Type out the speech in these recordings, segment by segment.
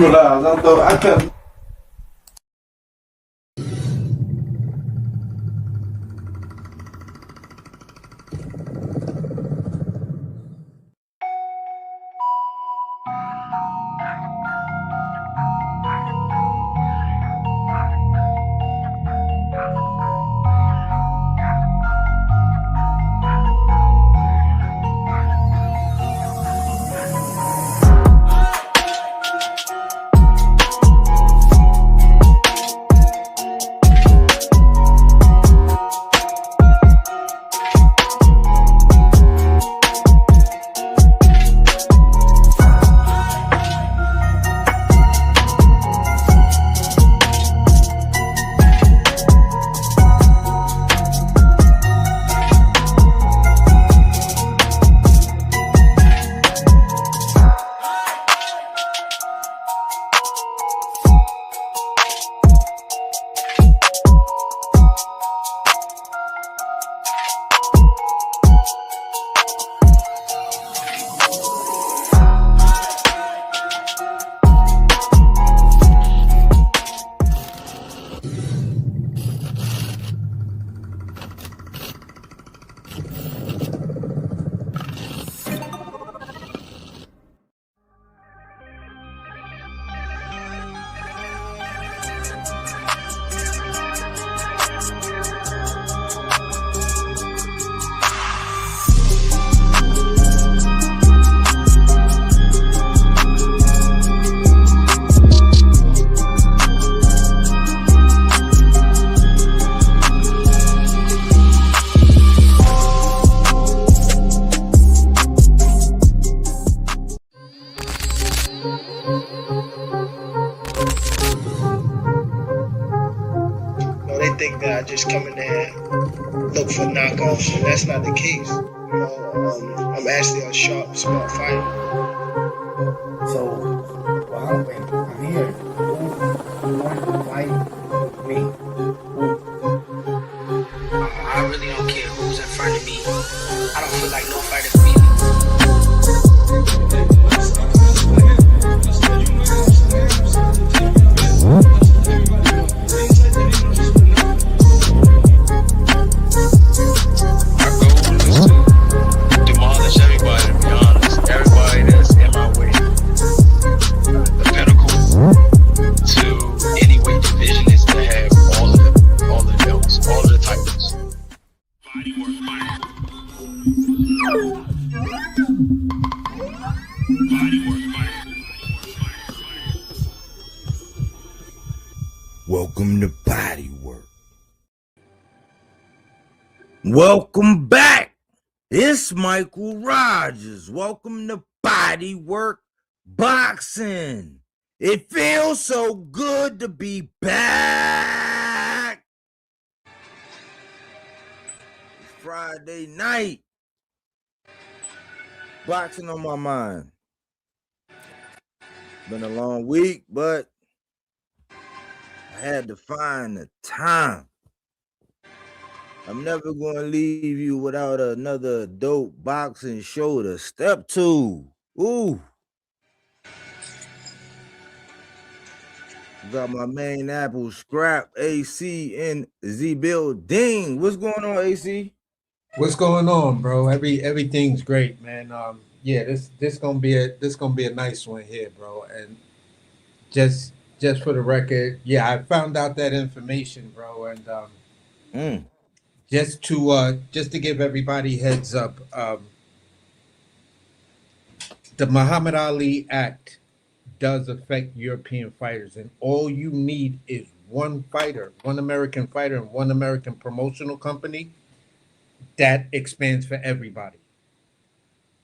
I couldn't. They think that I just come in there and look for knockoffs, and that's not the case. I'm actually a sharp, smart fighter. So, well, I'm here. Who wanted to fight me? I really don't care who's in front of me. I don't feel like no fighter can beat me. Demolish everybody, to be honest. Everybody that's in my way. The pinnacle to any weight division is to have all the belts, all of the titles. Welcome to Bodywork. Welcome back. It's Michael Rogers. Welcome to Bodywork Boxing. It feels so good to be back. It's Friday night. Boxing on my mind. Been a long week, but I had to find the time. I'm never going to leave you without another dope boxing show to step to. Ooh. Got my main apple Scrap AC in the building. What's going on, AC? What's going on, bro? Everything's great, man. Yeah, this gonna be a nice one here, bro. And just for the record, yeah, I found out that information, bro, and just to give everybody heads up, the Muhammad Ali Act does affect European fighters, and all you need is one fighter, one American fighter, and one American promotional company. That expands for everybody.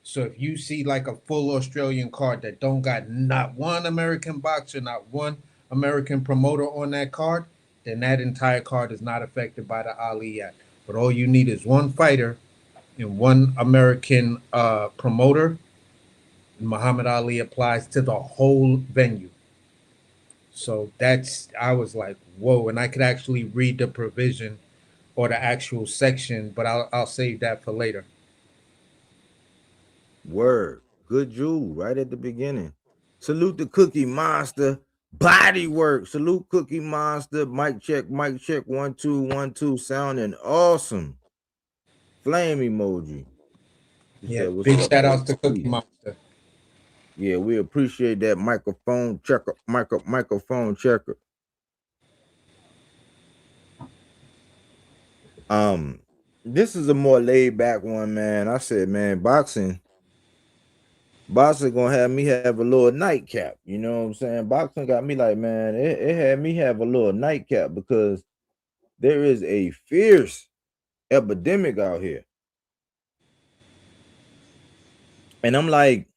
So if you see like a full Australian card that don't got not one American boxer, not one American promoter on that card, then that entire card is not affected by the Ali Act. But all you need is one fighter and one American promoter. And Muhammad Ali applies to the whole venue. So I was like, whoa, and I could actually read the provision or the actual section, but I'll save that for later. Word. Good Jew, right at the beginning. Salute the Cookie Monster. Bodywork. Salute Cookie Monster. Mic check. 1 2 1 2. Sounding awesome. Flame emoji. He Yeah, said, "What's big up, shout bro? outs to Cookie Peace." Monster. Yeah, we appreciate that microphone checker. Microphone checker. This is a more laid back one, man. I said, man, boxing gonna have me have a little nightcap. You know what I'm saying? Boxing got me like, man, it had me have a little nightcap because there is a fierce epidemic out here. And I'm like,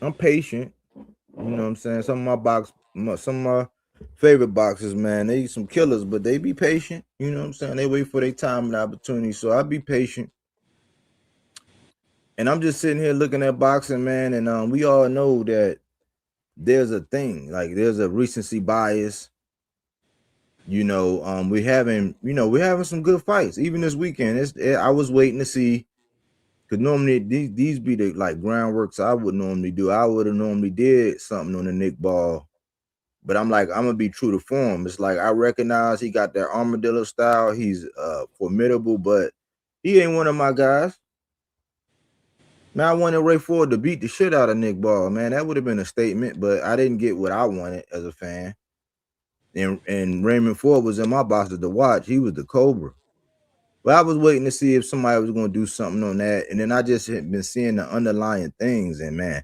I'm patient. You know what I'm saying? Some of my favorite boxers, man, they some killers, but they be patient. You know what I'm saying? They wait for their time and opportunity. So I be patient. And I'm just sitting here looking at boxing, man, and we all know that there's a thing, like there's a recency bias. We're having some good fights. Even this weekend, I was waiting to see, because normally these be the like groundworks I would normally do. I would have normally did something on the Nick Ball, but I'm like, I'm gonna be true to form. It's like I recognize he got that armadillo style. He's formidable, but he ain't one of my guys. Man, I wanted Ray Ford to beat the shit out of Nick Ball, man. That would have been a statement, but I didn't get what I wanted as a fan. And Raymond Ford was in my boxes to watch. He was the Cobra. But I was waiting to see if somebody was going to do something on that. And then I just had been seeing the underlying things. And man,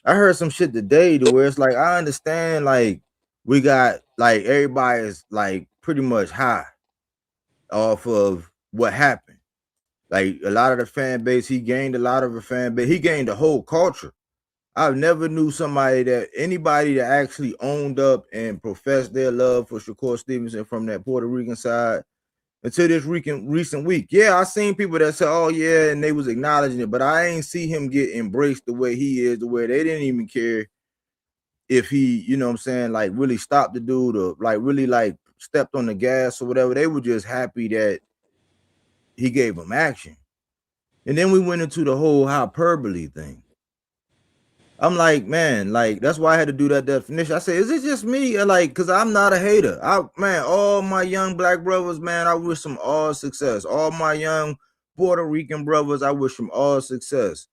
I heard some shit today to where it's like, I understand, like, we got, like, everybody is, like, pretty much high off of what happened. Like, a lot of the fan base, he gained a lot of the fan base. He gained the whole culture. I've never knew anybody that actually owned up and professed their love for Shakur Stevenson from that Puerto Rican side until this recent week. Yeah, I seen people that said, "Oh yeah," and they was acknowledging it, but I ain't see him get embraced the way he is, the way they didn't even care if he, you know what I'm saying, like really stopped the dude or like really like stepped on the gas or whatever. They were just happy that he gave them action. And then we went into the whole hyperbole thing. I'm like, man, like that's why I had to do that definition. I said, is it just me? Like, cause I'm not a hater. Man, all my young black brothers, man, I wish them all success. All my young Puerto Rican brothers, I wish them all success.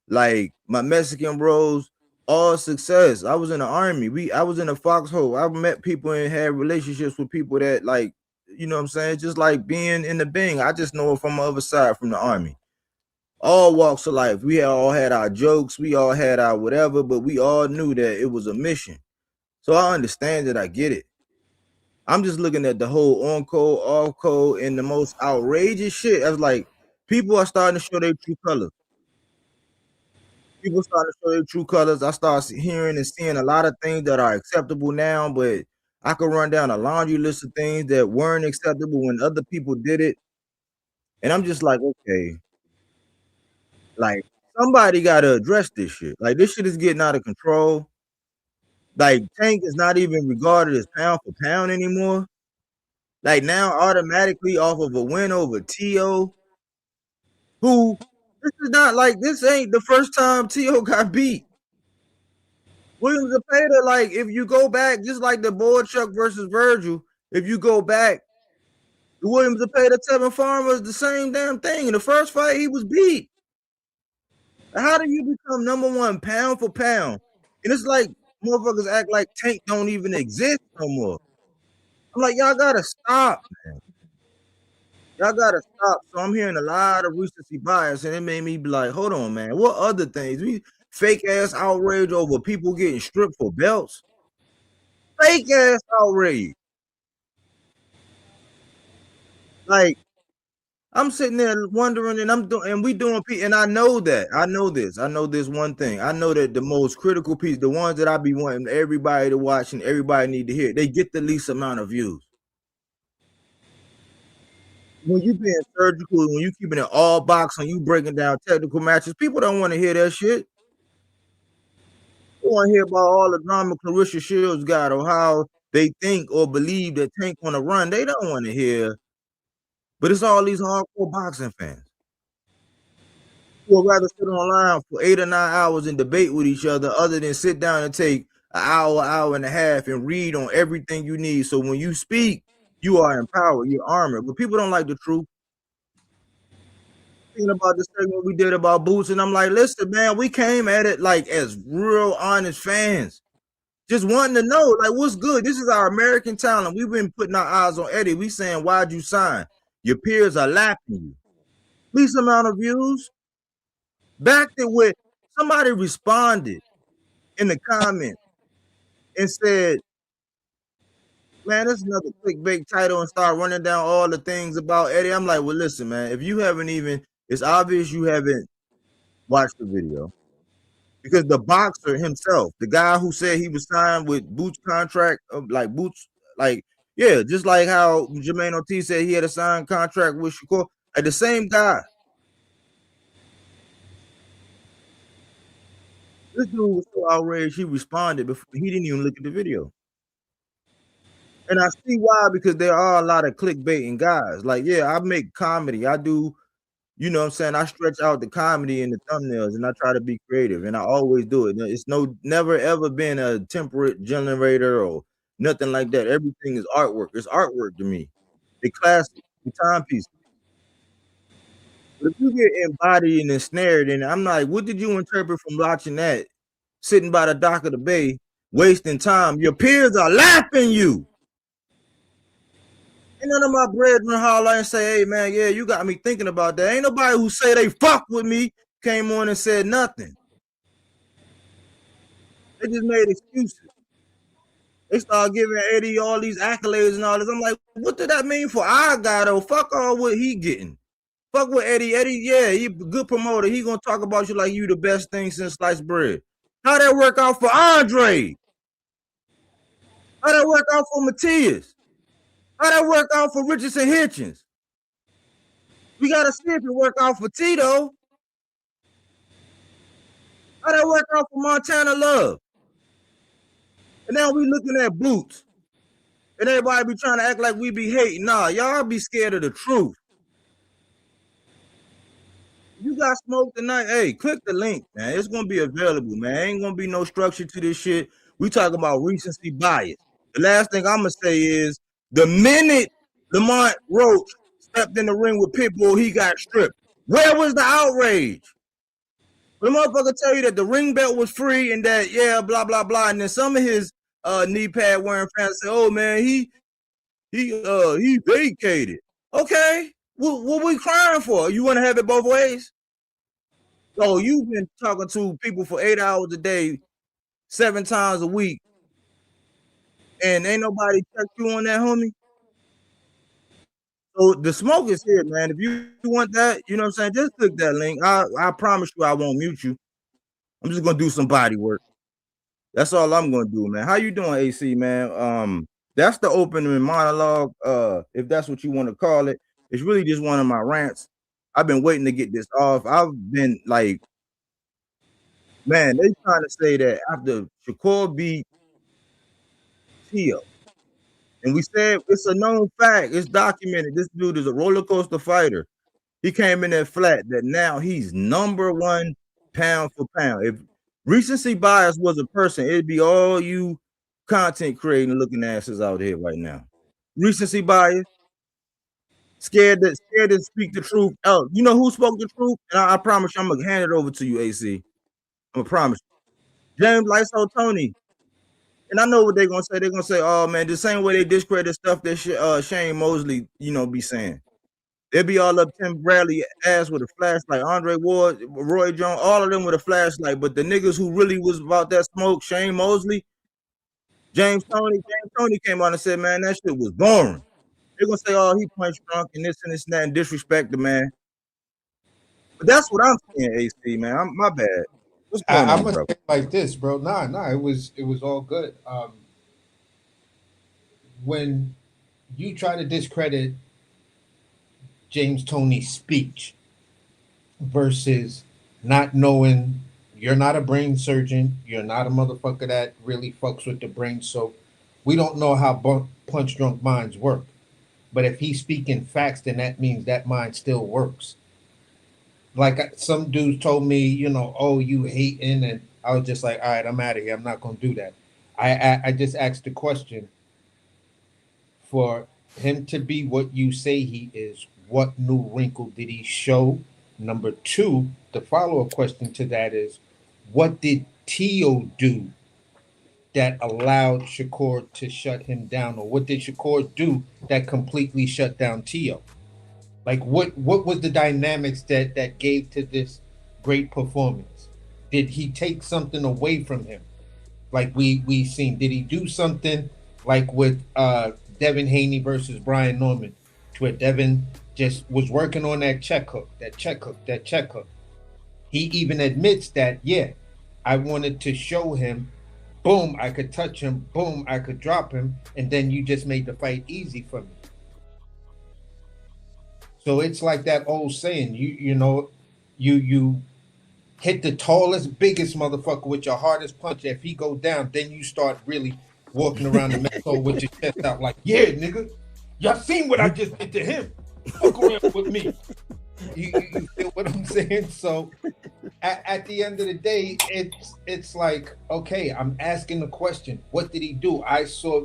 Like my Mexican bros, all success. I was in the army. I was in a foxhole. I've met people and had relationships with people that like, you know what I'm saying? Just like being in the Bing. I just know it from the other side, from the army. All walks of life. We all had our jokes, we all had our whatever, but we all knew that it was a mission. So I understand it, I get it. I'm just looking at the whole on code, off code, and the most outrageous shit. I was like, people are starting to show their true colors. People starting to show their true colors. I start hearing and seeing a lot of things that are acceptable now, but I could run down a laundry list of things that weren't acceptable when other people did it. And I'm just like, okay, like somebody got to address this shit. Like this shit is getting out of control. Like Tank is not even regarded as pound for pound anymore. Like now, automatically off of a win over To, who this is not like this ain't the first time To got beat. Williams Zepeda, like if you go back, just like the Boychuk versus Virgil, if you go back, the Williams Zepeda Tevin Farmer is the same damn thing. In the first fight, he was beat. How do you become number one pound for pound? And it's like motherfuckers act like Tank don't even exist no more. I'm like, y'all gotta stop, man. Y'all gotta stop. So I'm hearing a lot of recency bias, and it made me be like, hold on, man. What other things? We fake ass outrage over people getting stripped for belts. Fake ass outrage. Like I'm sitting there wondering, and we doing, and I know that. I know this. I know this one thing. I know that the most critical piece, the ones that I be wanting everybody to watch and everybody need to hear, they get the least amount of views. When you being surgical, when you keeping it all box and you breaking down technical matches, people don't want to hear that shit. They want to hear about all the drama Clarissa Shields got or how they think or believe that Tank on a run. They don't want to hear. But it's all these hardcore boxing fans. People would rather sit online for 8 or 9 hours and debate with each other than sit down and take an hour and a half and read on everything you need. So when you speak, you are empowered, you're armored. But people don't like the truth. Thinking about this segment we did about Boots, and I'm like, listen, man, we came at it like as real honest fans. Just wanting to know, like, what's good? This is our American talent. We've been putting our eyes on Eddie. We saying, why'd you sign? Your peers are lapping you. Least amount of views. Backed it with somebody responded in the comments and said, man, this is another clickbait title, and start running down all the things about Eddie. I'm like, well, listen, man, if you haven't even, it's obvious you haven't watched the video. Because the boxer himself, the guy who said he was signed with Boots contract, like Boots, like, yeah, just like how Jermaine Ortiz said he had a signed contract with Shakur, like the same guy. This dude was so outraged, he responded before he didn't even look at the video. And I see why, because there are a lot of clickbaiting guys. Like, yeah, I make comedy. I do, you know what I'm saying? I stretch out the comedy in the thumbnails and I try to be creative, and I always do it. It's never ever been a temperate generator or nothing like that. Everything is artwork. It's artwork to me. It's classic, the timepiece. But if you get embodied and ensnared, and I'm like, what did you interpret from watching that? Sitting by the dock of the bay, wasting time. Your peers are laughing you. Ain't none of my brethren holler and say, hey, man, yeah, you got me thinking about that. Ain't nobody who say they fuck with me came on and said nothing. They just made excuses. They started giving Eddie all these accolades and all this. I'm like, what did that mean for our guy, though? Fuck all what he getting. Fuck with Eddie. Eddie, yeah, he a good promoter. He gonna talk about you like you the best thing since sliced bread. How that work out for Andre? How that work out for Matias? How that work out for Richardson Hitchens? We gotta see if it work out for Tito. How that work out for Montana Love? And now we looking at Boots. And everybody be trying to act like we be hating. Nah, y'all be scared of the truth. You got smoke tonight, hey, click the link, man. It's gonna be available, man. Ain't gonna be no structure to this shit. We talk about recency bias. The last thing I'm gonna say is the minute Lamont Roach stepped in the ring with Pitbull, he got stripped. Where was the outrage? The motherfucker tell you that the ring belt was free and that, yeah, blah, blah, blah. And then some of his knee pad wearing fans say, oh man, he vacated. Okay. What we crying for? You want to have it both ways? So you've been talking to people for 8 hours a day, 7 times a week, and ain't nobody checked you on that, homie. So the smoke is here, man. If you want that, you know what I'm saying, just click that link. I promise you I won't mute you. I'm just gonna do some body work. That's all I'm gonna do, man. How you doing, AC, man? That's the opening monologue, if that's what you want to call it. It's really just one of my rants. I've been waiting to get this off. I've been like, man, they trying to say that after Shakur beat Tio, and we said it's a known fact, it's documented. This dude is a roller coaster fighter. He came in there flat. That now he's #1 pound for pound. If recency bias was a person, it'd be all you content creating looking asses out here right now. Recency bias, scared to speak the truth. Oh, you know who spoke the truth? And I promise you, I'm gonna hand it over to you, AC. I'm gonna promise you. James Lyso Tony. And I know what they're gonna say. They're gonna say, oh man, the same way they discredit stuff that Shane Mosley, be saying. They'll be all up Tim Bradley ass with a flashlight. Andre Ward, Roy Jones, all of them with a flashlight. But the niggas who really was about that smoke, Shane Mosley, James Tony came on and said, man, that shit was boring. They're gonna say, oh, he punched drunk and this and this and that and disrespect the man. But that's what I'm saying, AC, man. My bad. What's going on, bro? Say like this, bro. Nah, it was all good. When you try to discredit James Tony's speech versus not knowing, you're not a brain surgeon, you're not a motherfucker that really fucks with the brain, so we don't know how punch drunk minds work. But if he's speaking facts, then that means that mind still works. like some dudes told me, you know, oh, you hating, and I was just like, all right, I'm out of here. I'm not gonna do that. I just asked the question for him to be what you say he is. What new wrinkle did he show? Number two, the follow up question to that is, what did Tio do that allowed Shakur to shut him down, or what did Shakur do that completely shut down Tio? Like what was the dynamics that gave to this great performance? Did he take something away from him? Like we seen, did he do something like with Devin Haney versus Brian Norman, to where Devin just was working on that check hook, that check hook, that check hook. He even admits that, yeah, I wanted to show him, boom, I could touch him, boom, I could drop him, and then you just made the fight easy for me. So it's like that old saying, you know, you hit the tallest, biggest motherfucker with your hardest punch. If he go down, then you start really walking around the mental with your chest out, like, yeah, nigga, y'all seen what I just did to him. Fuck around with me. You feel what I'm saying? So at the end of the day, it's like, okay, I'm asking the question, what did he do? I saw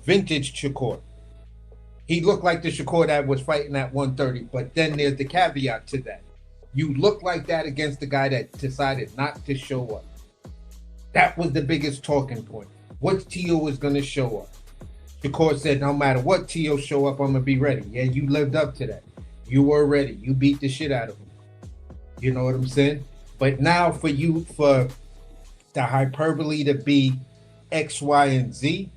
vintage Shakur. He looked like the Shakur that was fighting at 130, but then there's the caveat to that. You look like that against the guy that decided not to show up. That was the biggest talking point. What Tio is going to show up? Shakur said, no matter what Tio show up, I'm going to be ready. Yeah, you lived up to that. You were ready. You beat the shit out of him. You know what I'm saying? But now for you, for the hyperbole to be X, Y, and Z,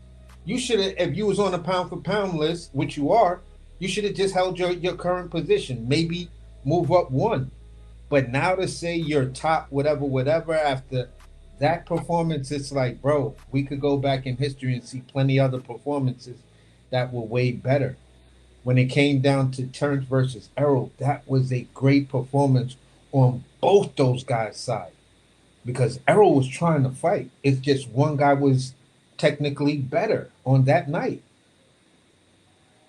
you should have, if you was on a pound for pound list, which you are, you should have just held your current position. Maybe move up one. But now to say you're top, whatever, after that performance, it's like, bro, we could go back in history and see plenty other performances that were way better. When it came down to Terrence versus Errol, that was a great performance on both those guys' side, because Errol was trying to fight. It's just one guy was technically better on that night.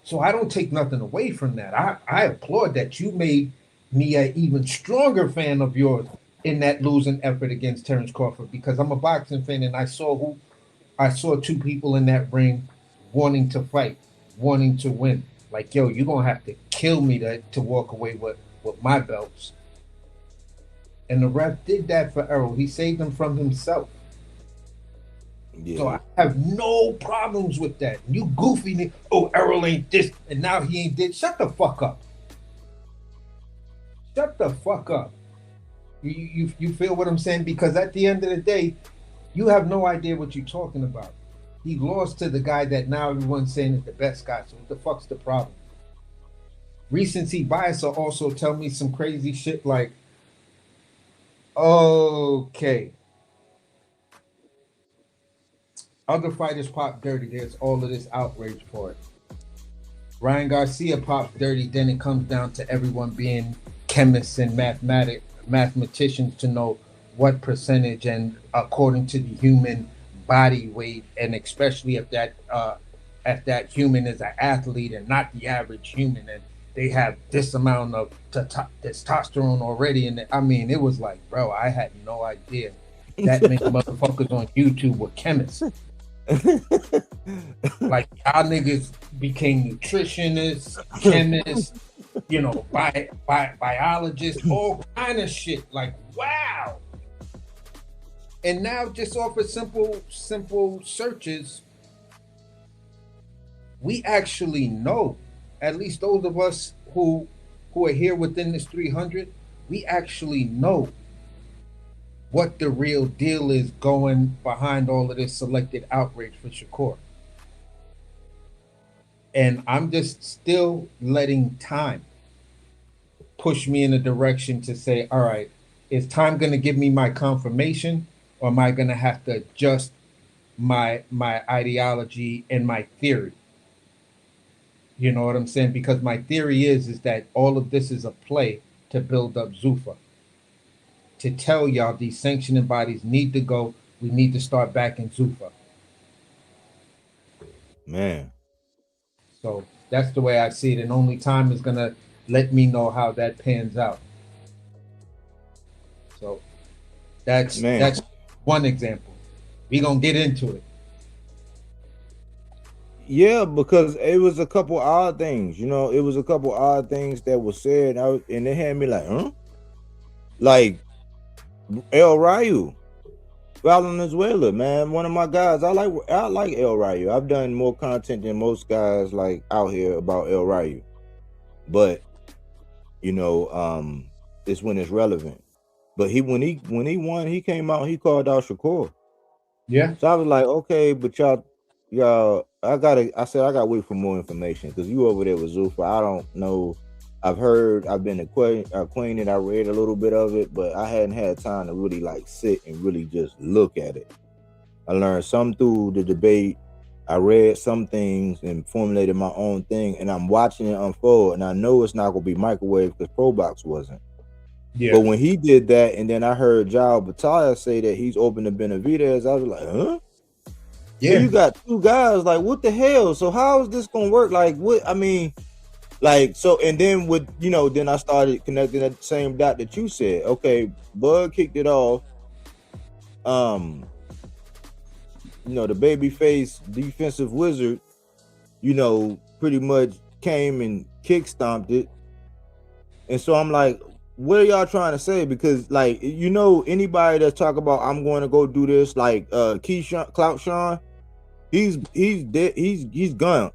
So I don't take nothing away from that. I applaud that you made me an even stronger fan of yours in that losing effort against Terrence Crawford, because I'm a boxing fan and I saw two people in that ring wanting to fight, wanting to win. Like, yo, you're gonna have to kill me to walk away with my belts. And the ref did that for Errol. He saved him from himself. So Yeah. I have no problems with that. You goofy, oh, Errol ain't this, and now he ain't this. Shut the fuck up. Shut the fuck up. You feel what I'm saying? Because at the end of the day, you have no idea what you're talking about. He lost to the guy that now everyone's saying is the best guy. So what the fuck's the problem? Recency bias will also tell me some crazy shit like, okay, other fighters pop dirty. There's all of this outrage for it. Ryan Garcia pops dirty. Then it comes down to everyone being chemists and mathematicians to know what percentage, and according to the human body weight, and especially if that human is an athlete and not the average human, and they have this amount of testosterone already. And I mean, it was like, bro, I had no idea that many motherfuckers on YouTube were chemists. Like, y'all niggas became nutritionists, chemists, you know, biologists, all kind of shit. Like, wow. And now, just off of simple searches, we actually know, at least those of us who are here within this 300, we actually know what the real deal is going behind all of this selected outrage for Shakur. And I'm just still letting time push me in a direction to say, all right, is time going to give me my confirmation, or am I going to have to adjust my ideology and my theory? You know what I'm saying? Because my theory is that all of this is a play to build up Zuffa, to tell y'all these sanctioning bodies need to go. We need to start back in Zuffa. Man. So that's the way I see it. And only time is going to let me know how that pans out. So Man. that's one example. We gonna get into it. Yeah, because it was a couple odd things, you know. It was a couple odd things that was said, and they had me like, huh? Like El Rayo, Valenzuela, man, one of my guys. I like El Rayo. I've done more content than most guys like out here about El Rayo, but you know, it's when it's relevant. But when he won, he came out, he called out Shakur. Yeah. So I was like, okay, but y'all, I said I gotta wait for more information because you over there with Zuffa. I don't know. I've been acquainted. I read a little bit of it, but I hadn't had time to really like sit and really just look at it. I learned some through the debate. I read some things and formulated my own thing, and I'm watching it unfold. And I know it's not gonna be microwave because Pro Box wasn't. Yeah. But when he did that, and then I heard Jao Battaglia say that he's open to Benavidez, I was like, huh? Yeah. So you got two guys, like, what the hell? So how is this gonna work? Like, what? I mean, like, so, and then with, you know, then I started connecting that same dot that you said. Okay, Bud kicked it off. You know, the babyface defensive wizard, you know, pretty much came and kick stomped it. And so I'm like, what are y'all trying to say? Because, like, you know, anybody that's talk about I'm going to go do this, like Keyshawn, Clout Sean, he's dead, he's gone.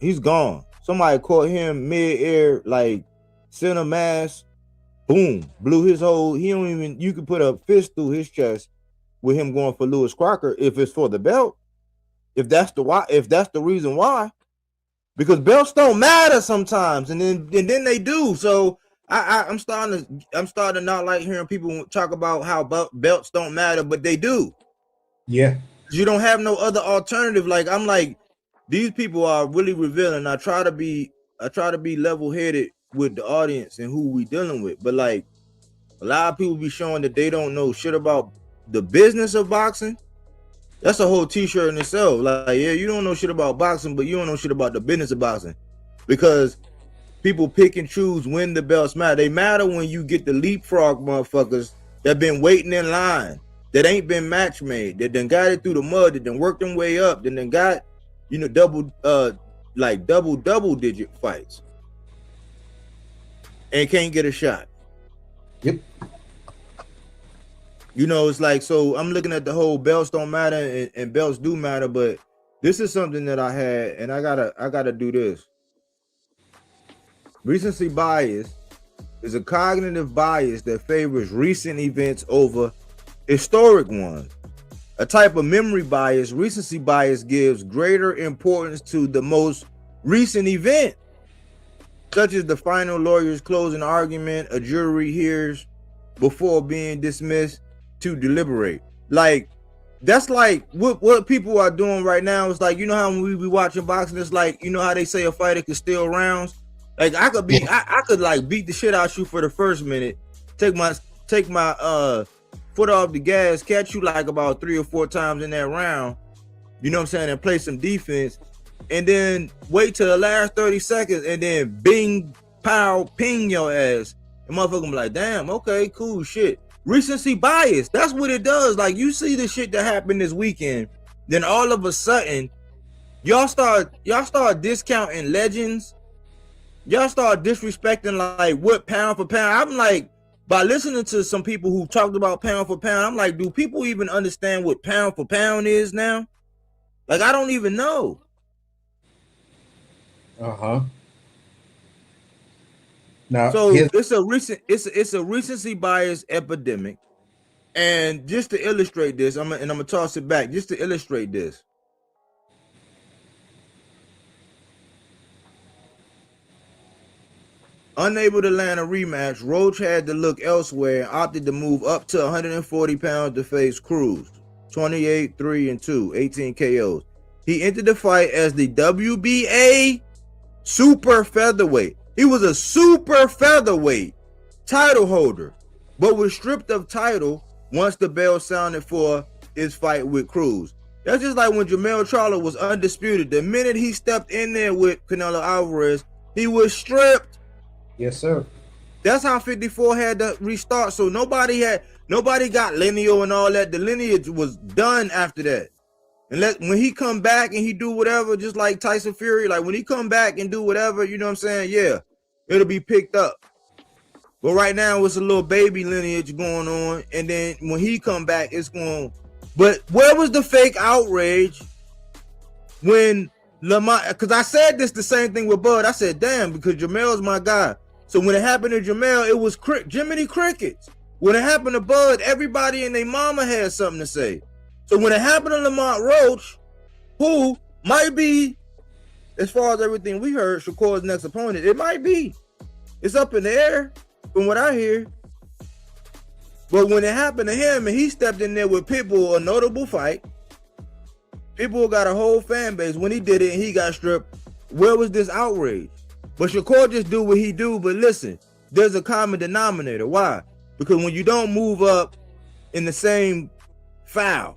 Somebody caught him mid-air, like center mass, boom, blew his whole. He don't even. You could put a fist through his chest with him going for Lewis Crocker if it's for the belt. If that's the reason why, because belts don't matter sometimes, and then they do. So I'm starting to not like hearing people talk about how belts don't matter, but they do. Yeah. You don't have no other alternative. Like, I'm like, these people are really revealing. I try to be level-headed with the audience and who we dealing with. But like, a lot of people be showing that they don't know shit about the business of boxing. That's a whole t-shirt in itself. Like, yeah, you don't know shit about boxing, but you don't know shit about the business of boxing. Because people pick and choose when the belts matter. They matter when you get the leapfrog motherfuckers that been waiting in line, that ain't been match made, that done got it through the mud, that done worked them way up, that done got, you know, double digit fights and can't get a shot. Yep. You know, it's like, so I'm looking at the whole belts don't matter and belts do matter, but this is something that I had, and I gotta do this. Recency bias is a cognitive bias that favors recent events over historic ones. A type of memory bias, recency bias, gives greater importance to the most recent event, such as the final lawyer's closing argument a jury hears before being dismissed to deliberate. Like, that's like what people are doing right now. Is like, you know how when we be watching boxing, it's like, you know how they say a fighter can steal rounds. Like, I could like beat the shit out you for the first minute, take my foot off the gas, catch you like about 3 or 4 times in that round, you know what I'm saying, and play some defense, and then wait till the last 30 seconds, and then bing, pow, ping your ass. And motherfucker be like, damn, okay, cool, shit. Recency bias, that's what it does. Like, you see the shit that happened this weekend, then all of a sudden, y'all start discounting legends. Y'all start disrespecting like what pound for pound. I'm like, by listening to some people who talked about pound for pound, I'm like, do people even understand what pound for pound is now? Like, I don't even know. Uh-huh. Now, so it's a recency bias epidemic. And just to illustrate this, I'm gonna toss it back just to illustrate this. Unable to land a rematch, Roach had to look elsewhere and opted to move up to 140 pounds to face Cruz. 28, 3-2, 18 KOs. He entered the fight as the WBA super featherweight. He was a super featherweight title holder, but was stripped of title once the bell sounded for his fight with Cruz. That's just like when Jermell Charlo was undisputed. The minute he stepped in there with Canelo Alvarez, he was stripped. yes, sir. That's how 54 had to restart. So nobody got lineal and all that. The lineage was done after that. And when he come back and he do whatever, just like Tyson Fury, like when he come back and do whatever, you know what I'm saying? Yeah, it'll be picked up. But right now it's a little baby lineage going on, and then when he come back, it's going. But where was the fake outrage when Lamont? Because I said this the same thing with Bud. I said, damn, because Jamel's my guy. So when it happened to Jamel, it was Jiminy Crickets. When it happened to Bud, everybody and their mama had something to say. So when it happened to Lamont Roach, who might be, as far as everything we heard, Shakur's next opponent, it might be. It's up in the air from what I hear. But when it happened to him and he stepped in there with Pitbull, a notable fight, Pitbull got a whole fan base. When he did it and he got stripped, where was this outrage? But Shakur just do what he do. But listen, there's a common denominator. Why? Because when you don't move up in the same foul,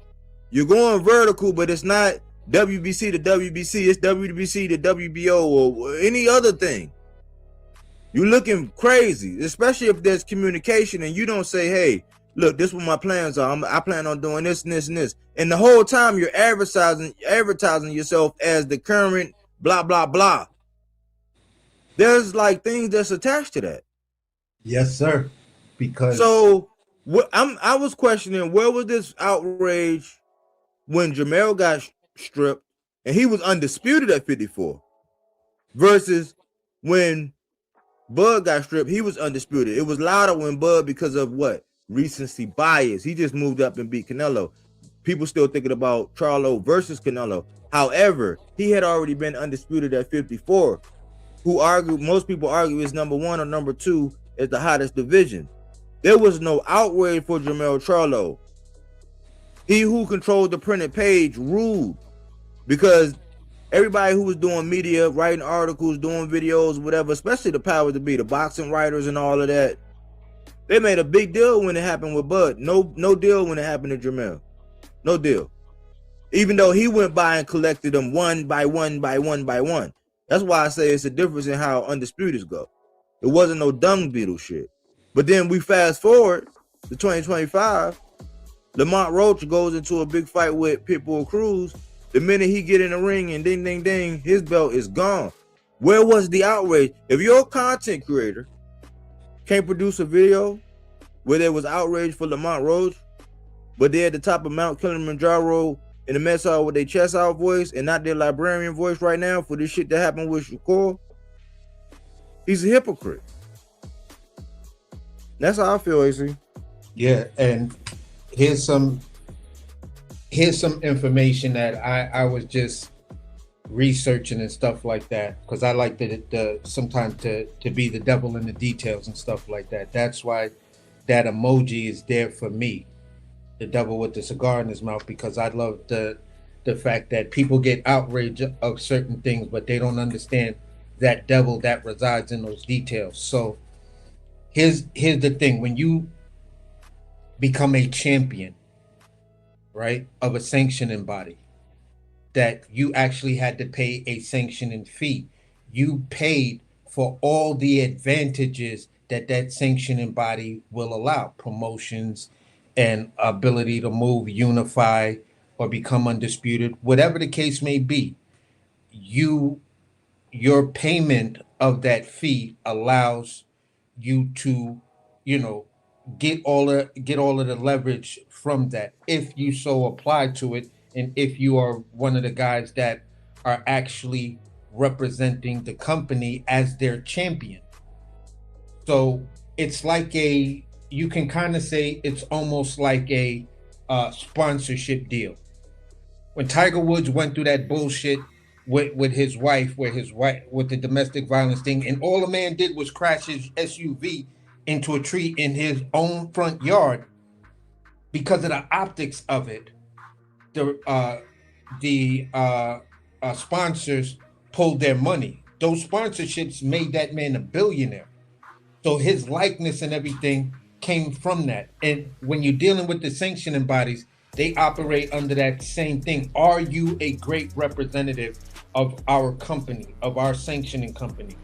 you're going vertical, but it's not WBC to WBC. It's WBC to WBO or any other thing. You're looking crazy, especially if there's communication and you don't say, hey, look, this is what my plans are. I plan on doing this and this and this. And the whole time you're advertising yourself as the current blah, blah, blah. There's like things that's attached to that. Yes, sir. Because so I was questioning, where was this outrage when Jamel got stripped and he was undisputed at 54 versus when Bud got stripped, he was undisputed. It was louder when Bud, because of what? Recency bias. He just moved up and beat Canelo. People still thinking about Charlo versus Canelo. However, he had already been undisputed at 54. Most people argue is number one or number two is the hottest division. There was no outrage for Jermell Charlo. He who controlled the printed page ruled, because everybody who was doing media, writing articles, doing videos, whatever, especially the powers to be, the boxing writers and all of that, they made a big deal when it happened with Bud. No deal when it happened to Jermell. No deal. Even though he went by and collected them one by one by one by one. That's why I say it's a difference in how undisputeds go. It wasn't no dung beetle shit. But then we fast forward to 2025. Lamont Roach goes into a big fight with Pitbull Cruz. The minute he get in the ring and ding, ding, ding, his belt is gone. Where was the outrage? If you're a content creator, can't produce a video where there was outrage for Lamont Roach, but they're at the top of Mount Kilimanjaro in the mess hall with their chest out voice and not their librarian voice right now for this shit that happened with Shakur, he's a hypocrite. That's how I feel, AC. Yeah, and here's some information that I was just researching and stuff like that, because I like to sometimes to be the devil in the details and stuff like that. That's why that emoji is there for me, the devil with the cigar in his mouth, because I love the fact that people get outraged of certain things, but they don't understand that devil that resides in those details. So here's the thing: when you become a champion, right, of a sanctioning body, that you actually had to pay a sanctioning fee. You paid for all the advantages that sanctioning body will allow: promotions and ability to move, unify, or become undisputed, whatever the case may be. Your payment of that fee allows you to, get all of the leverage from that, if you so apply to it, and if you are one of the guys that are actually representing the company as their champion. So it's like you can kind of say it's almost like a sponsorship deal. When Tiger Woods went through that bullshit with his wife, with the domestic violence thing, and all the man did was crash his SUV into a tree in his own front yard, because of the optics of it, the sponsors pulled their money. Those sponsorships made that man a billionaire. So his likeness and everything came from that. And when you're dealing with the sanctioning bodies, they operate under that same thing. Are you a great representative of our company, of our sanctioning company?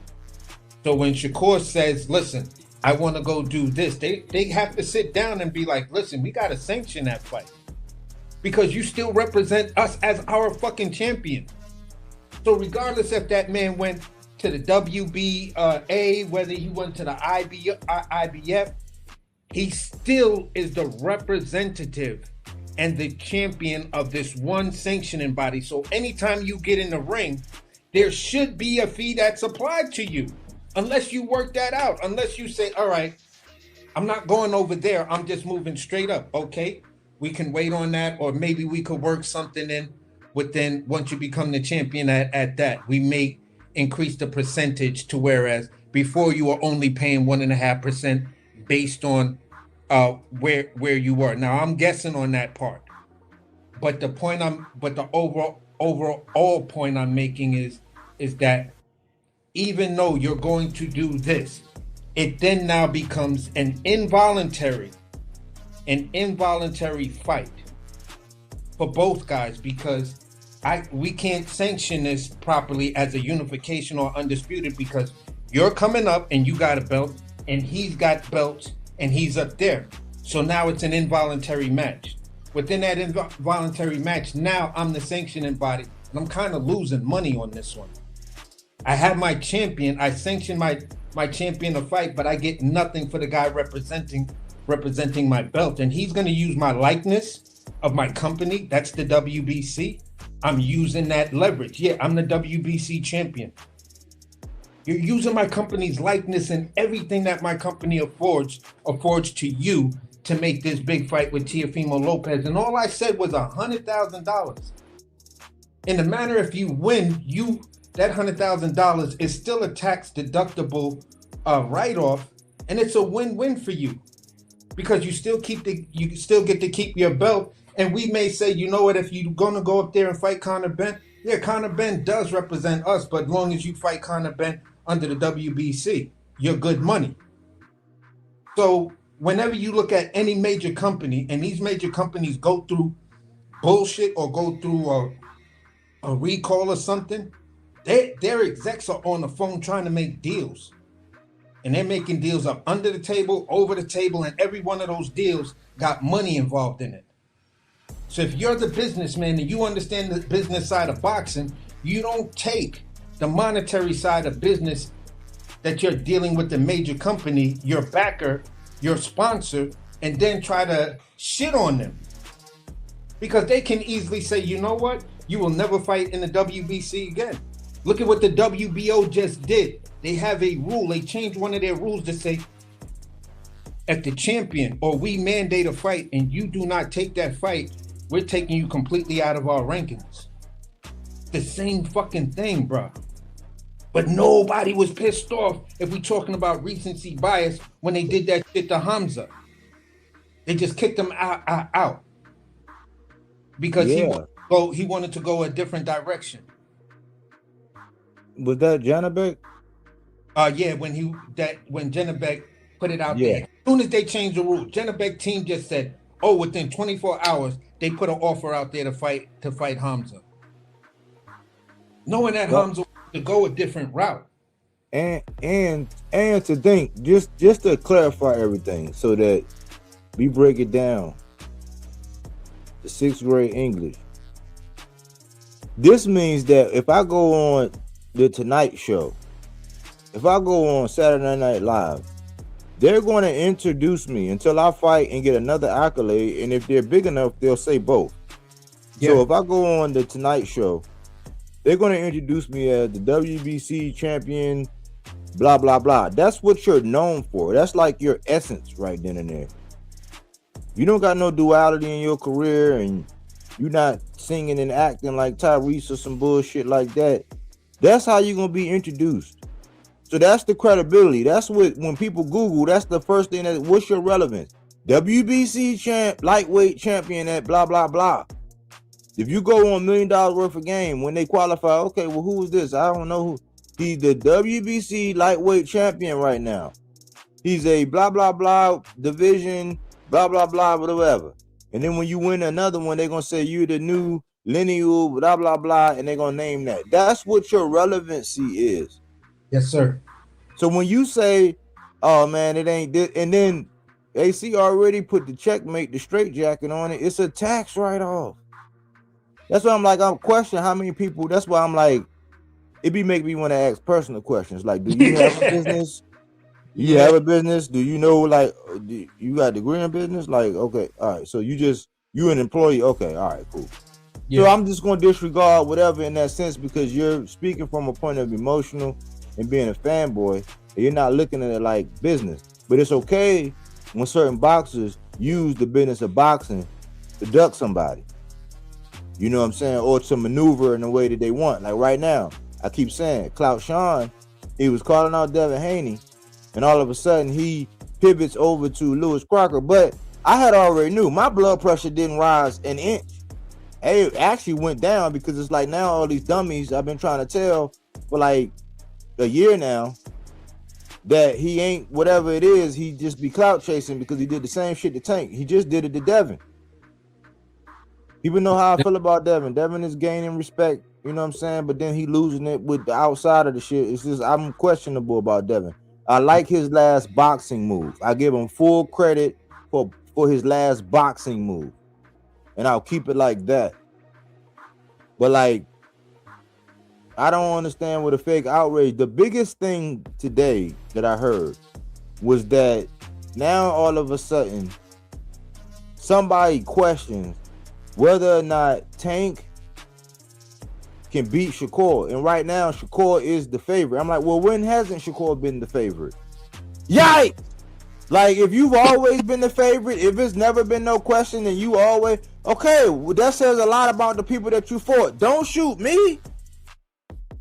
So when Shakur says, listen, I want to go do this. They have to sit down and be like, listen, we got to sanction that fight because you still represent us as our fucking champion. So regardless if that man went to the WBA, whether he went to the IBF, he still is the representative and the champion of this one sanctioning body. So anytime you get in the ring, there should be a fee that's applied to you. Unless you work that out, unless you say, all right, I'm not going over there, I'm just moving straight up. Okay, we can wait on that, or maybe we could work something in within once you become the champion at that. We may increase the percentage to whereas before you were only paying 1.5% based on where you were. Now I'm guessing on that part. But the overall point I'm making is that even though you're going to do this, it then now becomes an involuntary fight for both guys because we can't sanction this properly as a unification or undisputed because you're coming up and you got a belt and he's got belts and he's up there. So now it's an involuntary match. Within that involuntary match, now I'm the sanctioning body and I'm kind of losing money on this one. I have my champion. I sanction my champion to fight, but I get nothing for the guy representing my belt. And he's going to use my likeness of my company. That's the WBC. I'm using that leverage. Yeah, I'm the WBC champion. You're using my company's likeness and everything that my company affords to you to make this big fight with Teofimo Lopez. And all I said was $100,000. In the manner if you win, that $100,000 is still a tax deductible write-off, and it's a win-win for you because you still get to keep your belt. And we may say, you know what, if you're gonna go up there and fight Conor Benn, yeah, Conor Benn does represent us, but as long as you fight Conor Benn under the WBC, you're good money. So whenever you look at any major company, and these major companies go through bullshit or go through a recall or something, their execs are on the phone trying to make deals. And they're making deals up under the table, over the table, and every one of those deals got money involved in it. So if you're the businessman and you understand the business side of boxing, you don't take the monetary side of business that you're dealing with the major company, your backer, your sponsor, and then try to shit on them. Because they can easily say, you know what? You will never fight in the WBC again. Look at what the WBO just did. They have a rule. They changed one of their rules to say, if the champion or we mandate a fight and you do not take that fight, we're taking you completely out of our rankings. The same fucking thing, bro. But nobody was pissed off if we're talking about recency bias when they did that shit to Hamza. They just kicked him out because he wanted to go a different direction. Was that Janabek? Yeah, when Janabek put it out there. As soon as they changed the rule, Janabek team just said, oh, within 24 hours, they put an offer out there to fight Hamza. Knowing that Hamza wanted to go a different route. And to think, just to clarify everything so that we break it down, the 6th grade English. This means that if I go on the Tonight Show, if I go on Saturday Night Live, they're going to introduce me until I fight and get another accolade. And if they're big enough, they'll say both. Yeah. So if I go on the Tonight Show, they're going to introduce me as the WBC champion, blah, blah, blah. That's what you're known for. That's like your essence right then and there. You don't got no duality in your career and you're not singing and acting like Tyrese or some bullshit like that. That's how you're going to be introduced. So that's the credibility. That's what, when people Google, that's the first thing that, what's your relevance? WBC champ, lightweight champion at blah, blah, blah. If you go on $1 million worth of game, when they qualify, okay, well, who is this? I don't know who. He's the WBC lightweight champion right now. He's a blah, blah, blah division, blah, blah, blah, whatever. And then when you win another one, they're going to say you're the new lineal, blah, blah, blah, and they're going to name that. That's what your relevancy is. Yes, sir. So when you say oh man, it ain't this. And then AC already put the checkmate, the straight jacket on it. It's a tax write-off. That's why I'm like, I'm questioning how many people. That's why I'm like, it be making me want to ask personal questions. Like, do you have a business? Do you have a business? Do you know, like, do you got a degree in business? Like, okay, all right. So you an employee? Okay, all right, cool. Yeah. So I'm just going to disregard whatever in that sense because you're speaking from a point of emotional and being a fanboy, and you're not looking at it like business. But it's okay when certain boxers use the business of boxing to duck somebody. You know what I'm saying? Or to maneuver in the way that they want. Like right now, I keep saying, Clout Sean, he was calling out Devin Haney, and all of a sudden he pivots over to Lewis Crocker. But I had already knew my blood pressure didn't rise an inch. It actually went down because it's like now all these dummies I've been trying to tell for like a year now that he ain't whatever it is, he just be clout chasing because he did the same shit to Tank. He just did it to Devin. People know how I feel about Devin. Devin is gaining respect, you know what I'm saying? But then he losing it with the outside of the shit. It's just I'm questionable about Devin. I like his last boxing move. I give him full credit for his last boxing move. And I'll keep it like that. But like, I don't understand what a fake outrage. The biggest thing today that I heard was that now all of a sudden somebody questions whether or not Tank can beat Shakur. And right now Shakur is the favorite. I'm like, well, when hasn't Shakur been the favorite? Yikes! Like, if you've always been the favorite, if it's never been no question, and you always, okay, well, that says a lot about the people that you fought. Don't shoot me.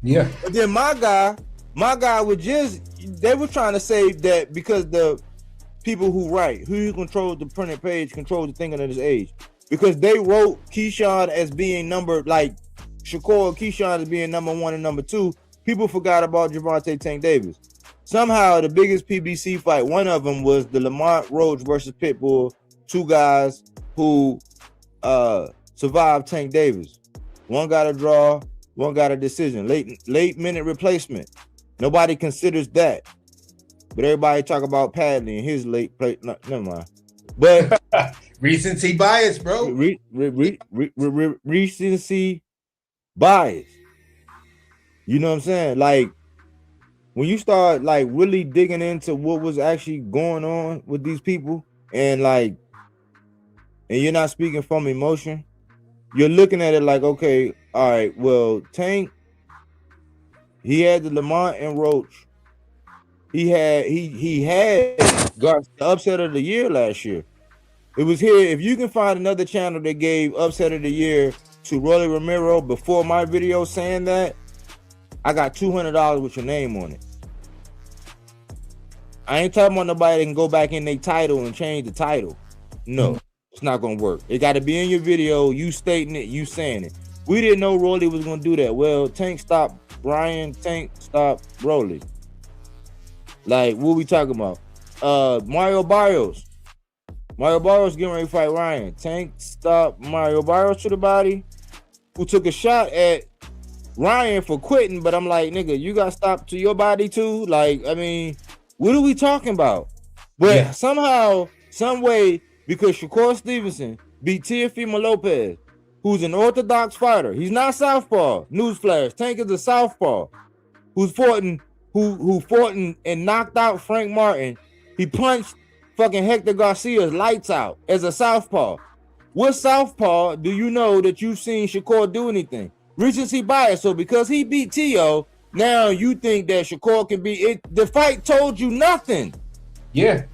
Yeah. But then my guy was just, they were trying to say that because the people who write, who controls the printed page, controls the thinking of this age. Because they wrote Keyshawn as being numbered, like Shakur Keyshawn as being number 1 and number 2. People forgot about Gervonta Tank Davis. Somehow the biggest PBC fight, one of them was the Lamont Roach versus Pitbull, 2 guys who survived Tank Davis. One got a draw, one got a decision, late minute replacement. Nobody considers that, but everybody talk about Padley and his late play. No, never mind. But recency bias, bro. Recency bias. You know what I'm saying? Like, when you start like really digging into what was actually going on with these people, and you're not speaking from emotion, you're looking at it like, okay, all right, well, Tank, he had the Lamont and Roach. He had got the upset of the year last year. It was here. If you can find another channel that gave upset of the year to Rolly Romero before my video saying that, I got $200 with your name on it. I ain't talking about nobody that can go back in their title and change the title. No, it's not gonna work. It got to be in your video, you stating it, you saying it. We didn't know Rolly was gonna do that. Well, Tank stopped Brian, Tank stopped Rolly. Like, what we talking about? Mario Barrios. Mario Barrios getting ready to fight Ryan. Tank stopped Mario Barrios to the body, who took a shot at Ryan for quitting, but I'm like, nigga, you got stopped to your body too? Like, I mean, what are we talking about? But somehow, some way, because Shakur Stevenson beat Teofimo Lopez, who's an orthodox fighter. He's not southpaw. Newsflash. Tank is a southpaw who fought and knocked out Frank Martin. He punched fucking Hector Garcia's lights out as a southpaw. What southpaw do you know that you've seen Shakur do anything? Recency bias. So because he beat Tio, now you think that Shakur can beat it. The fight told you nothing. Yeah.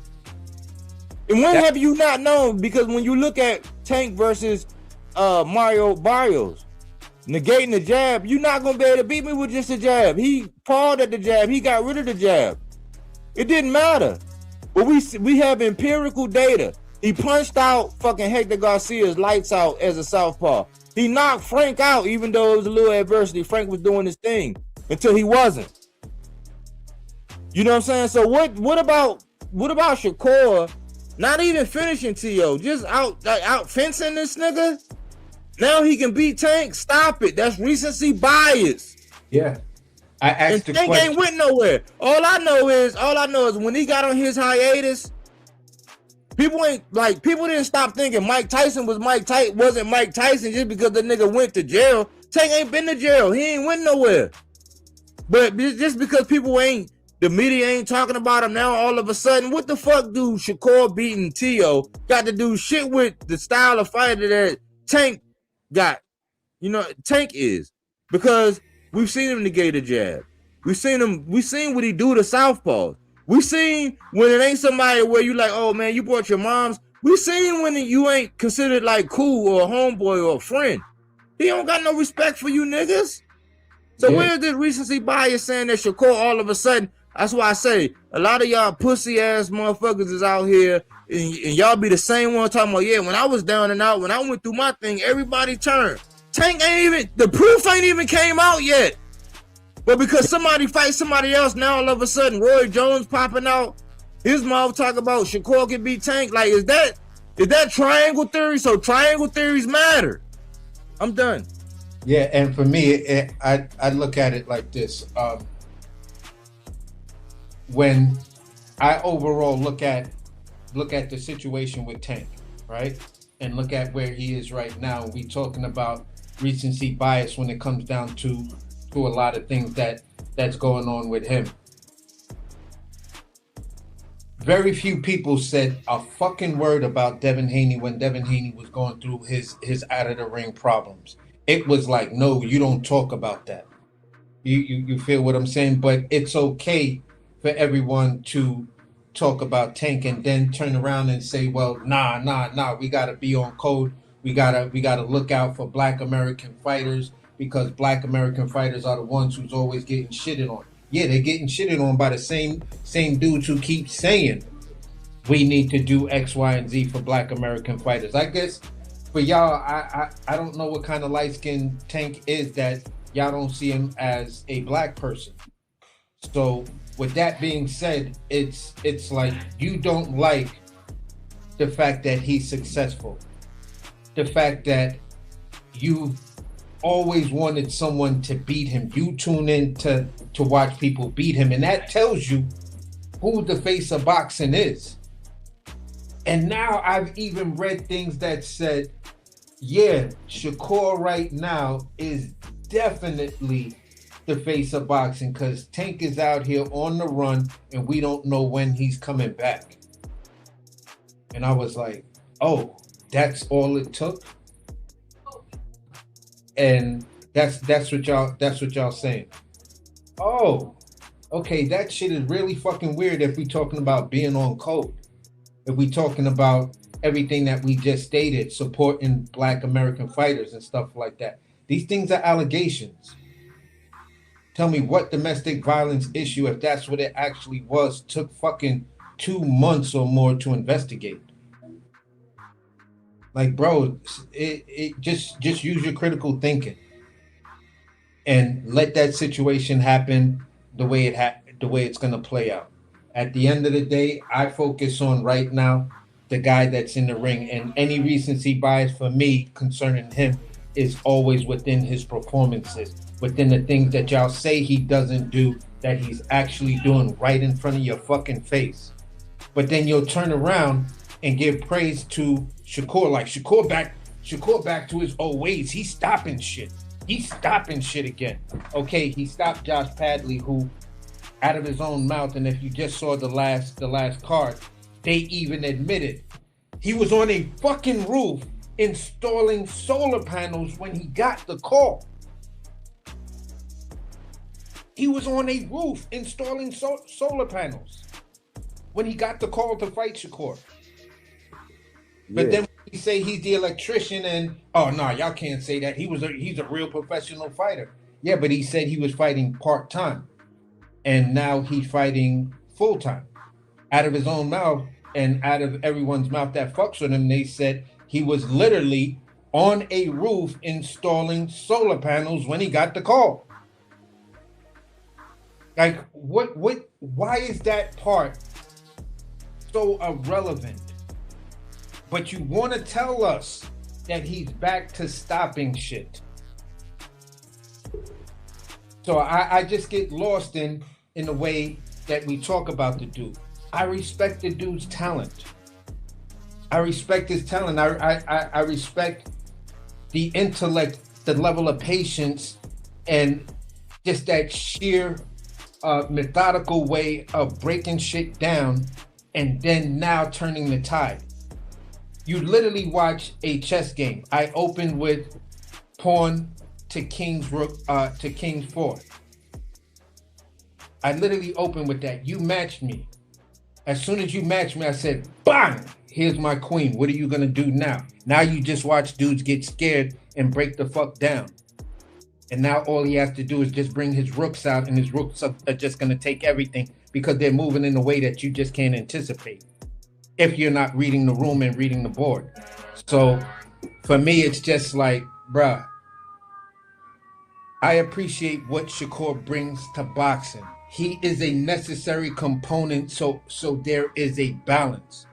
And when have you not known? Because when you look at Tank versus Mario Barrios, negating the jab, you're not gonna be able to beat me with just a jab. He pawed at the jab. He got rid of the jab. It didn't matter. But we have empirical data. He punched out fucking Hector Garcia's lights out as a southpaw. He knocked Frank out, even though it was a little adversity. Frank was doing his thing until he wasn't. You know what I'm saying? So what about Shakur not even finishing T.O., just out fencing this nigga? Now he can beat Tank? Stop it. That's recency bias. Yeah. I asked And the Tank ain't question. went nowhere. All I know is when he got on his hiatus, people didn't stop thinking Mike Tyson wasn't Mike Tyson just because the nigga went to jail. Tank ain't been to jail. He ain't went nowhere. But just because the media ain't talking about him now, all of a sudden, what the fuck do Shakur beating Tio got to do shit with the style of fighter that Tank got? You know, Tank is. Because we've seen him negate a jab. We've seen what he do to southpaws. We seen when it ain't somebody where you like, oh man, you brought your moms. We seen when you ain't considered like cool or a homeboy or a friend. He don't got no respect for you niggas. So Yeah. where's this recency bias saying that Shakur all of a sudden? That's why I say a lot of y'all pussy ass motherfuckers is out here and y'all be the same one talking about, yeah, when I was down and out, when I went through my thing, everybody turned. Tank the proof ain't even came out yet. But because somebody fights somebody else, now all of a sudden Roy Jones popping out, his mouth talk about Shakur can beat Tank. Like, is that triangle theory? So triangle theories matter. I'm done. Yeah, and for me, I look at it like this. When I overall look at the situation with Tank, right, and look at where he is right now, we talking about recency bias when it comes down to a lot of things that's going on with him. Very few people said a fucking word about Devin Haney when Devin Haney was going through his out of the ring problems. It was like, no, you don't talk about that. You feel what I'm saying? But it's okay for everyone to talk about Tank and then turn around and say, well, nah, we gotta be on code. We gotta look out for Black American fighters because Black American fighters are the ones who's always getting shitted on. Yeah, they're getting shitted on by the same dudes who keep saying we need to do X, Y, and Z for Black American fighters. I guess for y'all, I don't know what kind of light-skinned Tank is that y'all don't see him as a black person. So with that being said, it's like you don't like the fact that he's successful. The fact that you've always wanted someone to beat him. You tune in to watch people beat him, and that tells you who the face of boxing is. And now I've even read things that said, yeah, Shakur right now is definitely the face of boxing because Tank is out here on the run and we don't know when he's coming back. And I was like, oh, that's all it took? And that's what y'all saying. Oh, okay, that shit is really fucking weird if we talking about being on code. If we talking about everything that we just stated, supporting Black American fighters and stuff like that. These things are allegations. Tell me what domestic violence issue, if that's what it actually was, took fucking 2 months or more to investigate. Like, bro, it just use your critical thinking and let that situation happen the way it's gonna play out. At the end of the day, I focus on right now the guy that's in the ring, and any recency bias for me concerning him is always within his performances, within the things that y'all say he doesn't do that he's actually doing right in front of your fucking face. But then you'll turn around and give praise to Shakur, like Shakur back to his old ways. He's stopping shit. He's stopping shit again. Okay, he stopped Josh Padley, who out of his own mouth, and if you just saw the last card, they even admitted he was on a fucking roof installing solar panels when he got the call. He was on a roof installing solar panels when he got the call to fight Shakur. But then we say he's the electrician and, oh, no, y'all can't say that. He's a real professional fighter. Yeah, but he said he was fighting part-time. And now he's fighting full-time. Out of his own mouth and out of everyone's mouth that fucks with him, they said he was literally on a roof installing solar panels when he got the call. Like, why is that part so irrelevant? But you want to tell us that he's back to stopping shit. So I just get lost in the way that we talk about the dude. I respect the dude's talent. I respect his talent. I respect the intellect, the level of patience, and just that sheer methodical way of breaking shit down and then now turning the tide. You literally watch a chess game. I opened with pawn to king's rook to king's four. I literally opened with that. You matched me. As soon as you matched me, I said, bang! Here's my queen. What are you gonna do now? Now you just watch dudes get scared and break the fuck down. And now all he has to do is just bring his rooks out, and his rooks are just gonna take everything because they're moving in a way that you just can't anticipate if you're not reading the room and reading the board. So for me, it's just like, bruh, I appreciate what Shakur brings to boxing. He is a necessary component, so there is a balance.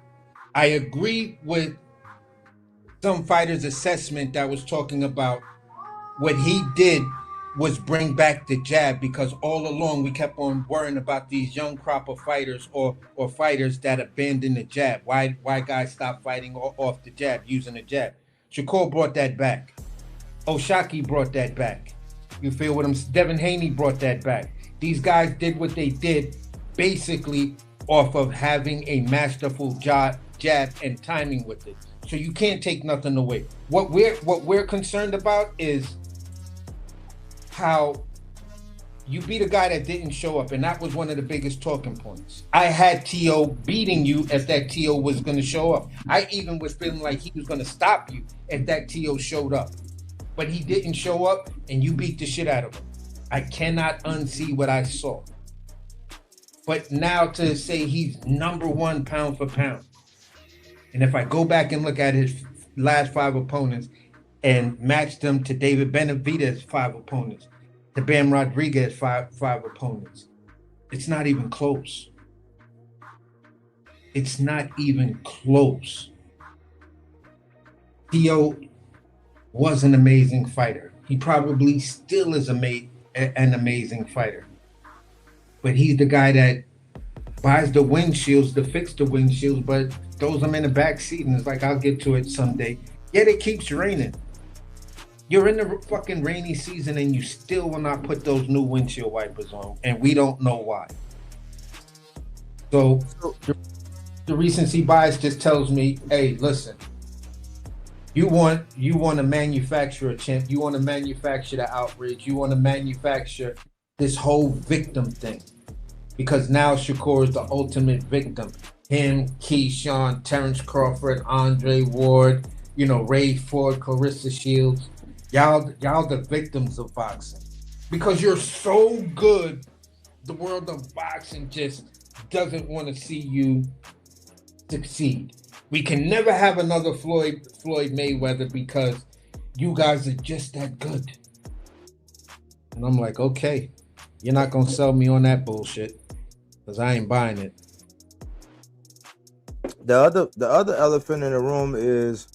I agree with some fighters' assessment that was talking about what he did was bring back the jab, because all along we kept on worrying about these young crop of fighters or fighters that abandon the jab. Why guys stop fighting off the jab, using the jab? Shakur brought that back. Oshaki brought that back. You feel what I'm saying? Devin Haney brought that back. These guys did what they did basically off of having a masterful jab and timing with it. So you can't take nothing away. What we're concerned about is how you beat a guy that didn't show up, and that was one of the biggest talking points. I had T.O. beating you if that T.O. was going to show up. I even was feeling like he was going to stop you if that T.O. showed up. But he didn't show up, and you beat the shit out of him. I cannot unsee what I saw. But now to say he's #1 pound for pound, and if I go back and look at his last 5 opponents and match them to David Benavidez's 5 opponents, to Bam Rodriguez's five opponents, it's not even close. It's not even close. T.O. was an amazing fighter. He probably still is an amazing fighter. But he's the guy that buys the windshields to fix the windshields, but throws them in the back seat and is like, I'll get to it someday. Yet it keeps raining. You're in the fucking rainy season and you still will not put those new windshield wipers on, and we don't know why. So the recency bias just tells me, hey, listen, you want to manufacture a champ, you want to manufacture the outrage, you want to manufacture this whole victim thing, because now Shakur is the ultimate victim. Him, Keyshawn, Terrence Crawford, Andre Ward, Ray Ford, Clarissa Shields, y'all the victims of boxing, because you're so good. The world of boxing just doesn't want to see you succeed. We can never have another Floyd Mayweather because you guys are just that good. And I'm like, okay, you're not gonna sell me on that bullshit, because I ain't buying it. The other elephant in the room is,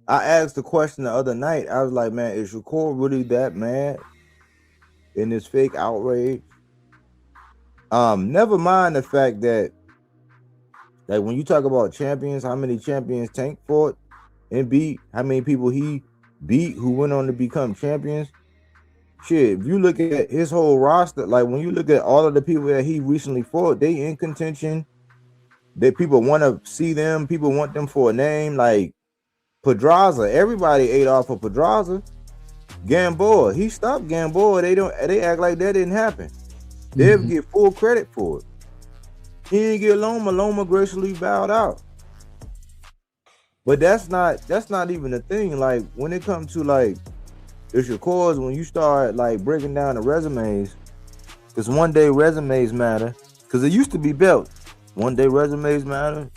I asked the question the other night. I was like, man, is Shakur really that mad in this fake outrage? Never mind the fact that, like, when you talk about champions, how many champions Tank fought and beat, how many people he beat who went on to become champions. Shit, if you look at his whole roster, like when you look at all of the people that he recently fought, they in contention. That people want to see them, people want them for a name. Like Pedraza, everybody ate off of Pedraza. Gamboa, he stopped Gamboa. They act like that didn't happen. They'll get full credit for it. He didn't get Loma. Loma graciously bowed out. But that's not even a thing. Like when it comes to like the Shakurs, when you start like breaking down the resumes, because one day resumes matter. Because it used to be belts. One day resumes matter,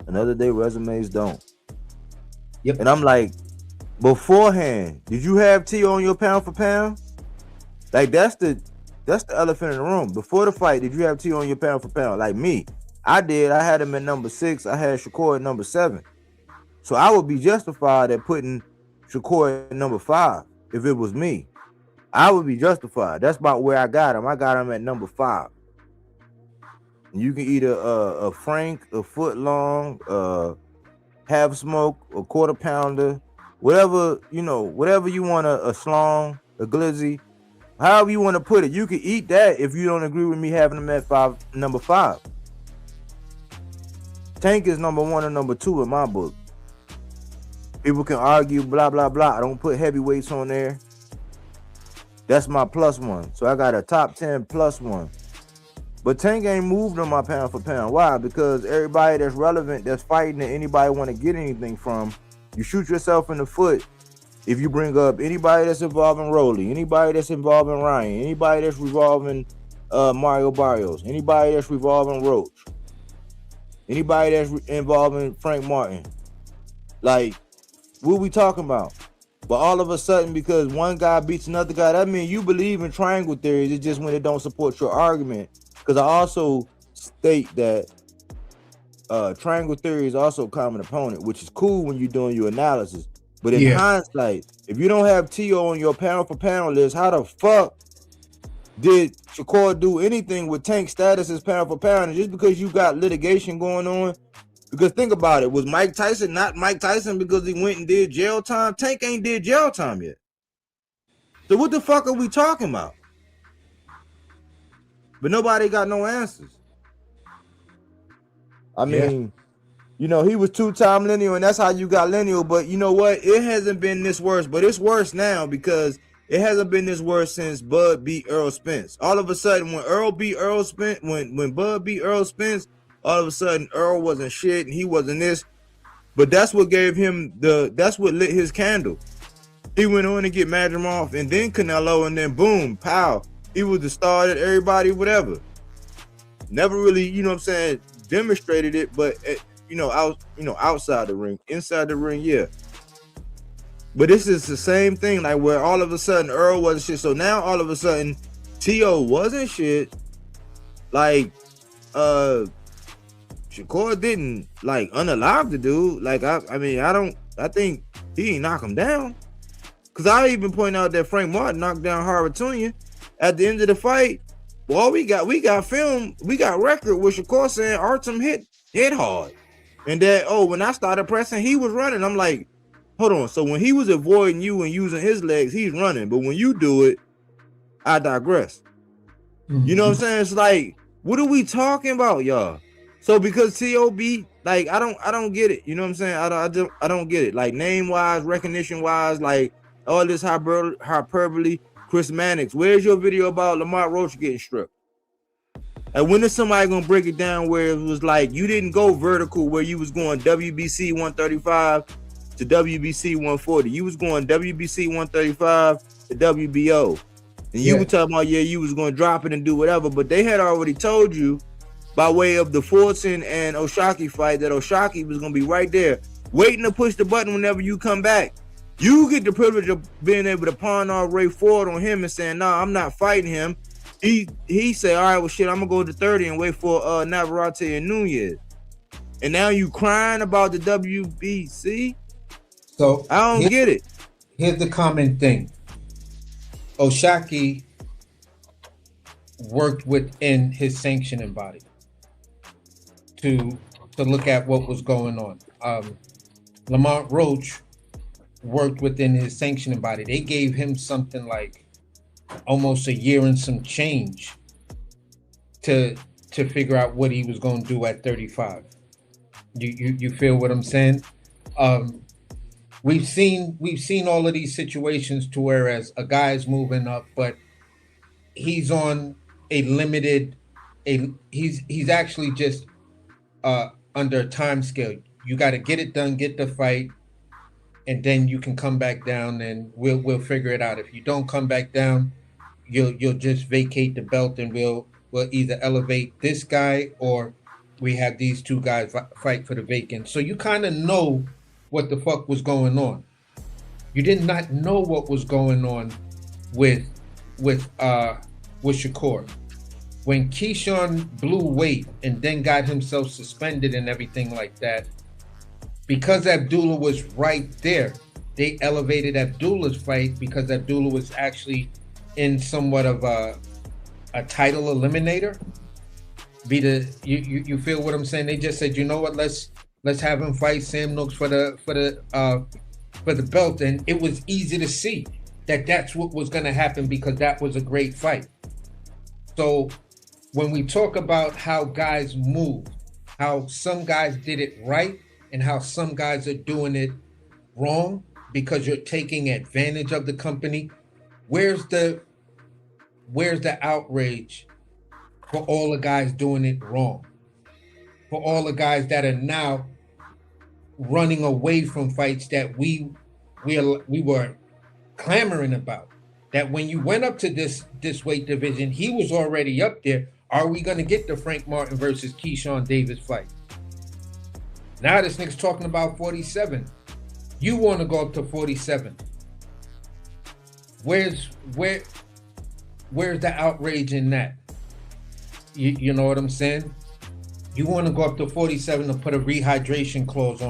another day resumes don't. Yep. And I'm like, beforehand, did you have T on your pound for pound? Like that's the elephant in the room. Before the fight, did you have T on your pound for pound? Like me, I did. I had him at number 6. I had Shakur at number 7. So I would be justified at putting Shakur at number 5 if it was me. I would be justified. That's about where I got him. I got him at number 5. You can eat a frank, a foot long, half smoke, a quarter pounder, whatever whatever you want, a slong, a glizzy, however you want to put it. You can eat that if you don't agree with me having him at number 5. Tank is number 1 and number 2 in my book. People can argue, blah blah blah. I don't put heavyweights on there. That's my +1. So I got a top 10 +1. But Tank ain't moved on my pound for pound. Why? Because everybody that's relevant, that's fighting, and anybody want to get anything from, you shoot yourself in the foot if you bring up anybody that's involving Rolly, anybody that's involving Ryan, anybody that's revolving Mario Barrios, anybody that's revolving Roach, anybody that's involving Frank Martin. Like, what we talking about? But all of a sudden, because one guy beats another guy, that means you believe in triangle theories. It's just when it don't support your argument. Because I also state that triangle theory is also common opponent, which is cool when you're doing your analysis. But in hindsight, if you don't have T.O. on your pound for pound list, how the fuck did Shakur do anything with Tank status as pound for pound? And just because you got litigation going on, because think about it, was Mike Tyson not Mike Tyson because he went and did jail time? Tank ain't did jail time yet. So what the fuck are we talking about? But nobody got no answers. I mean, he was 2-time lineal, and that's how you got lineal. But you know what? It hasn't been this worse, but it's worse now because it hasn't been this worse since Bud beat Earl Spence. All of a sudden, when Earl beat Earl Spence, when Bud beat Earl Spence, all of a sudden Earl wasn't shit and he wasn't this. But that's what gave him that's what lit his candle. He went on to get Madrimov and then Canelo, and then boom, pow. He was the star that everybody, whatever. Never really, demonstrated it, but outside the ring. Inside the ring, yeah. But this is the same thing, like where all of a sudden Earl wasn't shit. So now all of a sudden T.O. wasn't shit. Like Shakur didn't unalive the dude. Like I think he ain't knock him down. Cause I even point out that Frank Martin knocked down Harvard at the end of the fight. Well, we got film, we got record with Shakur saying Artem hit hard. And that, when I started pressing, he was running. I'm like, hold on. So when he was avoiding you and using his legs, he's running. But when you do it, I digress. Mm-hmm. You know what I'm saying? It's like, what are we talking about, y'all? So because T.O.B., I don't get it. You know what I'm saying? I don't get it. Like name-wise, recognition-wise, like all this hyperbole. Chris Mannix, where's your video about Lamont Roach getting struck? And when is somebody gonna break it down where it was like you didn't go vertical where you was going WBC 135 to WBC 140. You was going WBC 135 to WBO. And you were talking about, you was gonna drop it and do whatever, but they had already told you by way of the Fortson and Oshaki fight that Oshaki was gonna be right there, waiting to push the button whenever you come back. You get the privilege of being able to pawn off Ray Ford on him and saying, nah, I'm not fighting him. He said, all right, well, shit, I'm going to go to 30 and wait for Navarrete and Nunez. And now you crying about the WBC? So I don't get it. Here's the common thing. Oshaki worked within his sanctioning body to look at what was going on. Lamont Roach worked within his sanctioning body. They gave him something like almost a year and some change to figure out what he was going to do at 35. You feel what I'm saying? We've seen all of these situations to whereas a guy's moving up, but he's on a limited he's actually just under a time scale. You got to get it done, get the fight, and then you can come back down and we'll figure it out. If you don't come back down, you'll just vacate the belt and we'll either elevate this guy or we have these two guys fight for the vacant. So you kind of know what the fuck was going on. You did not know what was going on with Shakur. When Keyshawn blew weight and then got himself suspended and everything like that, because Abdullah was right there, they elevated Abdullah's fight because Abdullah was actually in somewhat of a title eliminator. You feel what I'm saying? They just said, you know what, let's have him fight Sam Nooks for the belt, and it was easy to see that that's what was going to happen because that was a great fight. So when we talk about how guys move, how some guys did it right and how some guys are doing it wrong because you're taking advantage of the company, where's the outrage for all the guys doing it wrong? For all the guys that are now running away from fights that we were clamoring about. That when you went up to this weight division, he was already up there. Are we going to get the Frank Martin versus Keyshawn Davis fight? Now this nigga's talking about 47. You want to go up to 47. Where's the outrage in that? You know what I'm saying? You want to go up to 47 to put a rehydration clause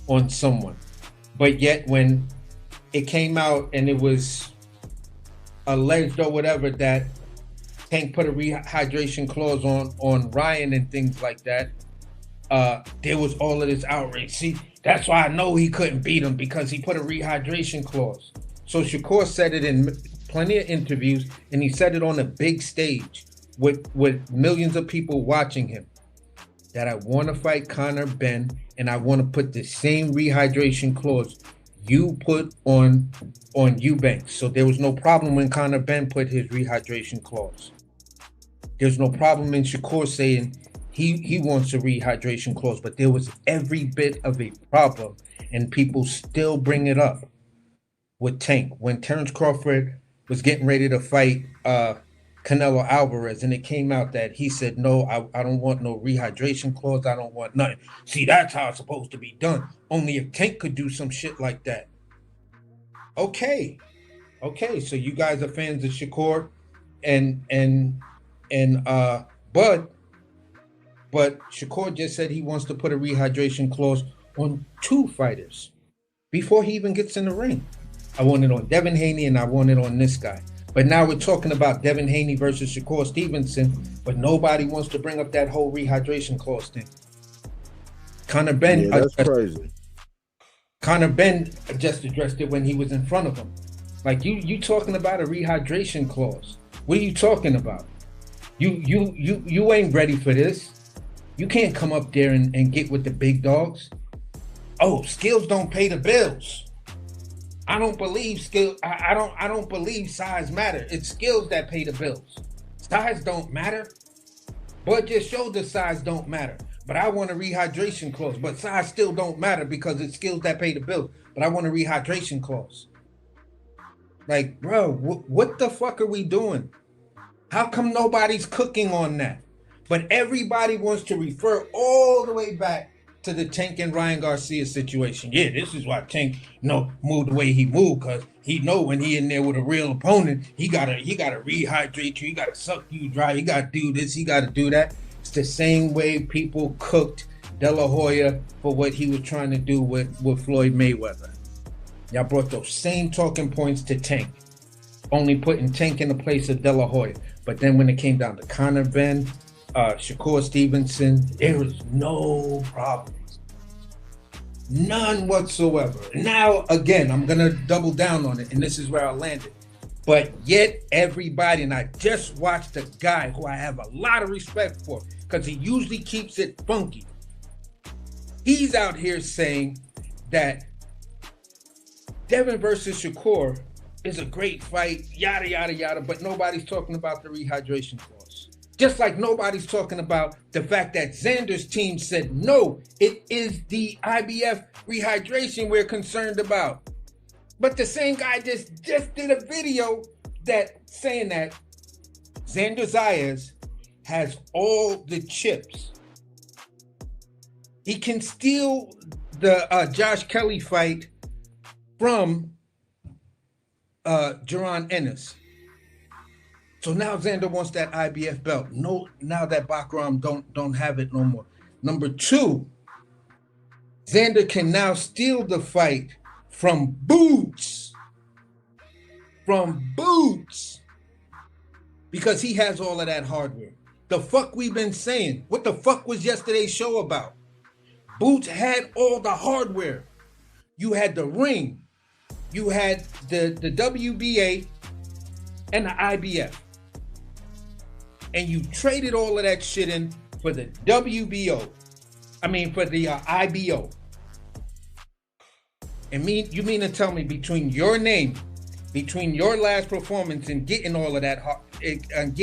on someone. But yet when it came out and it was alleged or whatever that Tank put a rehydration clause on Ryan and things like that, there was all of this outrage. See, that's why I know he couldn't beat him, because he put a rehydration clause. So Shakur said it in plenty of interviews, and he said it on a big stage with millions of people watching him, that I want to fight Conor Benn and I want to put the same rehydration clause you put on Eubanks. So there was no problem when Conor Benn put his rehydration clause. There's no problem in Shakur saying he wants a rehydration clause, but there was every bit of a problem, and people still bring it up with Tank. When Terence Crawford was getting ready to fight Canelo Alvarez, and it came out that he said, no, I don't want no rehydration clause. I don't want nothing. See, that's how it's supposed to be done. Only if Tank could do some shit like that. Okay, so you guys are fans of Shakur and Bud, but Shakur just said he wants to put a rehydration clause on 2 fighters before he even gets in the ring. I want it on Devin Haney and I want it on this guy. But now we're talking about Devin Haney versus Shakur Stevenson, but nobody wants to bring up that whole rehydration clause thing. Conor Benn, that's crazy. Conor Benn just addressed it when he was in front of him. Like, you talking about a rehydration clause? What are you talking about? You ain't ready for this. You can't come up there and get with the big dogs. Oh, skills don't pay the bills. I don't believe skill. I don't believe size matter. It's skills that pay the bills. Size don't matter. But your shoulder size don't matter. But I want a rehydration clause. But size still don't matter because it's skills that pay the bills. But I want a rehydration clause. Like, bro, what the fuck are we doing? How come nobody's cooking on that? But everybody wants to refer all the way back to the Tank and Ryan Garcia situation. Yeah, this is why Tank moved the way he moved, because he know when he in there with a real opponent, he gotta rehydrate you, he gotta suck you dry, he gotta do this, he gotta do that. It's the same way people cooked De La Hoya for what he was trying to do with Floyd Mayweather. Y'all brought those same talking points to Tank, only putting Tank in the place of De La Hoya. But then when it came down to Conor Benn, Shakur Stevenson, there was no problems. None whatsoever. Now, again, I'm going to double down on it, and this is where I landed. But yet everybody, and I just watched a guy who I have a lot of respect for, because he usually keeps it funky. He's out here saying that Devin versus Shakur is a great fight, yada, yada, yada, but nobody's talking about the rehydration clause. Just like nobody's talking about the fact that Xander's team said, no, it is the IBF rehydration we're concerned about. But the same guy just did a video saying that Xander Zayas has all the chips. He can steal the Josh Kelly fight from Jaron Ennis. So now Xander wants that IBF belt. No, now that Bakram don't have it no more. Number 2, Xander can now steal the fight from Boots. because he has all of that hardware. The fuck we've been saying? What the fuck was yesterday's show about? Boots had all the hardware. You had the ring. You had the WBA and the IBF. And you traded all of that shit in for the WBO. I mean, for the IBO. And you mean to tell me between your name, between your last performance and getting all of that, and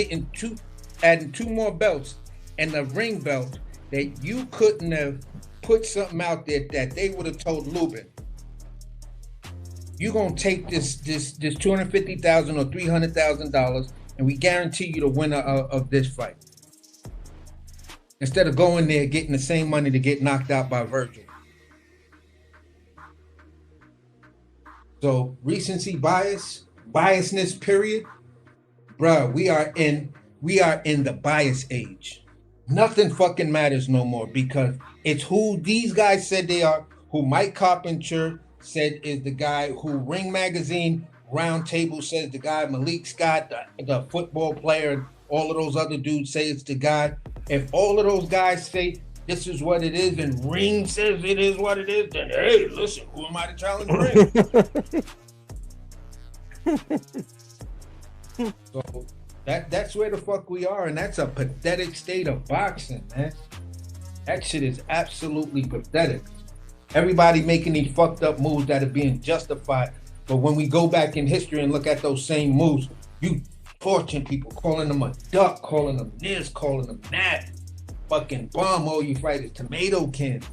adding 2 more belts and the ring belt, that you couldn't have put something out there that they would have told Lubin, you're gonna take this $250,000 or $300,000, and we guarantee you the winner of this fight. Instead of going there getting the same money to get knocked out by Virgil. So recency biasness period, bruh. We are in the bias age. Nothing fucking matters no more, because it's who these guys said they are, who Mike Carpenter said is the guy, who Ring Magazine Roundtable says the guy, Malik Scott, the football player, all of those other dudes say it's the guy. If all of those guys say this is what it is, and Ring says it is what it is, then hey, listen, who am I to challenge Ring? So that's where the fuck we are, and that's a pathetic state of boxing, man. That shit is absolutely pathetic. Everybody making these fucked up moves that are being justified, but when we go back in history and look at those same moves, you torching people, calling them a duck, calling them this, calling them that, fucking bomb all you fighters, tomato cans.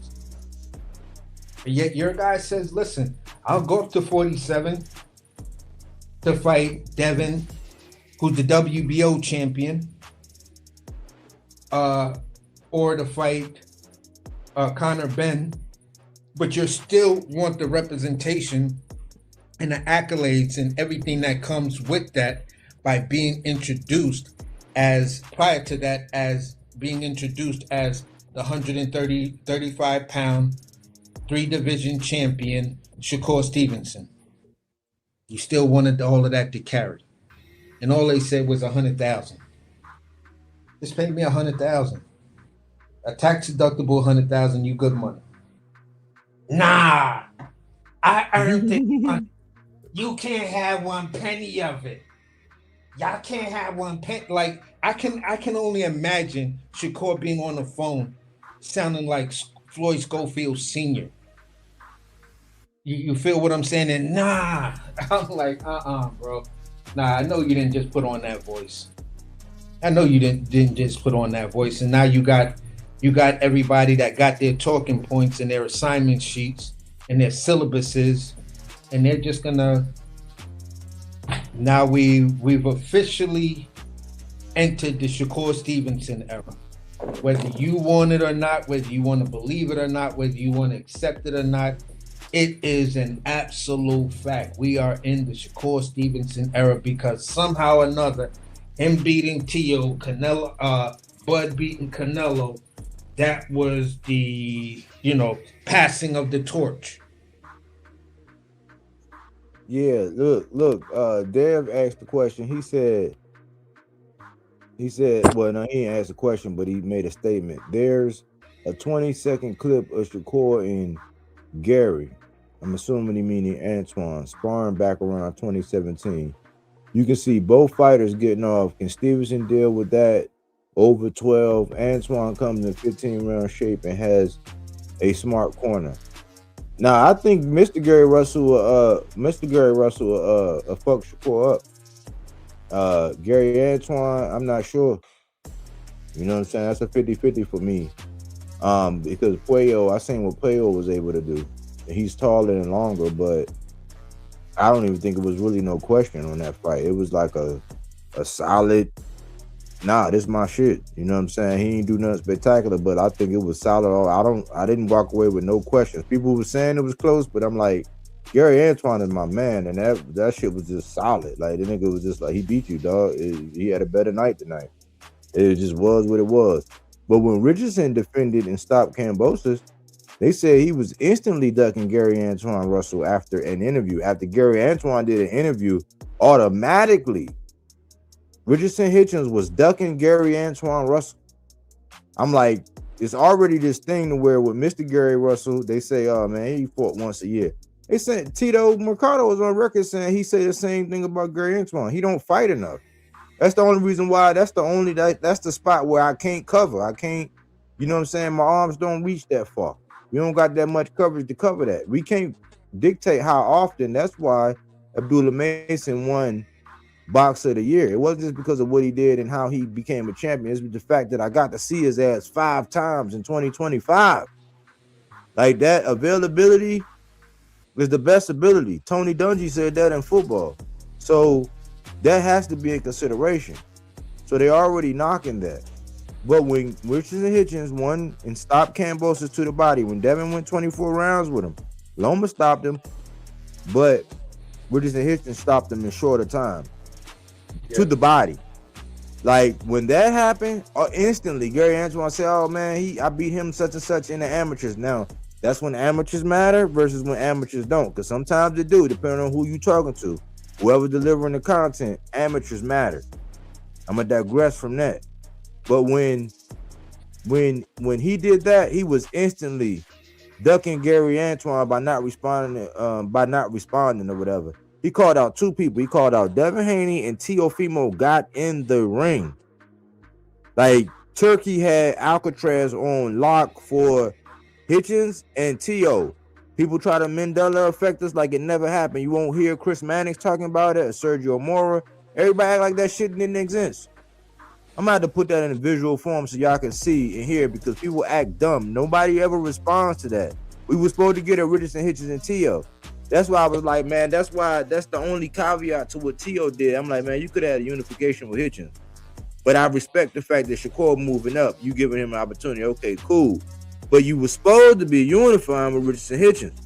But yet your guy says, listen, I'll go up to 47 to fight Devin, who's the WBO champion, or to fight Conor Ben, but you still want the representation and the accolades and everything that comes with that by being introduced as, prior to that, as being introduced as the 135-pound, 3-division champion, Shakur Stevenson. You still wanted all of that to carry. And all they said was 100,000. Just pay me 100,000. A tax deductible 100,000, you good money. Nah, I earned it. You can't have 1 penny of it. Y'all can't have 1 penny. Like, I can only imagine Shakur being on the phone sounding like Floyd Schofield Sr. You feel what I'm saying? And nah, I'm like, bro. Nah, I know you didn't just put on that voice. I know you didn't just put on that voice. And now you got everybody that got their talking points and their assignment sheets and their syllabuses, and they're just gonna. Now we've officially entered the Shakur Stevenson era. Whether you want it or not, whether you want to believe it or not, whether you want to accept it or not, it is an absolute fact. We are in the Shakur Stevenson era, because somehow or another, him beating Tio, Canelo, Bud beating Canelo, that was the, passing of the torch. Yeah, look, Dev asked the question. He said, well, no, he didn't ask a question, but he made a statement. There's a 20-second clip of Shakur and Gary, I'm assuming he meaning Antoine, sparring back around 2017. You can see both fighters getting off. Can Stevenson deal with that? Over 12. Antoine comes in 15-round shape and has a smart corner. Now, I think Mr. Gary Russell fuck Shakur up. Gary Antoine, I'm not sure. You know what I'm saying? That's a 50-50 for me. Because Puello, I seen what Puello was able to do. He's taller and longer, but I don't even think it was really no question on that fight. It was like a solid, nah, this is my shit. You know what I'm saying? He ain't do nothing spectacular, but I think it was solid. I didn't walk away with no questions. People were saying it was close, but I'm like, Gary Antoine is my man, and that shit was just solid. Like, the nigga was just like, he beat you, dog. He had a better night tonight. It just was what it was. But when Richardson defended and stopped Kambosos, they said he was instantly ducking Gary Antoine Russell after an interview. After Gary Antoine did an interview, automatically Richardson Hitchens was ducking Gary Antoine Russell. I'm like, it's already this thing to where with Mr. Gary Russell, they say, oh man, he fought once a year. They said Tito Mercado was on record saying he said the same thing about Gary Antoine. He don't fight enough. That's the only reason why. That's the spot where I can't cover. I can't, you know what I'm saying? My arms don't reach that far. We don't got that much coverage to cover that. We can't dictate how often. That's why Abdullah Mason won Boxer of the Year. It wasn't just because of what he did and how he became a champion. It's the fact that I got to see his ass 5 times in 2025. Like, that availability is the best ability. Tony Dungy said that in football. So that has to be a consideration. So they already knocking that. But when Richardson Hitchens won and stopped Kambosos to the body, when Devin went 24 rounds with him, Loma stopped him, but Richardson Hitchens stopped him in shorter time to the body. Like, when that happened, instantly Gary Antoine said, oh man, I beat him such and such in the amateurs. Now, that's when amateurs matter versus when amateurs don't, because sometimes they do, depending on who you talking to. Whoever delivering the content, amateurs matter. I'm gonna digress from that. But when he did that, he was instantly ducking Gary Antoine by not responding or whatever. He called out 2 people. He called out Devin Haney and Teofimo got in the ring. Like, Turkey had Alcatraz on lock for Hitchens and Teo. People try to Mandela effect us like it never happened. You won't hear Chris Mannix talking about it or Sergio Mora. Everybody act like that shit didn't exist. I'm gonna have to put that in a visual form so y'all can see and hear, because people act dumb. Nobody ever responds to that. We were supposed to get a Richardson Hitchens and Teo. That's why I was like, man, that's the only caveat to what Teo did. I'm like, man, you could have had a unification with Hitchens. But I respect the fact that Shakur moving up, you giving him an opportunity. Okay, cool. But you were supposed to be unifying with Richardson Hitchens.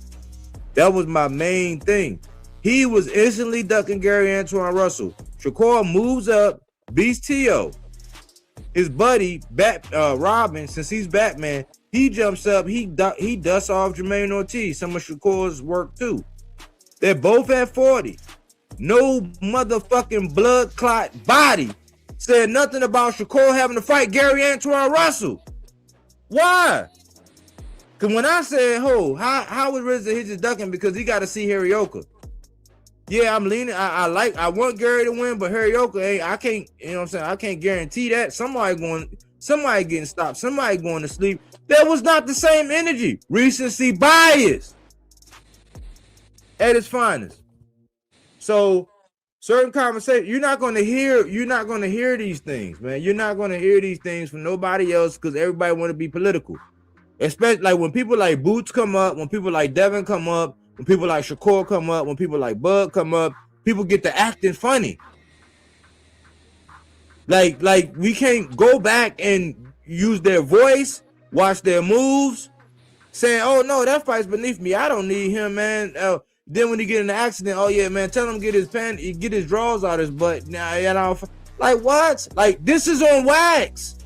That was my main thing. He was instantly ducking Gary Antoine Russell. Shakur moves up, beats Teo. His buddy, Robin, since he's Batman, he jumps up, he dusts off Jermaine Ortiz, some of Shakur's work too. They're both at 40. No motherfucking blood clot body said nothing about Shakur having to fight Gary Antoine Russell. Why? Because when I said, how was Richardson Hitchens ducking? Because he got to see Hirioka. Yeah, I'm leaning. I want Gary to win, but Hirioka, I can't, you know what I'm saying? I can't guarantee that. Somebody getting stopped, somebody going to sleep. That was not the same energy. Recency bias at its finest. So certain conversations, you're not going to hear these things, man. You're not going to hear these things from nobody else, because everybody want to be political. Especially like when people like Boots come up, when people like Devin come up, when people like Shakur come up, when people like Bud come up, people get to acting funny. Like we can't go back and use their voice, watch their moves, saying, oh no, that fight's beneath me, I don't need him, man. Then when he get in the accident, oh yeah, man, tell him get his drawers out his butt. Now, you know, like what? Like, this is on wax.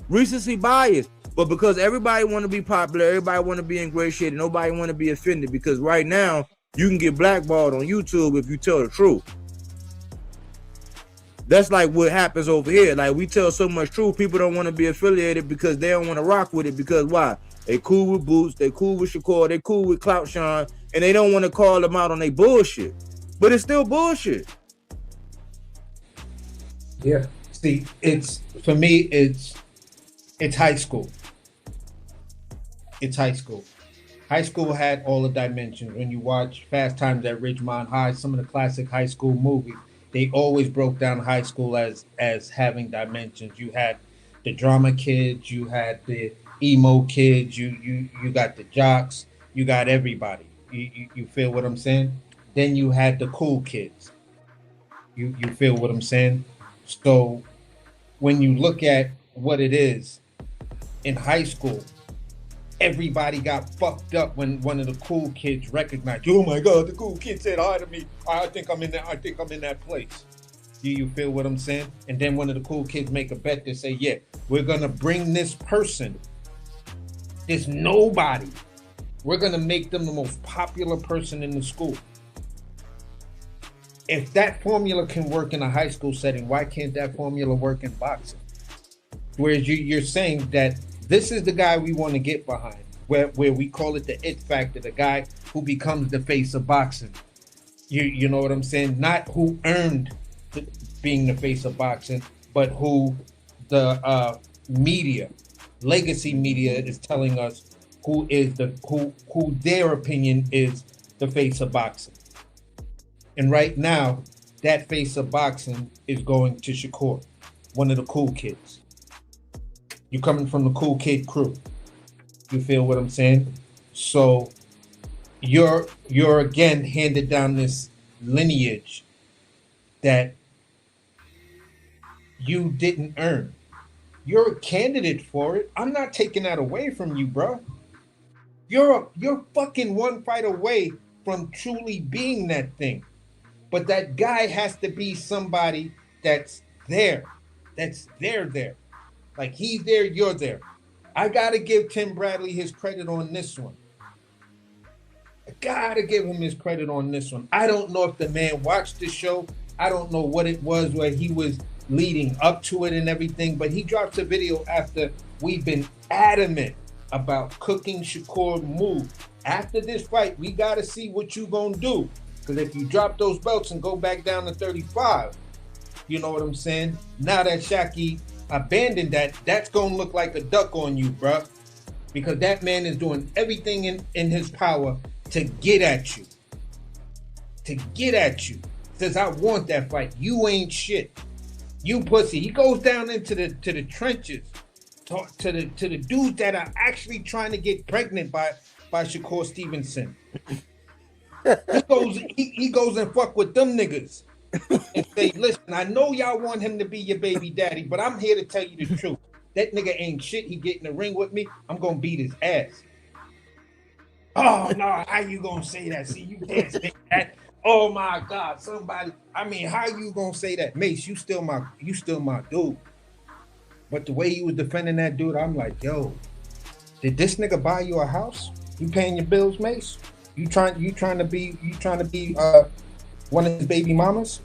Recency bias. But because everybody want to be popular, everybody want to be ingratiated, nobody want to be offended, because right now you can get blackballed on YouTube if you tell the truth. That's like what happens over here. Like, we tell so much truth, people don't want to be affiliated because they don't want to rock with it. Because why? They cool with Boots, they cool with Shakur, they cool with Clout Sean, and they don't want to call them out on their bullshit. But it's still bullshit. Yeah. See, for me, it's high school. It's high school. High school had all the dimensions. When you watch Fast Times at Ridgemont High, some of the classic high school movies, they always broke down high school as having dimensions. You had the drama kids, you had the emo kids, you got the jocks, you got everybody. You feel what I'm saying? Then you had the cool kids. You feel what I'm saying? So when you look at what it is in high school, everybody got fucked up when one of the cool kids recognized, oh my God, the cool kid said hi to me. I think I'm in that place. Do you feel what I'm saying? And then one of the cool kids make a bet to say, yeah, we're gonna bring this person, this nobody, we're gonna make them the most popular person in the school. if that formula can work in a high school setting, why can't that formula work in boxing? Whereas you're saying that this is the guy we want to get behind, where we call it the it factor, the guy who becomes the face of boxing. You know what I'm saying? Not who earned being the face of boxing, but who the media, legacy media, is telling us who is who their opinion is the face of boxing. And right now, that face of boxing is going to Shakur, one of the cool kids. You're coming from the cool kid crew. You feel what I'm saying? So you're again handed down this lineage that you didn't earn. You're a candidate for it. I'm not taking that away from you, bro. You're fucking one fight away from truly being that thing. But that guy has to be somebody that's there. That's there. Like he's there, you're there. I gotta give Tim Bradley his credit on this one. I gotta give him his credit on this one. I don't know if the man watched the show. I don't know what it was where he was leading up to it and everything, but he drops a video after we've been adamant about cooking Shakur move. After this fight, we gotta see what you gonna do. Because if you drop those belts and go back down to 35, you know what I'm saying? Now that Shaki abandoned that, that's going to look like a duck on you, bro. Because that man is doing everything in his power to get at you. To get at you. Says, I want that fight. You ain't shit. You pussy. He goes down into the trenches. To the dudes that are actually trying to get pregnant by Shakur Stevenson. He goes and fuck with them niggas and say, listen, I know y'all want him to be your baby daddy, but I'm here to tell you the truth. That nigga ain't shit. He get in the ring with me, I'm gonna beat his ass. Oh no, how you gonna say that? See, you can't say that. Oh my God, somebody. I mean, how you gonna say that? Mace, you still my dude. But the way he was defending that dude, I'm like, yo, did this nigga buy you a house? You paying your bills, Mace? You trying to be one of his baby mamas?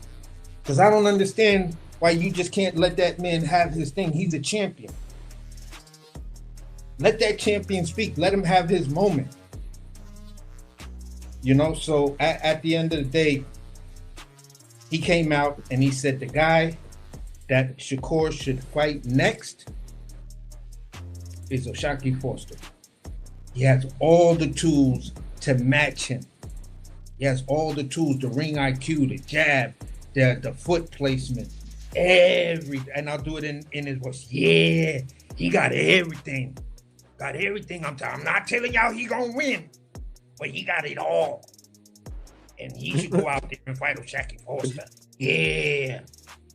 Because I don't understand why you just can't let that man have his thing. He's a champion. Let that champion speak. Let him have his moment. You know, so at the end of the day, he came out and he said the guy that Shakur should fight next is O'Shaquie Foster. He has all the tools to match him. He has all the tools, the ring IQ, the jab, the foot placement, everything. And I'll do it in his voice. Yeah, he got everything. Got everything. I'm not telling y'all he gonna win, but he got it all. And he should go out there and fight O'Shaquie Foster. Yeah.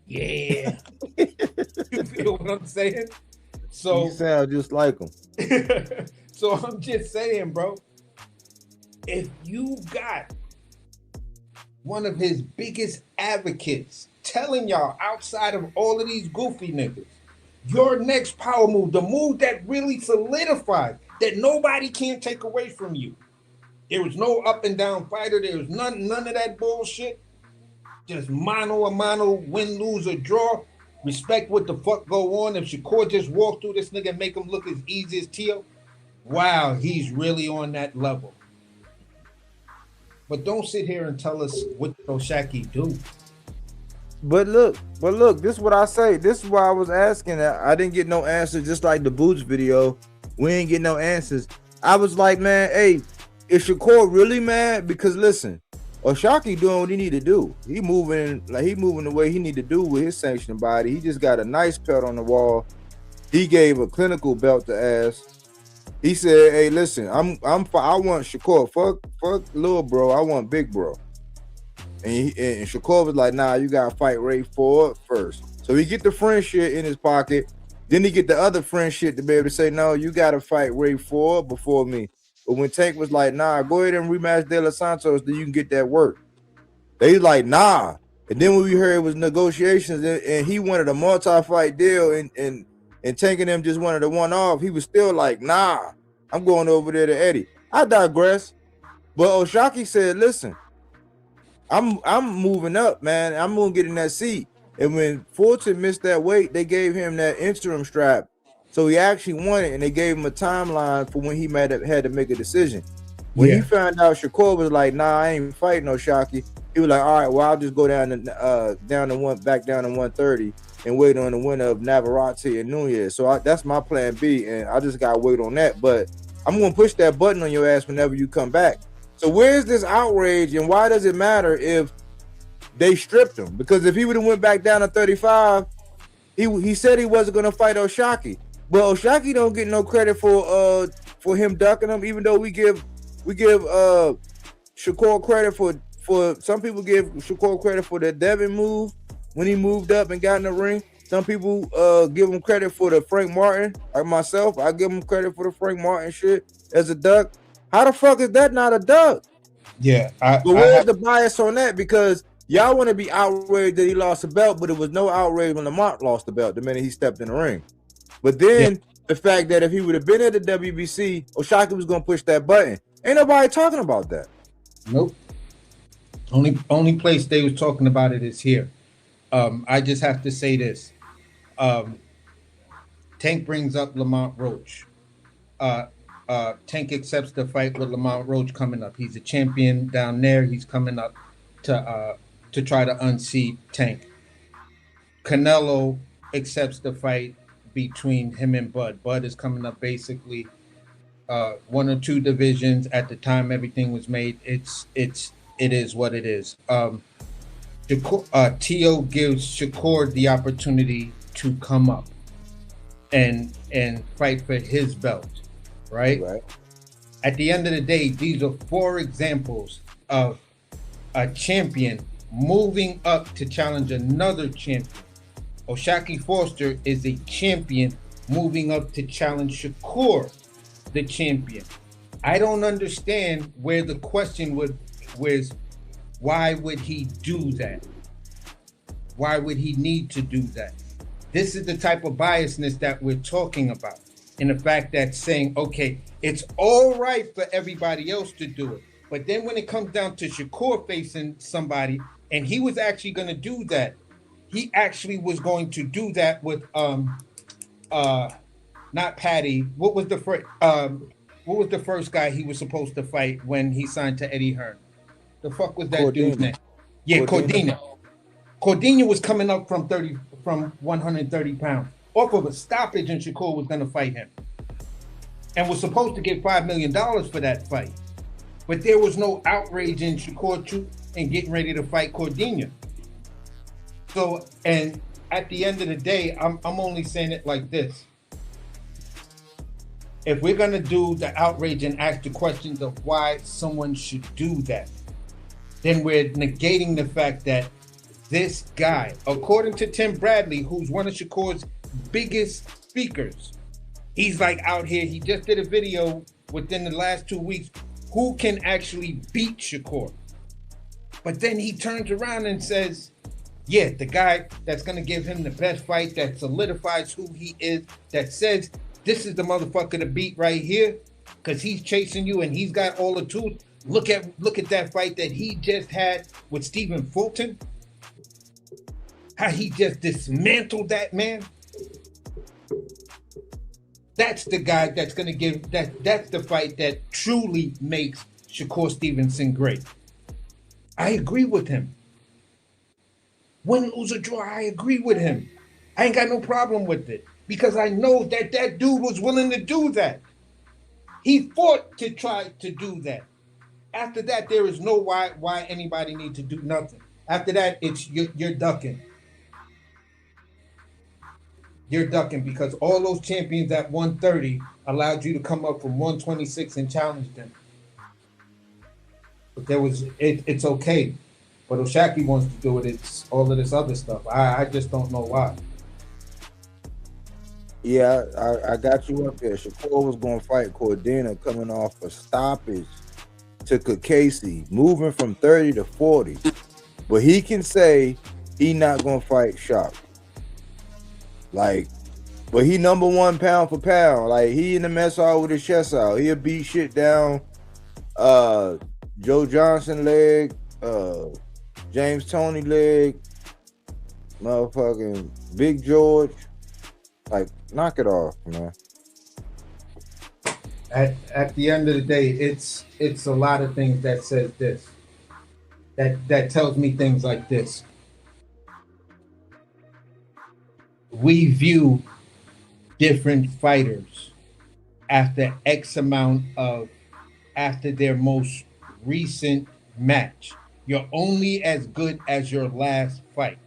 You feel what I'm saying? So you sound just like him. So I'm just saying, bro, if you got one of his biggest advocates telling y'all outside of all of these goofy niggas, your next power move, the move that really solidified, that nobody can take away from you. There was no up and down fighter. There was none of that bullshit. Just mano a mano, win, lose, or draw. Respect what the fuck go on. If Shakur just walk through this nigga and make him look as easy as Tio, wow, he's really on that level. But don't sit here and tell us what O'Shaquie do. But look, this is what I say. This is why I was asking. I didn't get no answer, just like the Boots video. We ain't get no answers. I was like, man, hey, is Shakur really mad? Because listen, O'Shaquie doing what he need to do. He moving the way he need to do with his sanctioned body. He just got a nice pelt on the wall. He gave a clinical belt to ass. He said, hey, listen, I want Shakur. Fuck little bro. I want big bro. And Shakur was like, nah, you gotta fight Ray Ford first. So he get the friend shit in his pocket. Then he get the other friend shit to be able to say, no, you gotta fight Ray Ford before me. But when Tank was like, nah, go ahead and rematch De Los Santos, then you can get that work. They like, nah. And then when we heard it was negotiations and he wanted a multi-fight deal and Tank and them just wanted a one-off, he was still like, nah, I'm going over there to Eddie. I digress. But O'Shaquie said, listen, I'm moving up, man. I'm gonna get in that seat. And when Fulton missed that weight, they gave him that interim strap. So he actually won it, and they gave him a timeline for when he had to make a decision. When he Yeah. found out Shakur was like, nah, I ain't fighting no Shockey, he was like, all right, well, I'll just go down to back down to 130 and wait on the winner of Navarrete and Nunez. So that's my plan B, and I just gotta wait on that. But I'm gonna push that button on your ass whenever you come back. So where's this outrage, and why does it matter if they stripped him? Because if he would have went back down to 35, he said he wasn't gonna fight O'Shaquie. But O'Shaquie don't get no credit for him ducking him, even though we give Shakur credit for some people give Shakur credit for the Devin move when he moved up and got in the ring. Some people give him credit for the Frank Martin. Like myself, I give him credit for the Frank Martin shit as a duck. How the fuck is that not a duck? Yeah. But where's the bias on that? Because y'all want to be outraged that he lost the belt, but it was no outrage when Lamont lost the belt the minute he stepped in the ring. But then the fact that if he would have been at the WBC, O'Shaquie was going to push that button. Ain't nobody talking about that. Nope. Only place they was talking about it is here. I just have to say this. Tank brings up Lamont Roach. Tank accepts the fight with Lamont Roach coming up. He's a champion down there. He's coming up to try to unseat Tank. Canelo accepts the fight between him and Bud. Bud is coming up basically one or two divisions at the time everything was made. It is what it is. Tio gives Shakur the opportunity to come up and fight for his belt, right? At the end of the day, these are 4 examples of a champion moving up to challenge another champion. O'Shaquie Foster is a champion moving up to challenge Shakur, the champion. I don't understand where the question was, why would he do that? Why would he need to do that? This is the type of biasness that we're talking about. In the fact that saying, okay, it's all right for everybody else to do it. But then when it comes down to Shakur facing somebody, and he was actually going to do that, he actually was going to do that with not Patty. What was the first guy he was supposed to fight when he signed to Eddie Hearn? The fuck was that dude's name? Yeah, Cordina. Cordina was coming up from 130 pounds off of a stoppage, and Shakur was going to fight him, and was supposed to get $5 million for that fight. But there was no outrage in Shakur and getting ready to fight Cordina. So, and at the end of the day, I'm only saying it like this. If we're going to do the outrage and ask the questions of why someone should do that, then we're negating the fact that this guy, according to Tim Bradley, who's one of Shakur's biggest speakers, he's like out here, he just did a video within the last 2 weeks, who can actually beat Shakur. But then he turns around and says, yeah, the guy that's going to give him the best fight, that solidifies who he is, that says, this is the motherfucker to beat right here, because he's chasing you and he's got all the tools. Look at that fight that he just had with Stephen Fulton. How he just dismantled that man. That's the guy that's going to give that's the fight that truly makes Shakur Stevenson great. I agree with him. Win, lose, or draw, I agree with him. I ain't got no problem with it, because I know that dude was willing to do that. He fought to try to do that. After that, there is no why anybody need to do nothing. After that, it's you're ducking. You're ducking, because all those champions at 130 allowed you to come up from 126 and challenge them. But it's okay. But O'Shaquie wants to do it. It's all of this other stuff. I just don't know why. Yeah, I got you up there. Shakur was going to fight Cordina coming off a stoppage to Casey, moving from 30 to 40. But he can say he not going to fight Shock. Like, but he number 1 pound for pound. Like, he in the mess hall with his chest out. He'll beat shit down. Joe Johnson leg. James Tony leg, motherfucking Big George. Like, knock it off, man. At the end of the day, it's a lot of things that says this. That tells me things like this. We view different fighters after X amount of after their most recent match. You're only as good as your last fight.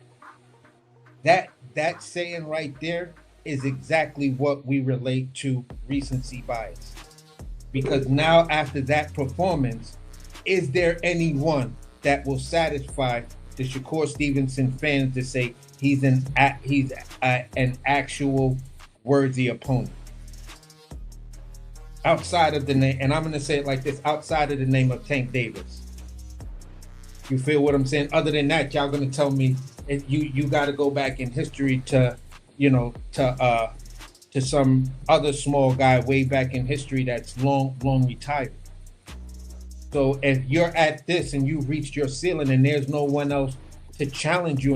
That saying right there is exactly what we relate to recency bias. Because now after that performance, is there anyone that will satisfy the Shakur Stevenson fans to say he's an actual worthy opponent? Outside of the name, and I'm going to say it like this, outside of the name of Tank Davis. You feel what I'm saying? Other than that, y'all going to tell me you got to go back in history to, to some other small guy way back in history that's long retired. So if you're at this and you've reached your ceiling and there's no one else to challenge you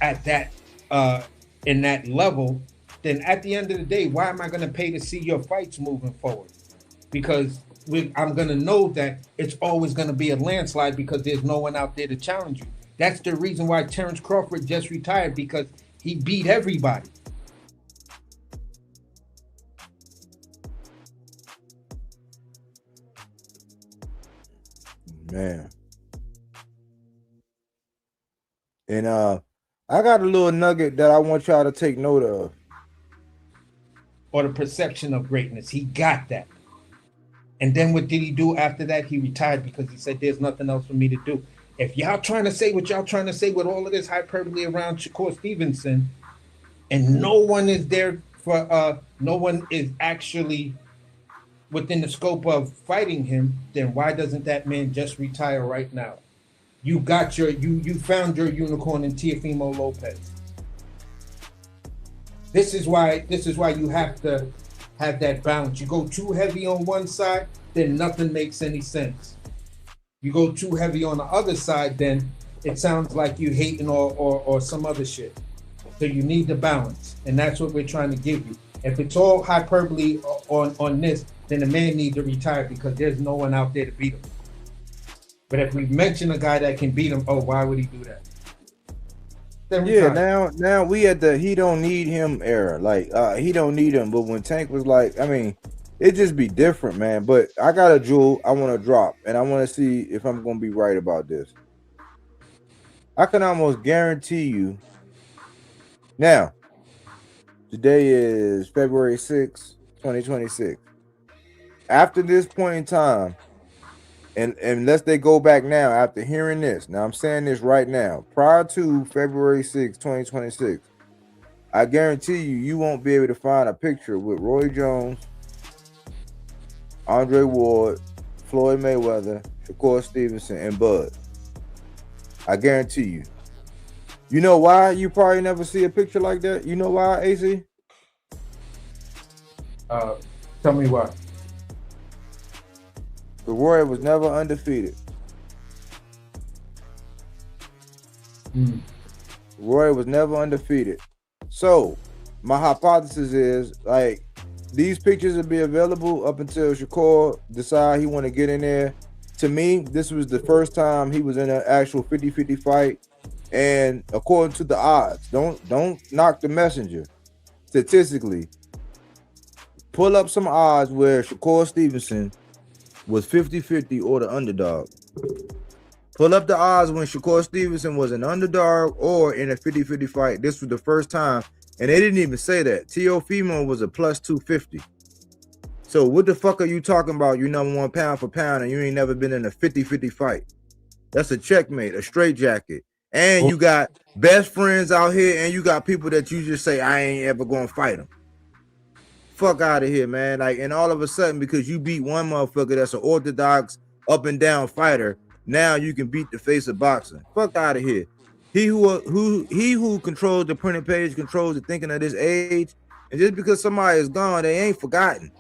at that in that level, then at the end of the day, why am I going to pay to see your fights moving forward? Because I'm going to know that it's always going to be a landslide because there's no one out there to challenge you. That's the reason why Terrence Crawford just retired, because he beat everybody. Man. And I got a little nugget that I want y'all to take note of. Or the perception of greatness. He got that. And then what did he do after that? He retired because he said, there's nothing else for me to do. If y'all trying to say what y'all trying to say with all of this hyperbole around Shakur Stevenson, and no one is there for, no one is actually within the scope of fighting him, then why doesn't that man just retire right now? You got you found your unicorn in Teofimo Lopez. This is why you have to have that balance. You go too heavy on one side, then nothing makes any sense. You go too heavy on the other side, then it sounds like you hating or some other shit. So you need the balance, and that's what we're trying to give you. If it's all hyperbole on this, then the man needs to retire because there's no one out there to beat him. But if we mention a guy that can beat him, oh, why would he do that? Yeah, now we at the he don't need him era. Like he don't need him. But when Tank was like, I mean, it just be different, man. But I got a jewel I want to drop, and I want to see if I'm gonna be right about this. I can almost guarantee you. Now, today is February 6th, 2026. After this point in time, and unless they go back now after hearing this, now I'm saying this right now, prior to February 6th, 2026, I guarantee you won't be able to find a picture with Roy Jones, Andre Ward, Floyd Mayweather, Shakur Stevenson, and Bud. I guarantee you. You know why you probably never see a picture like that? You know why, AC? Tell me why. The Roy was never undefeated. Roy was never undefeated. So my hypothesis is like these pictures will be available up until Shakur decide he want to get in there. To me, this was the first time he was in an actual 50-50 fight. And according to the odds, don't knock the messenger. Statistically, pull up some odds where Shakur Stevenson was 50-50 or the underdog. Pull up the odds when Shakur Stevenson was an underdog or in a 50-50 fight. This was the first time, and they didn't even say that. Teofimo was a plus 250. So what the fuck are you talking about? You number one pound for pound, and you ain't never been in a 50-50 fight. That's a checkmate, a straight jacket. And you got best friends out here, and you got people that you just say, I ain't ever gonna fight them. Fuck out of here, man. Like, and all of a sudden, because you beat one motherfucker that's an orthodox up and down fighter, now you can beat the face of boxing. Fuck out of here. He who controls the printed page controls the thinking of this age. And just because somebody is gone, they ain't forgotten.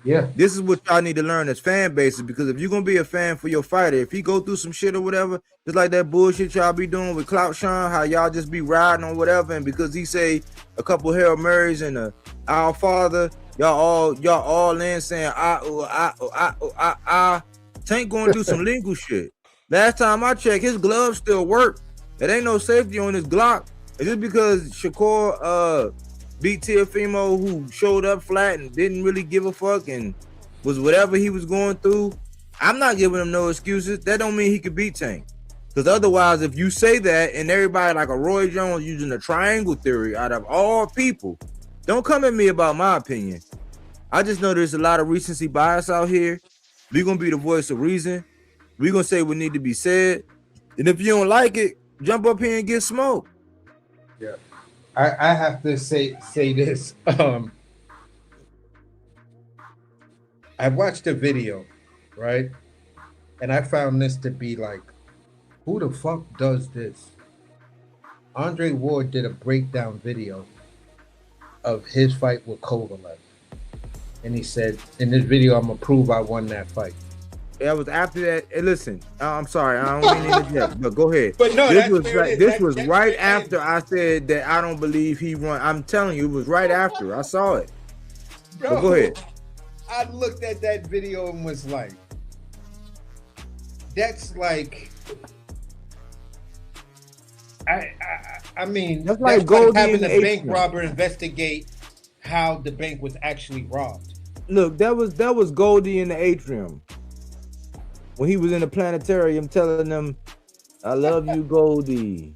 Yeah. This is what y'all need to learn as fan bases, because if you're gonna be a fan for your fighter, if he go through some shit or whatever, just like that bullshit y'all be doing with Clout Sean, how y'all just be riding on whatever, and because he say a couple Hail Marys and Our Father, y'all all in saying Tank gonna do some legal shit. Last time I checked, his gloves still work. It ain't no safety on his Glock. It's just because Shakur beat Teofimo, who showed up flat and didn't really give a fuck and was whatever he was going through. I'm not giving him no excuses. That don't mean he could beat Tank. Because otherwise, if you say that and everybody like a Roy Jones using the triangle theory out of all people, don't come at me about my opinion. I just know there's a lot of recency bias out here. We're going to be the voice of reason. We're going to say what need to be said. And if you don't like it, jump up here and get smoked. Yeah. I have to say this. I watched a video, right? And I found this to be like, who the fuck does this? Andre Ward did a breakdown video of his fight with Kovalev. And he said, in this video, I'm going to prove I won that fight. That was after that. Hey, listen, I'm sorry, I don't mean to interject, but go ahead. But no, this was right after I said that I don't believe he won. I'm telling you, it was right after I saw it. Bro, but go ahead. I looked at that video and was like, that's like, I mean, that's like having the bank robber investigate how the bank was actually robbed. Look, that was Goldie in the atrium when he was in the planetarium telling them, "I love you, Goldie."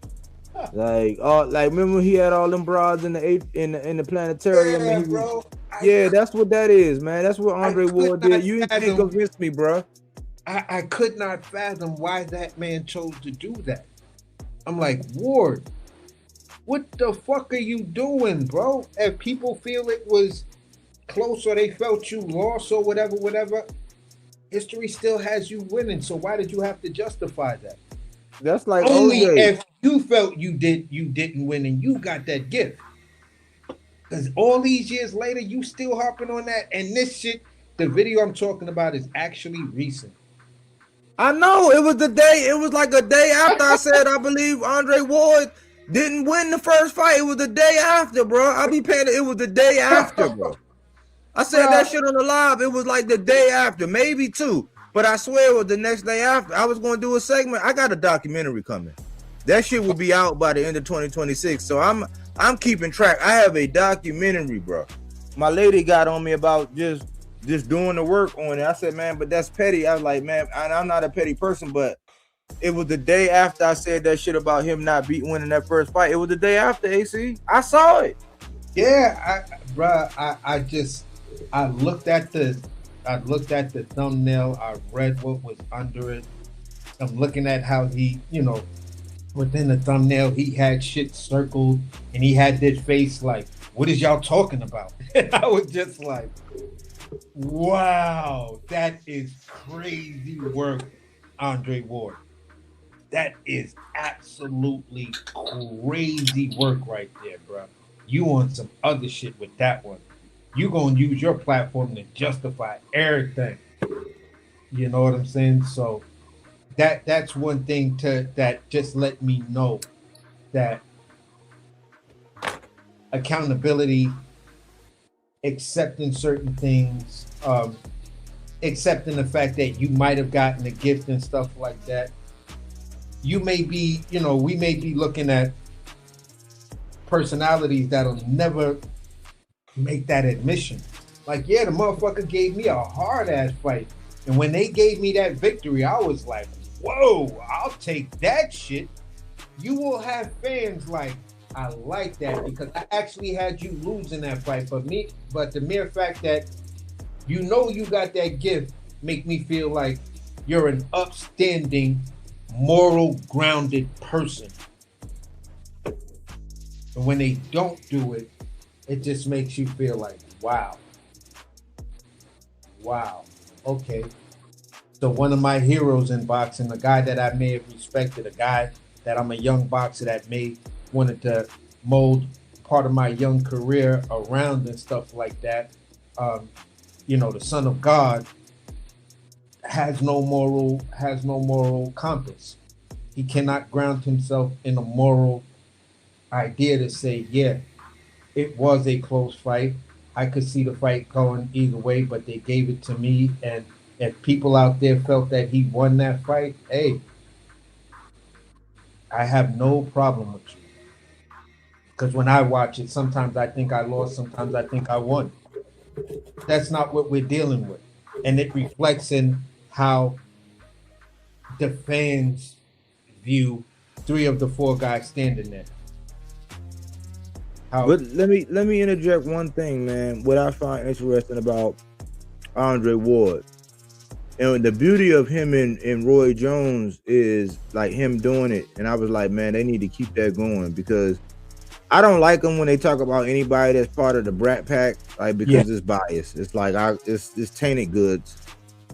Like remember when he had all them broads in the planetarium? Yeah, and he bro. Yeah, that's what that is, man. That's what Andre Ward did. You can't convince me, bro. I could not fathom why that man chose to do that. I'm like, Ward, what the fuck are you doing, bro? If people feel it was close or they felt you lost or whatever, history still has you winning. So why did you have to justify that? That's like only OJ. If you felt you didn't win and you got that gift. Because all these years later, you still harping on that. And this shit, the video I'm talking about is actually recent. I know. It was like a day after I said I believe Andre Ward didn't win the first fight. It was the day after, bro. I be paying it was the day after, bro. I said that shit on the live. It was like the day after, maybe two. But I swear it was the next day after. I was going to do a segment. I got a documentary coming. That shit will be out by the end of 2026. So I'm keeping track. I have a documentary, bro. My lady got on me about just doing the work on it. I said, man, but that's petty. I was like, man, I'm not a petty person, but it was the day after I said that shit about him not winning that first fight. It was the day after, AC. I saw it. Yeah, I looked at the thumbnail. I read what was under it. I'm looking at how he, within the thumbnail, he had shit circled and he had this face like, what is y'all talking about? And I was just like, wow, that is crazy work, Andre Ward. That is absolutely crazy work right there, bro. You on some other shit with that one. You gonna use your platform to justify everything. You know what I'm saying? So that's one thing that just let me know that accountability, accepting certain things, accepting the fact that you might have gotten a gift and stuff like that. You may be, we may be looking at personalities that'll never make that admission. Like, yeah, the motherfucker gave me a hard ass fight. And when they gave me that victory, I was like, whoa, I'll take that shit. You will have fans like, I like that because I actually had you losing that fight. But the mere fact that you got that gift make me feel like you're an upstanding, moral, grounded person. And when they don't do it, it just makes you feel like, wow, okay. So one of my heroes in boxing, a guy that I may have respected, a guy that I'm a young boxer that wanted to mold part of my young career around and stuff like that. the Son of God, has no moral compass. He cannot ground himself in a moral idea to say, yeah, it was a close fight. I could see the fight going either way, but they gave it to me. And if people out there felt that he won that fight, hey, I have no problem with you. Because when I watch it, sometimes I think I lost, sometimes I think I won. That's not what we're dealing with. And it reflects in how the fans view 3 of the 4 guys standing there. But let me interject one thing, man. What I find interesting about Andre Ward, and the beauty of him and Roy Jones is like him doing it. And I was like, man, they need to keep that going, because I don't like them when they talk about anybody that's part of the Brat Pack, like, because it's biased. It's like it's tainted goods.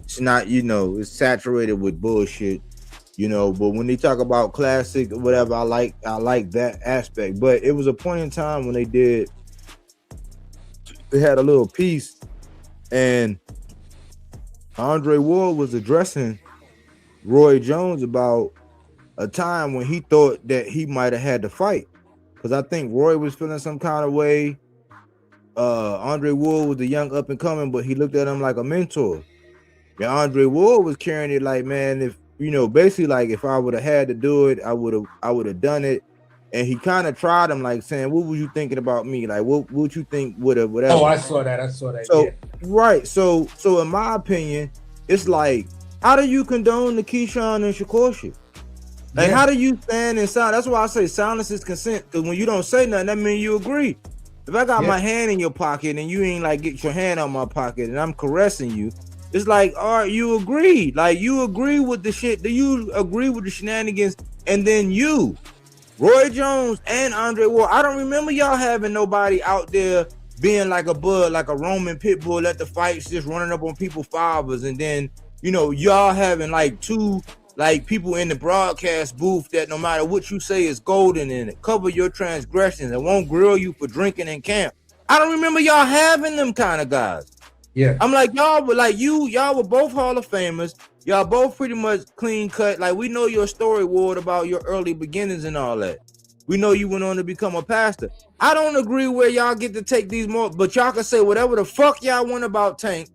It's not, it's saturated with bullshit, But when they talk about classic or whatever, I like that aspect. But it was a point in time when they had a little piece, and Andre Ward was addressing Roy Jones about a time when he thought that he might have had to fight. Because I think Roy was feeling some kind of way. Andre Ward was the young up and coming, but he looked at him like a mentor. And Andre Ward was carrying it like, man, if basically like if I would have had to do it, I would have done it. And he kind of tried him, like saying, "What was you thinking about me? Like, what would you think would have whatever?" Oh, I saw that. So right, so in my opinion, it's like, how do you condone the Keyshawn and Shakur shit? Like, how do you stand in silence? That's why I say silence is consent. Because when you don't say nothing, that means you agree. If I got my hand in your pocket and you ain't like get your hand out my pocket and I'm caressing you, it's like, all right, you agree. Like, you agree with the shit. Do you agree with the shenanigans? And then Roy Jones and Andre Ward, I don't remember y'all having nobody out there being like a bud, like a Roman pit bull at the fights, just running up on people's fathers. And then, y'all having like 2 like people in the broadcast booth that no matter what you say is golden and it cover your transgressions and won't grill you for drinking in camp. I don't remember y'all having them kind of guys. Yeah. I'm like, y'all were both Hall of Famers. Y'all both pretty much clean cut. Like, we know your story, Ward, about your early beginnings and all that. We know you went on to become a pastor. I don't agree where y'all get to take these more, but y'all can say whatever the fuck y'all want about Tank.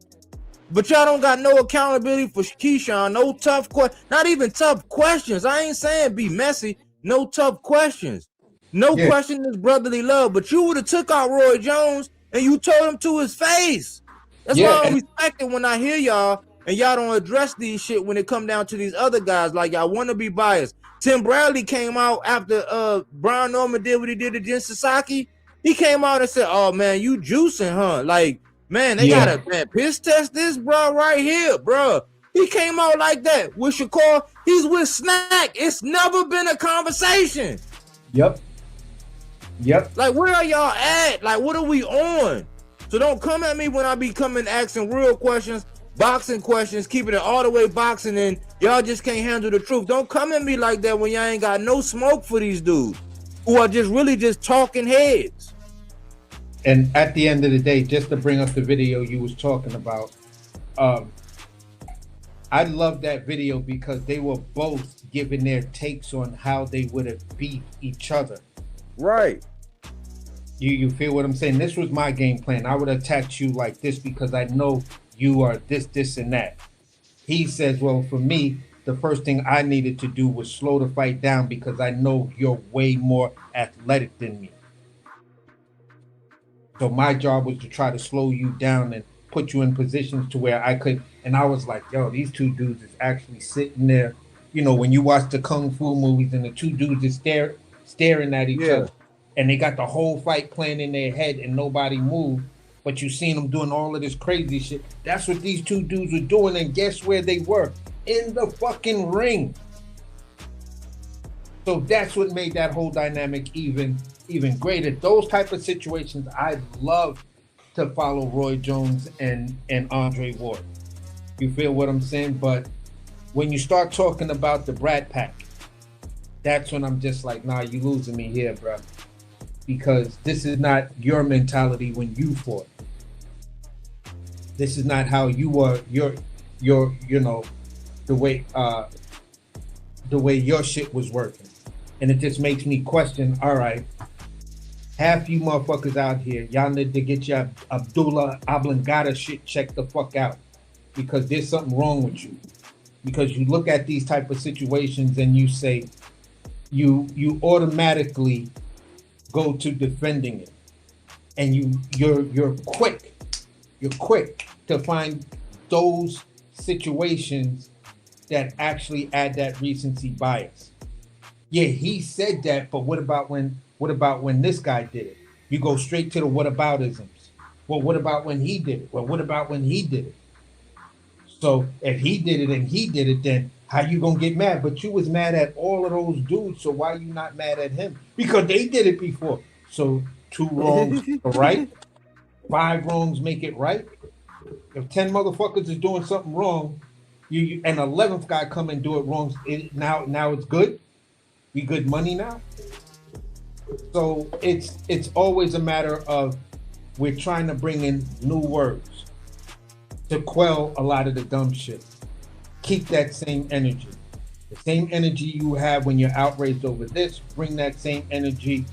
But y'all don't got no accountability for Keyshawn. No tough not even tough questions. I ain't saying be messy. No tough questions. No question is brotherly love. But you would have took out Roy Jones and you told him to his face. That's why I don't respect it when I hear y'all and y'all don't address these shit when it come down to these other guys. Like, y'all want to be biased. Tim Bradley came out after Brian Norman did what he did to Jen Sasaki. He came out and said, "Oh man, you juicing, huh? Like, man, they gotta piss test this, bro, right here, bro." He came out like that. With Shakur, he's with Snack. It's never been a conversation. Yep. Like, where are y'all at? Like, what are we on? So don't come at me when I be coming asking real questions, boxing questions, keeping it all the way boxing, and y'all just can't handle the truth. Don't come at me like that when y'all ain't got no smoke for these dudes who are just really just talking heads. And at the end of the day, just to bring up the video you was talking about, I love that video because they were both giving their takes on how they would have beat each other. Right. You feel what I'm saying? This was my game plan. I would attack you like this because I know you are this, and that. He says, well, for me, the first thing I needed to do was slow the fight down because I know you're way more athletic than me. So my job was to try to slow you down and put you in positions to where I could. And I was like, yo, these 2 dudes is actually sitting there. When you watch the Kung Fu movies and the 2 dudes is staring at each other. And they got the whole fight plan in their head and nobody moved. But you seen them doing all of this crazy shit. That's what these 2 dudes were doing. And guess where they were? In the fucking ring. So that's what made that whole dynamic even greater. Those type of situations, I love to follow Roy Jones and Andre Ward. You feel what I'm saying? But when you start talking about the Brat Pack, that's when I'm just like, nah, you losing me here, bro. Because this is not your mentality when you fought. This is not how you were. You know, the way your shit was working, and it just makes me question. All right, half you motherfuckers out here, y'all need to get your Abdullah Oblongata shit checked the fuck out, because there's something wrong with you. Because you look at these type of situations and you say you automatically go to defending it, and you're quick to find those situations that actually add that recency bias. Yeah, he said that, but what about when this guy did it? You go straight to the whataboutisms. Well, what about when he did it? Well, what about when he did it? So if he did it and he did it, then how you gonna get mad? But you was mad at all of those dudes, so why you not mad at him? Because they did it before. So 2 wrongs are right, 5 wrongs make it right. If 10 motherfuckers is doing something wrong, you and 11th guy come and do it wrong, now it's good. We good money now. So it's always a matter of we're trying to bring in new words to quell a lot of the dumb shit. Keep that same energy. The same energy you have when you're outraged over this, bring that same energy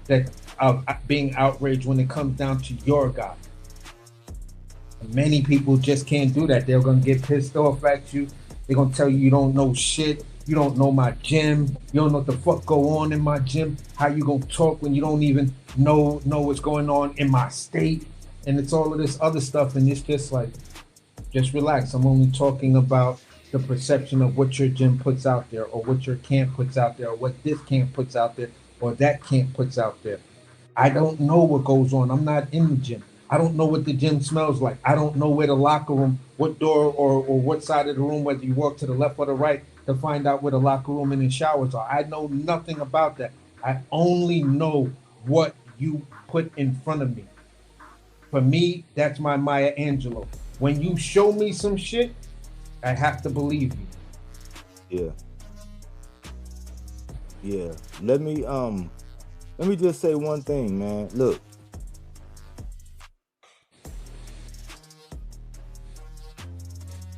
that of being outraged when it comes down to your guy. And many people just can't do that. They're gonna get pissed off at you. They're gonna tell you you don't know shit. You don't know my gym. You don't know what the fuck go on in my gym. How you gonna talk when you don't even know what's going on in my state? And it's all of this other stuff. And it's just like, just relax. I'm only talking about the perception of what your gym puts out there, or what your camp puts out there, or what this camp puts out there, or that camp puts out there. I don't know what goes on. I'm not in the gym. I don't know what the gym smells like. I don't know where the locker room, what door or what side of the room, whether you walk to the left or the right, to find out where the locker room and the showers are. I know nothing about that. I only know what you put in front of me. For me, that's my Maya Angelou. When you show me some shit, I have to believe you. Yeah. Let me just say one thing, man. Look.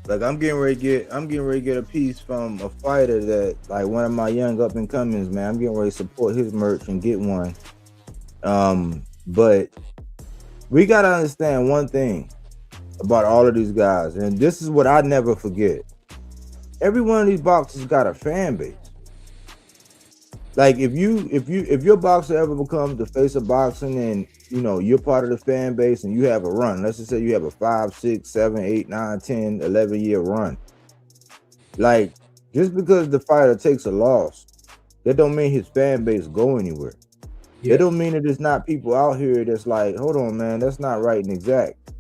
Like I'm getting ready to get a piece from a fighter that, like, one of my young up and comings, man. I'm getting ready to support his merch and get one. But we gotta understand one thing about all of these guys, and this is what I never forget. Every one of these boxers got a fan base. Like if your boxer ever becomes the face of boxing, and you're part of the fan base, and you have a run. Let's just say you have a 5, 6, 7, 8, 9, 10, 11-year run. Like, just because the fighter takes a loss, that don't mean his fan base go anywhere. Yeah. It don't mean that there's not people out here that's like, hold on, man, that's not right and exact.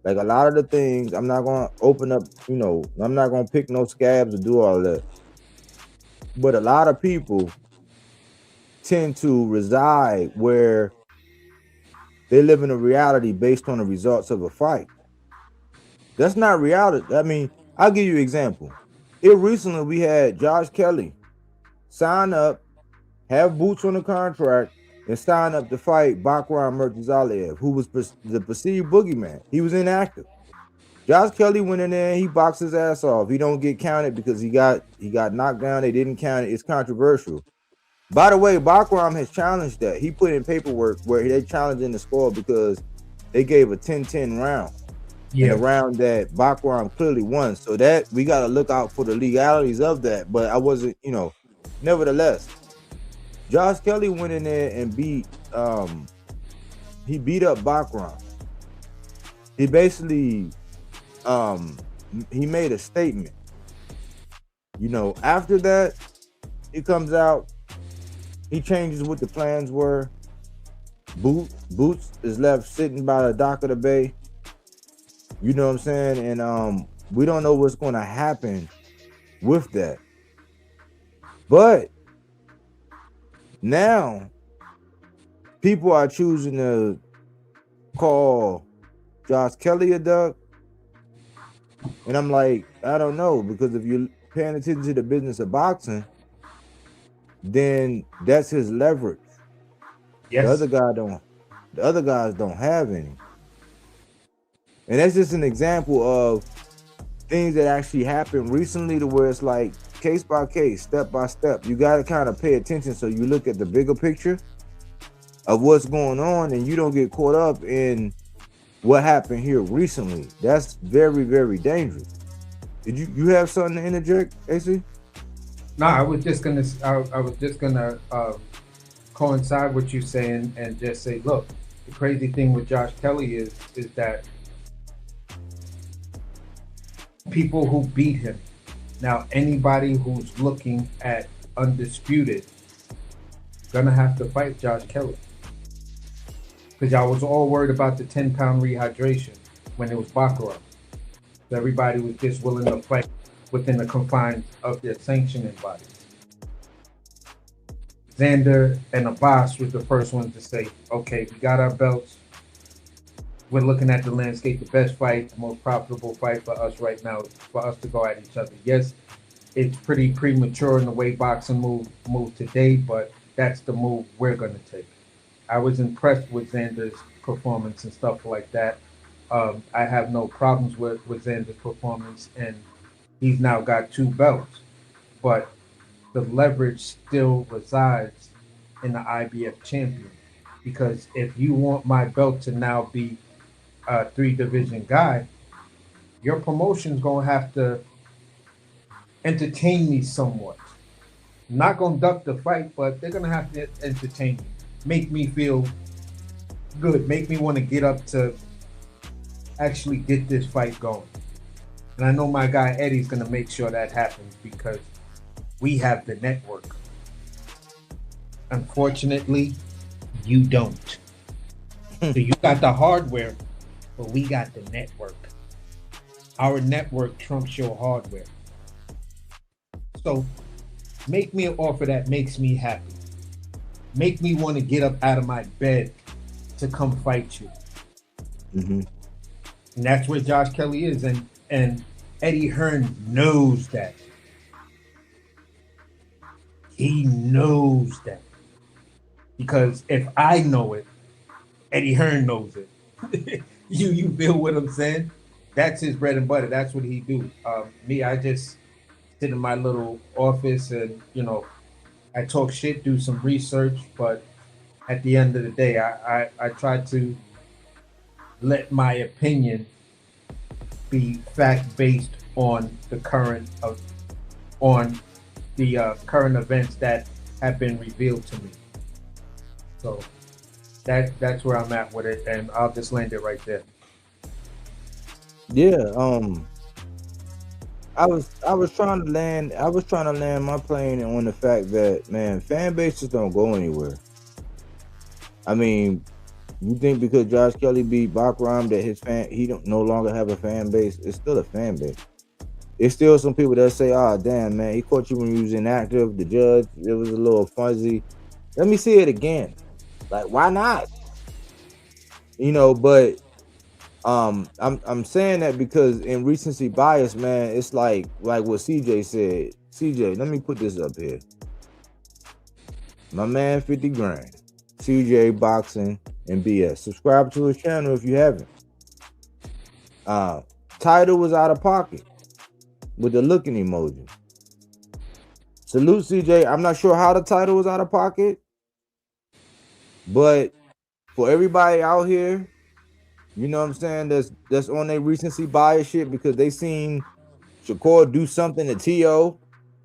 Like, a lot of the things, I'm not gonna open up, I'm not gonna pick no scabs or do all that. But a lot of people tend to reside where they live in a reality based on the results of a fight. That's not reality. I mean, I'll give you an example. Here recently, we had Josh Kelly sign up, have boots on the contract, and sign up to fight Bakram Murtazaliev, who was the perceived boogeyman. He was inactive. Josh Kelly went in there and he boxed his ass off. He don't get counted because he got knocked down. They didn't count it. It's controversial. By the way, Bakram has challenged that. He put in paperwork where they challenging the score because they gave a 10-10 round. Yeah. In a round that Bakram clearly won. So that we got to look out for the legalities of that. But I wasn't, nevertheless, Josh Kelly went in there and beat up Bakram. He basically he made a statement. After that, he comes out, he changes what the plans were. Boots is left sitting by the dock of the bay. You know what I'm saying? And we don't know what's going to happen with that. But now people are choosing to call Josh Kelly a duck. And I'm like, I don't know, because if you're paying attention to the business of boxing, then that's his leverage. Yes. The other guys don't have any. And that's just an example of things that actually happened recently to where it's like case by case, step by step. You got to kind of pay attention so you look at the bigger picture of what's going on and you don't get caught up in what happened here recently. That's very, very dangerous. Did you have something to interject, AC? No, I was just gonna coincide with you saying and just say, look, the crazy thing with Josh Kelly is that people who beat him. Now, anybody who's looking at undisputed gonna have to fight Josh Kelly because y'all was all worried about the 10-pound rehydration when it was Baccarat. So everybody was just willing to fight within the confines of their sanctioning bodies. Xander and Abbas was the first ones to say, okay, we got our belts. We're looking at the landscape. The best fight, the most profitable fight for us right now is for us to go at each other. Yes, it's pretty premature in the way boxing move today, but that's the move we're going to take. I was impressed with Xander's performance and stuff like that. I have no problems with Xander's performance, and he's now got 2 belts. But the leverage still resides in the IBF champion. Because if you want my belt to now be a 3-division guy, your promotion's gonna have to entertain me somewhat. I'm not gonna duck the fight, but they're gonna have to entertain me, make me feel good, make me want to get up to actually get this fight going. And I know my guy Eddie's gonna make sure that happens because we have the network. Unfortunately, you don't. So you got the hardware, but we got the network. Our network trumps your hardware. So make me an offer that makes me happy. Make me want to get up out of my bed to come fight you. Mm-hmm. And that's where Josh Kelly is. And Eddie Hearn knows that. He knows that. Because if I know it, Eddie Hearn knows it. You feel what I'm saying? That's his bread and butter. That's what he do. Me, I just sit in my little office and, I talk shit, do some research, but at the end of the day, I try to let my opinion be fact-based on the current current events that have been revealed to me. So that's where I'm at with it, and I'll just land it right there. Yeah, I was trying to land my plane on the fact that, man, fan bases don't go anywhere. I mean, you think because Josh Kelly beat Baccarat that he don't no longer have a fan base? It's still a fan base. It's still some people that say, "Oh, damn, man, he caught you when you was inactive. The judge, it was a little fuzzy. Let me see it again." Like, why not? But I'm saying that because in recency bias, man, it's like what CJ said. CJ, let me put this up here. My man, 50 grand. CJ Boxing and BS. Subscribe to his channel if you haven't. Title was out of pocket with the looking emoji. Salute CJ. I'm not sure how the title was out of pocket, but for everybody out here, you know what I'm saying, that's on their recency bias shit because they seen Shakur do something to T.O.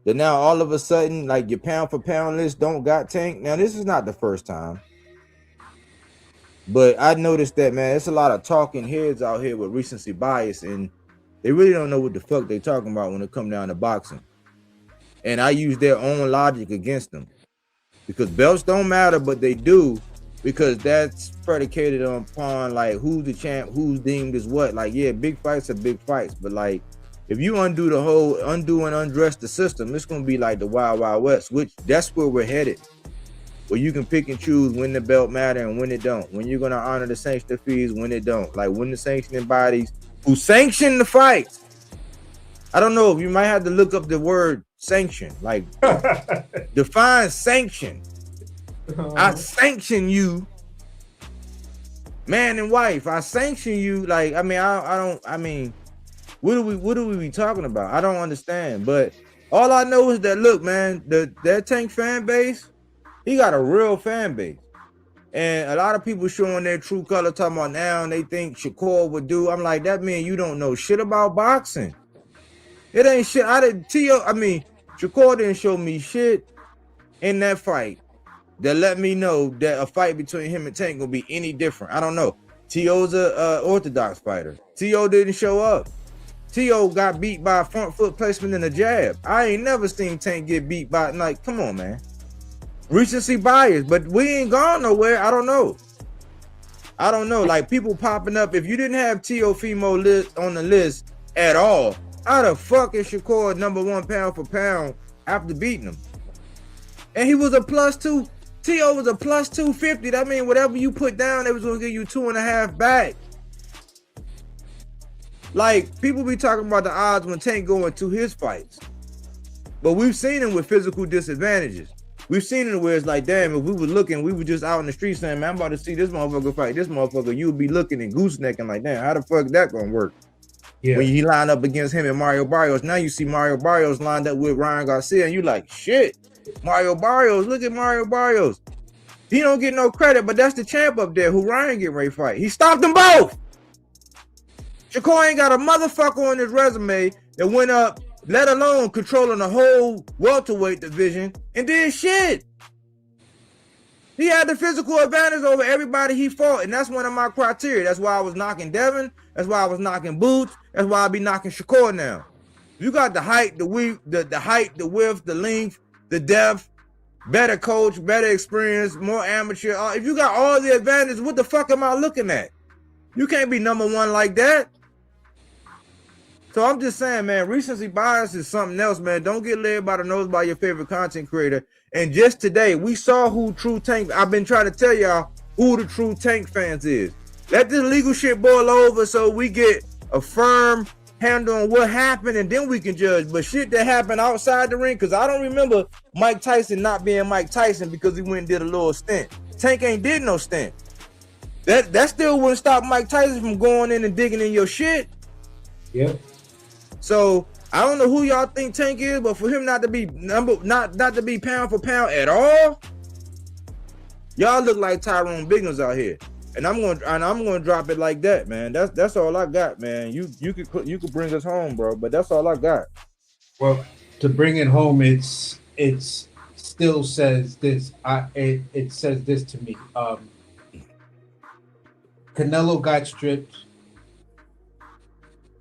that now all of a sudden, like, your pound for pound list don't got Tank. Now, this is not the first time. But I noticed that, man, it's a lot of talking heads out here with recency bias, and they really don't know what the fuck they talking about when it come down to boxing. And I use their own logic against them. Because belts don't matter, but they do, because that's predicated upon, like, who's the champ, who's deemed as what. Like, yeah, big fights are big fights, but, like, if you undo and undress the system, it's going to be like the Wild Wild West, which that's where we're headed. Where you can pick and choose when the belt matter and when it don't. When you're going to honor the sanction fees, when it don't. Like, when the sanctioning bodies who sanction the fights. I don't know, if you might have to look up the word sanction. Like, define sanction. I sanction you. man and wife. I sanction you. Like, I mean, I don't. I mean, what do we be talking about? I don't understand. But all I know is that, look, man, that Tank fan base, he got a real fan base. And a lot of people showing their true color, talking about now, and they think Shakur would do. I'm like, that mean you don't know shit about boxing. It ain't shit. Shakur didn't show me shit in that fight that let me know that a fight between him and Tank gonna be any different. I don't know. T.O.'s a orthodox fighter. T.O. didn't show up. T.O. got beat by a front foot placement and a jab. I ain't never seen Tank get beat by, like, come on, man. Recency bias, but we ain't gone nowhere. I don't know. Like, people popping up. If you didn't have T.O. Fimo list on the list at all, how the fuck is Shakur #1 pound for pound after beating him? And he was a +2. T.O. was a +250. That means whatever you put down, they was gonna give you 2.5 back. Like, people be talking about the odds when Tank go into his fights, but we've seen him with physical disadvantages. We've seen it where it's like, damn, if we were looking, we were just out in the street saying, man, I'm about to see this motherfucker fight this motherfucker. You would be looking and goosenecking like, damn, how the fuck is that gonna work? Yeah. When you line up against him and Mario Barrios, now you see Mario Barrios lined up with Ryan Garcia, and you like, shit, Mario Barrios, look at Mario Barrios. He don't get no credit, but that's the champ up there who Ryan get ready to fight. He stopped them both. Shakur ain't got a motherfucker on his resume that went up, let alone controlling the whole welterweight division, and did shit. He had the physical advantage over everybody he fought, and that's one of my criteria. That's why I was knocking Devin. That's why I was knocking Boots. That's why I be knocking Shakur now. You got the height, the width, the width, the length, the depth, better coach, better experience, more amateur. If you got all the advantages, what the fuck am I looking at? You can't be #1 like that. So I'm just saying, man, recency bias is something else, man. Don't get led by the nose by your favorite content creator. And just today, we saw who true Tank. I've been trying to tell y'all who the true Tank fans is. Let this legal shit boil over so we get a firm handle on what happened, and then we can judge. But shit that happened outside the ring, because I don't remember Mike Tyson not being Mike Tyson because he went and did a little stint. Tank ain't did no stint. That still wouldn't stop Mike Tyson from going in and digging in your shit. Yep. So I don't know who y'all think Tank is, but for him not to be not to be pound for pound at all, y'all look like Tyrone Biggins out here. And I'm gonna drop it like that, man. That's all I got, man. You could bring us home, bro, but that's all I got. Well, to bring it home, it still says this. It says this to me. Canelo got stripped.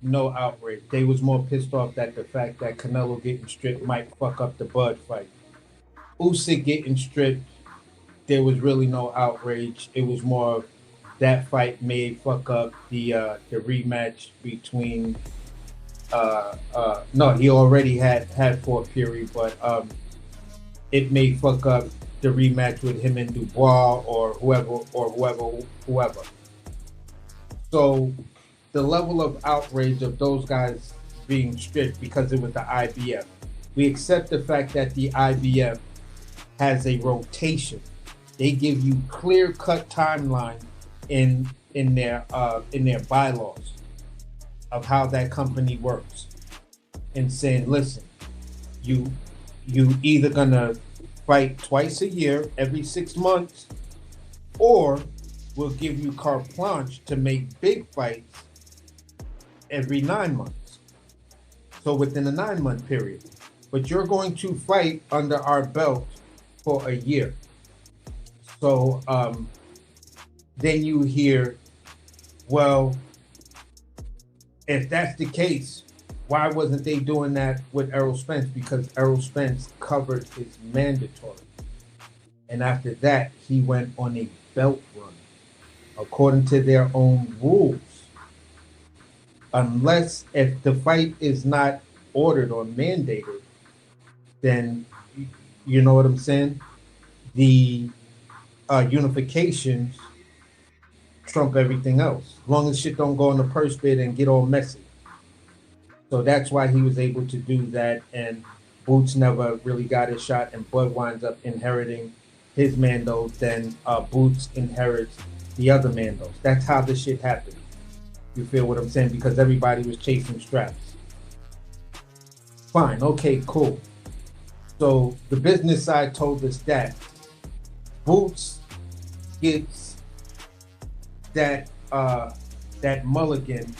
No outrage. They was more pissed off that the fact that Canelo getting stripped might fuck up the Bud fight. Usyk getting stripped, there was really no outrage. It was more of that fight may fuck up the rematch between no, he already had Fort Fury, but it may fuck up the rematch with him and Dubois or whoever. So the level of outrage of those guys being stripped because it was the IBF. We accept the fact that the IBF has a rotation. They give you clear-cut timeline in their bylaws of how that company works, and saying, listen, you either gonna fight twice a year, every 6 months, or we'll give you carte blanche to make big fights every 9 months. So within a 9-month period. But you're going to fight under our belt for a year. So then you hear, well, if that's the case, why wasn't they doing that with Errol Spence? Because Errol Spence covered his mandatory. And after that, he went on a belt run, according to their own rules. Unless if the fight is not ordered or mandated, then you know what I'm saying? The unifications trump everything else. As long as shit don't go in the purse bid and get all messy. So that's why he was able to do that, and Boots never really got his shot, and Bud winds up inheriting his Mando. Then Boots inherits The other man knows. That's how this shit happened. You feel what I'm saying? Because everybody was chasing straps. Fine, okay, cool. So the business side told us that Boots gets that mulligan,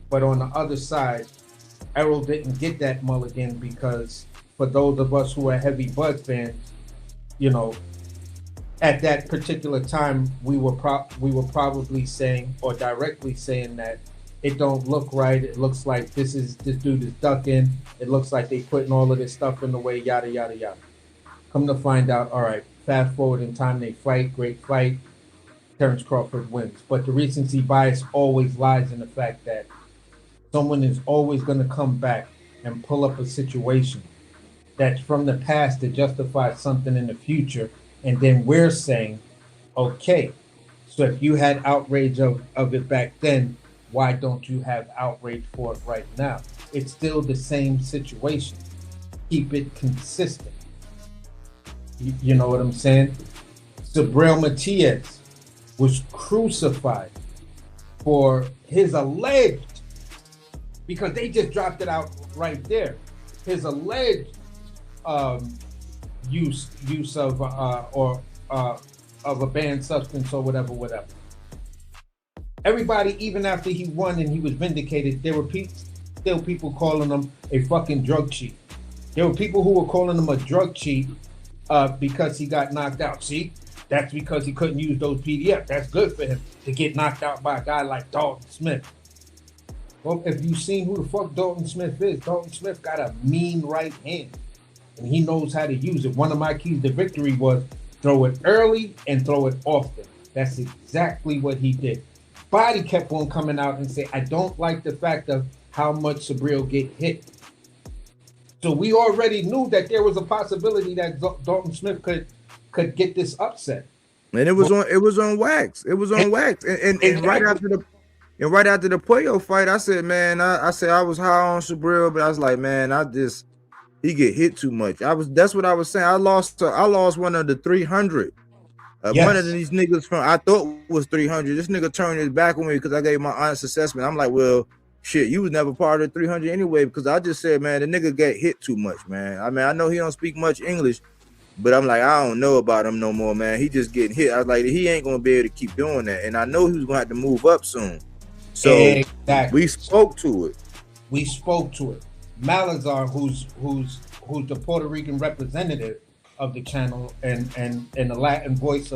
but on the other side, Errol didn't get that mulligan because for those of us who are heavy Bud fans, you know, at that particular time we were probably saying or directly saying that it don't look right. It looks like this dude is ducking. It looks like they putting all of this stuff in the way, yada yada yada. Come to find out, all right, fast forward in time, they fight, great fight. Terrence Crawford wins. But the recency bias always lies in the fact that someone is always going to come back and pull up a situation that's from the past to justify something in the future. And then we're saying, okay, so if you had outrage of it back then, why don't you have outrage for it right now? It's still the same situation. Keep it consistent. You know what I'm saying? Sabril Matias was crucified for his alleged, because they just dropped it out right there, his alleged use of of a banned substance or whatever. Everybody, even after he won and he was vindicated, there were still people calling him a fucking drug cheat. There were people who were calling him a drug cheat because he got knocked out. See, that's because he couldn't use those PDFs. That's good for him to get knocked out by a guy like Dalton Smith. Well, if you've seen who the fuck Dalton Smith is, Dalton Smith got a mean right hand, and he knows how to use it. One of my keys to victory was throw it early and throw it often. That's exactly what he did. Body kept on coming out and say, I don't like the fact of how much Sabril get hit. So we already knew that there was a possibility that Dalton Smith could get this upset. And it was on wax. It was on wax. And right after the Puyo fight, I said, man, I said I was high on Sabril, but I was like, man, he get hit too much. That's what I was saying. I lost one of the 300. Yes. One of these niggas from I thought was 300. This nigga turned his back on me because I gave my honest assessment. I'm like, well, shit, you was never part of the 300 anyway, because I just said, man, the nigga get hit too much, man. I mean, I know he don't speak much English, but I'm like, I don't know about him no more, man. He just getting hit. I was like, he ain't gonna be able to keep doing that, and I know he was gonna have to move up soon. So exactly. we spoke to it. Malazar, who's the Puerto Rican representative of the channel and the Latin voice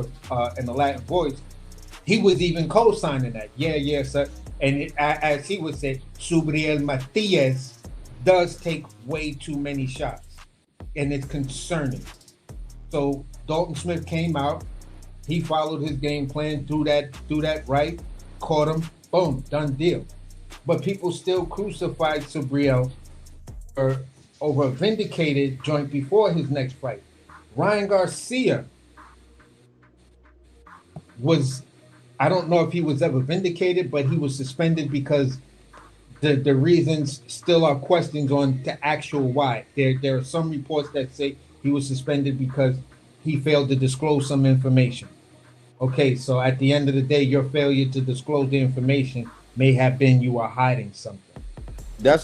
he was even co-signing that. Yeah, sir. And as he would say, Sabril Matias does take way too many shots, and it's concerning. So Dalton Smith came out, he followed his game plan, do that right, caught him, boom, done deal. But people still crucified Sabril over a vindicated joint before his next fight. Ryan Garcia was, I don't know if he was ever vindicated, but he was suspended because the reasons still are questions on the actual why. There are some reports that say he was suspended because he failed to disclose some information. Okay, so at the end of the day, your failure to disclose the information may have been you are hiding something. Yeah.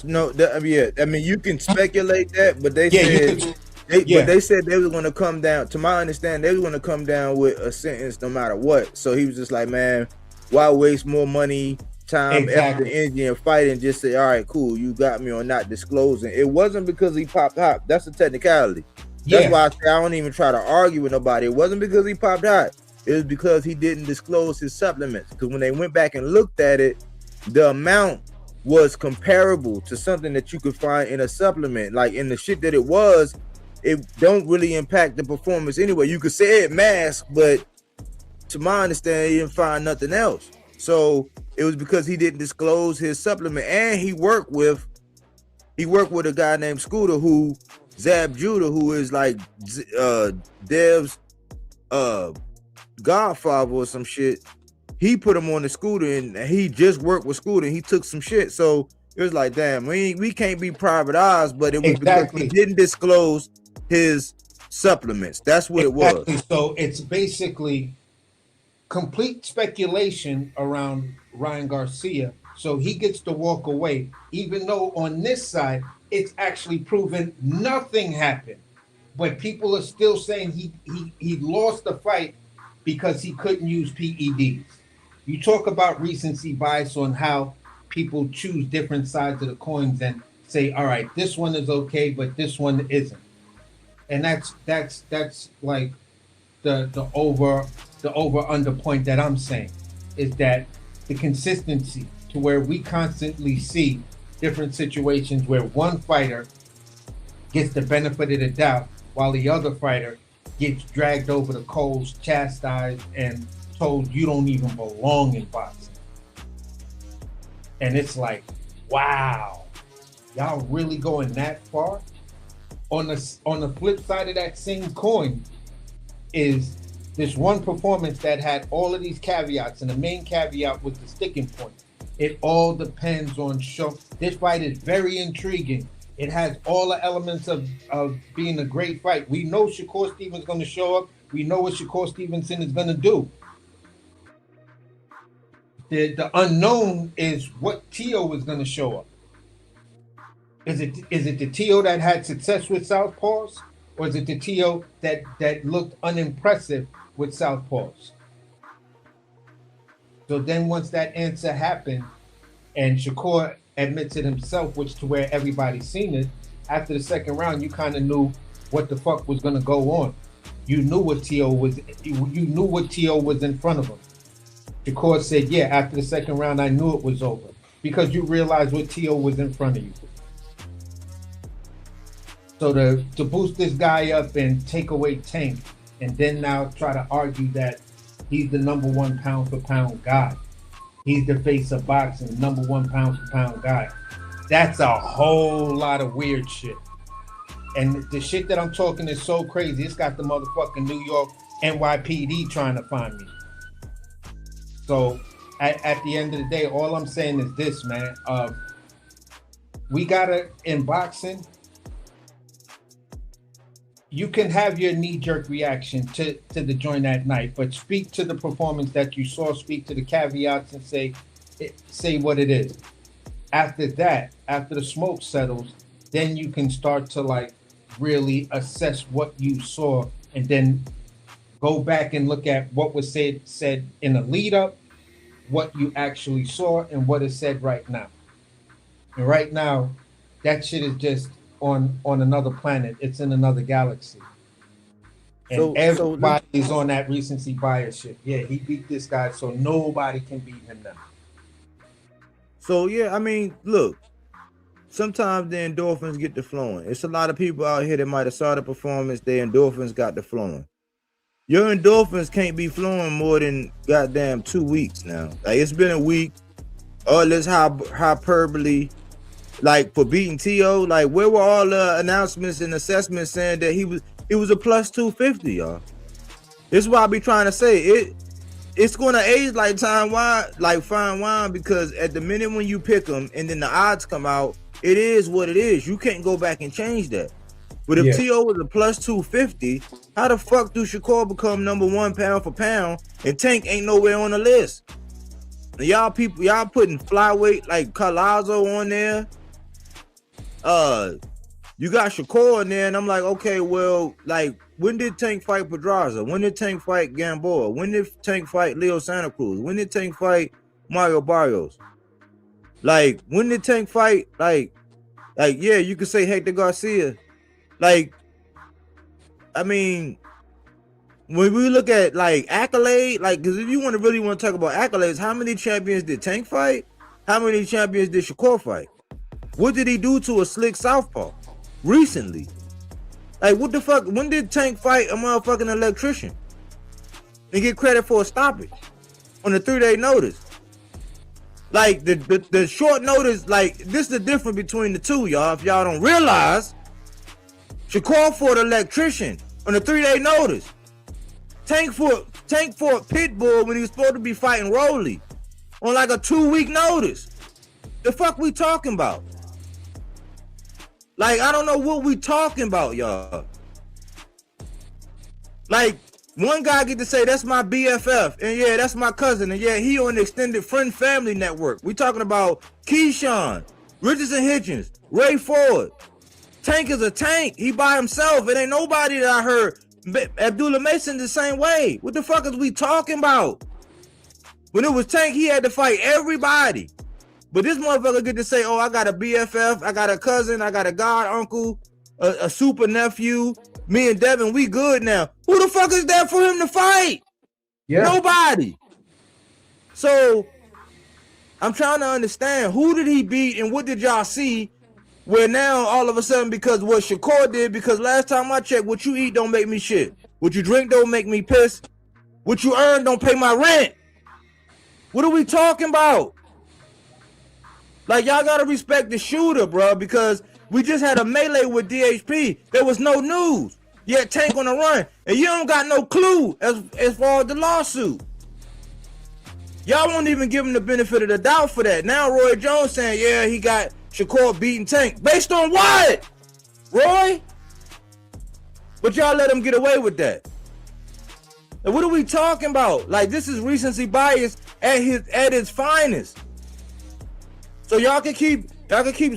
I mean, you can speculate that, but they said but they said they were going to come down. To my understanding, they were going to come down with a sentence no matter what. So he was just like, man, why waste more money, time, effort, energy, and fighting? Just say, all right, cool, you got me on not disclosing. It wasn't because he popped hot. That's a technicality. That's why I say I don't even try to argue with nobody. It wasn't because he popped hot. It was because he didn't disclose his supplements. Because when they went back and looked at it, the amount was comparable to something that you could find in a supplement. Like in the shit that it don't really impact the performance anyway. You could say it masked, but to my understanding, he didn't find nothing else. So it was because he didn't disclose his supplement, and he worked with a guy named Scooter, Zab Judah, who is like Dev's godfather or some shit. He put him on the Scooter, and he just worked with Scooter, and he took some shit. So it was like, damn, we can't be private eyes, but it was because he didn't disclose his supplements. That's what it was. So it's basically complete speculation around Ryan Garcia, so he gets to walk away, even though on this side it's actually proven nothing happened. But people are still saying he lost the fight because he couldn't use PEDs. You talk about recency bias on how people choose different sides of the coins and say, all right, this one is okay, but this one isn't. And that's like the over under point that I'm saying is that the consistency to where we constantly see different situations where one fighter gets the benefit of the doubt while the other fighter gets dragged over the coals, chastised, and told you don't even belong in boxing. And it's like, wow, y'all really going that far? On the flip side of that same coin is this one performance that had all of these caveats, and the main caveat was the sticking point. It all depends on show. This fight is very intriguing. It has all the elements of being a great fight. We know Shakur Stevenson is going to show up. We know what Shakur Stevenson is going to do. The unknown is what Tio is going to show up. Is it the Tio that had success with southpaws, or is it the Tio that looked unimpressive with southpaws? So then once that answer happened, and Shakur admits it himself, which to where everybody's seen it, after the second round, you kind of knew what the fuck was going to go on. You knew what Tio was. You knew what Tio was in front of him. Shakur said, "Yeah, after the second round, I knew it was over because you realized what Tio was in front of you." So to boost this guy up and take away Tank, and then now try to argue that he's the number one pound for pound guy. He's the face of boxing, number one pound for pound guy. That's a whole lot of weird shit. And the shit that I'm talking is so crazy. It's got the motherfucking New York NYPD trying to find me. So at the end of the day, all I'm saying is this, man. We gotta, in boxing, you can have your knee-jerk reaction to the joint that night, but speak to the performance that you saw, speak to the caveats, and say what it is. After that, after the smoke settles, then you can start to like really assess what you saw, and then go back and look at what was said in the lead-up, what you actually saw, and what is said right now. And right now, that shit is just on another planet. It's in another galaxy. And everybody's on that recency bias shit. Yeah, he beat this guy, so nobody can beat him now. So yeah, I mean, look, sometimes the endorphins get to flowing. It's a lot of people out here that might have saw the performance, their endorphins got to flowing. Your endorphins can't be flowing more than goddamn 2 weeks now. Like, it's been a week. All this hyperbole. Like, for beating T.O., like, where were all the announcements and assessments saying that he was a plus 250, y'all? This is why I be trying to say it's going to age like fine wine, because at the minute when you pick them and then the odds come out, it is what it is. You can't go back and change that. But if T.O. was a plus 250, how the fuck do Shakur become number one pound for pound and Tank ain't nowhere on the list? Now, y'all putting flyweight like Collazo on there. You got Shakur in there, and I'm like, okay, well, like, when did Tank fight Pedraza? When did Tank fight Gamboa? When did Tank fight Leo Santa Cruz? When did Tank fight Mario Barrios? Like, when did Tank fight, like, yeah, you could say Hector Garcia. Like, I mean, when we look at, like, accolade, like, because if you really want to talk about accolades, how many champions did Tank fight? How many champions did Shakur fight? What did he do to a slick southpaw recently? Like, what the fuck? When did Tank fight a motherfucking electrician and get credit for a stoppage on a 3-day notice? Like, the short notice, like, this is the difference between the two, y'all. If y'all don't realize, Shakur fought an electrician on a 3-day notice. Tank fought Pitbull when he was supposed to be fighting Rolly on like a 2-week notice. The fuck we talking about? Like, I don't know what we talking about, y'all. Like, One guy get to say that's my BFF, and yeah, that's my cousin, and yeah, he on the extended friend family network. We talking about Keyshawn, Richardson Hitchens, Ray Ford. Tank is a tank. He by himself. It ain't nobody that I heard. Abdullah Mason the same way. What the fuck is we talking about? When it was Tank, he had to fight everybody. But this motherfucker get to say, oh, I got a BFF, I got a cousin, I got a god uncle, a super nephew. Me and Devin, we good now. Who the fuck is that for him to fight? Yeah. Nobody. So I'm trying to understand, who did he beat and what did y'all see where now all of a sudden, because what Shakur did, because last time I checked, what you eat don't make me shit. What you drink don't make me piss. What you earn don't pay my rent. What are we talking about? Like, y'all gotta respect the shooter, bro, because we just had a melee with DHP. There was no news. Yet Tank on the run. And you don't got no clue as far as the lawsuit. Y'all won't even give him the benefit of the doubt for that. Now Roy Jones saying, yeah, he got Shakur beating Tank. Based on what? Roy? But y'all let him get away with that. And what are we talking about? Like, this is recency bias at its finest. So y'all can keep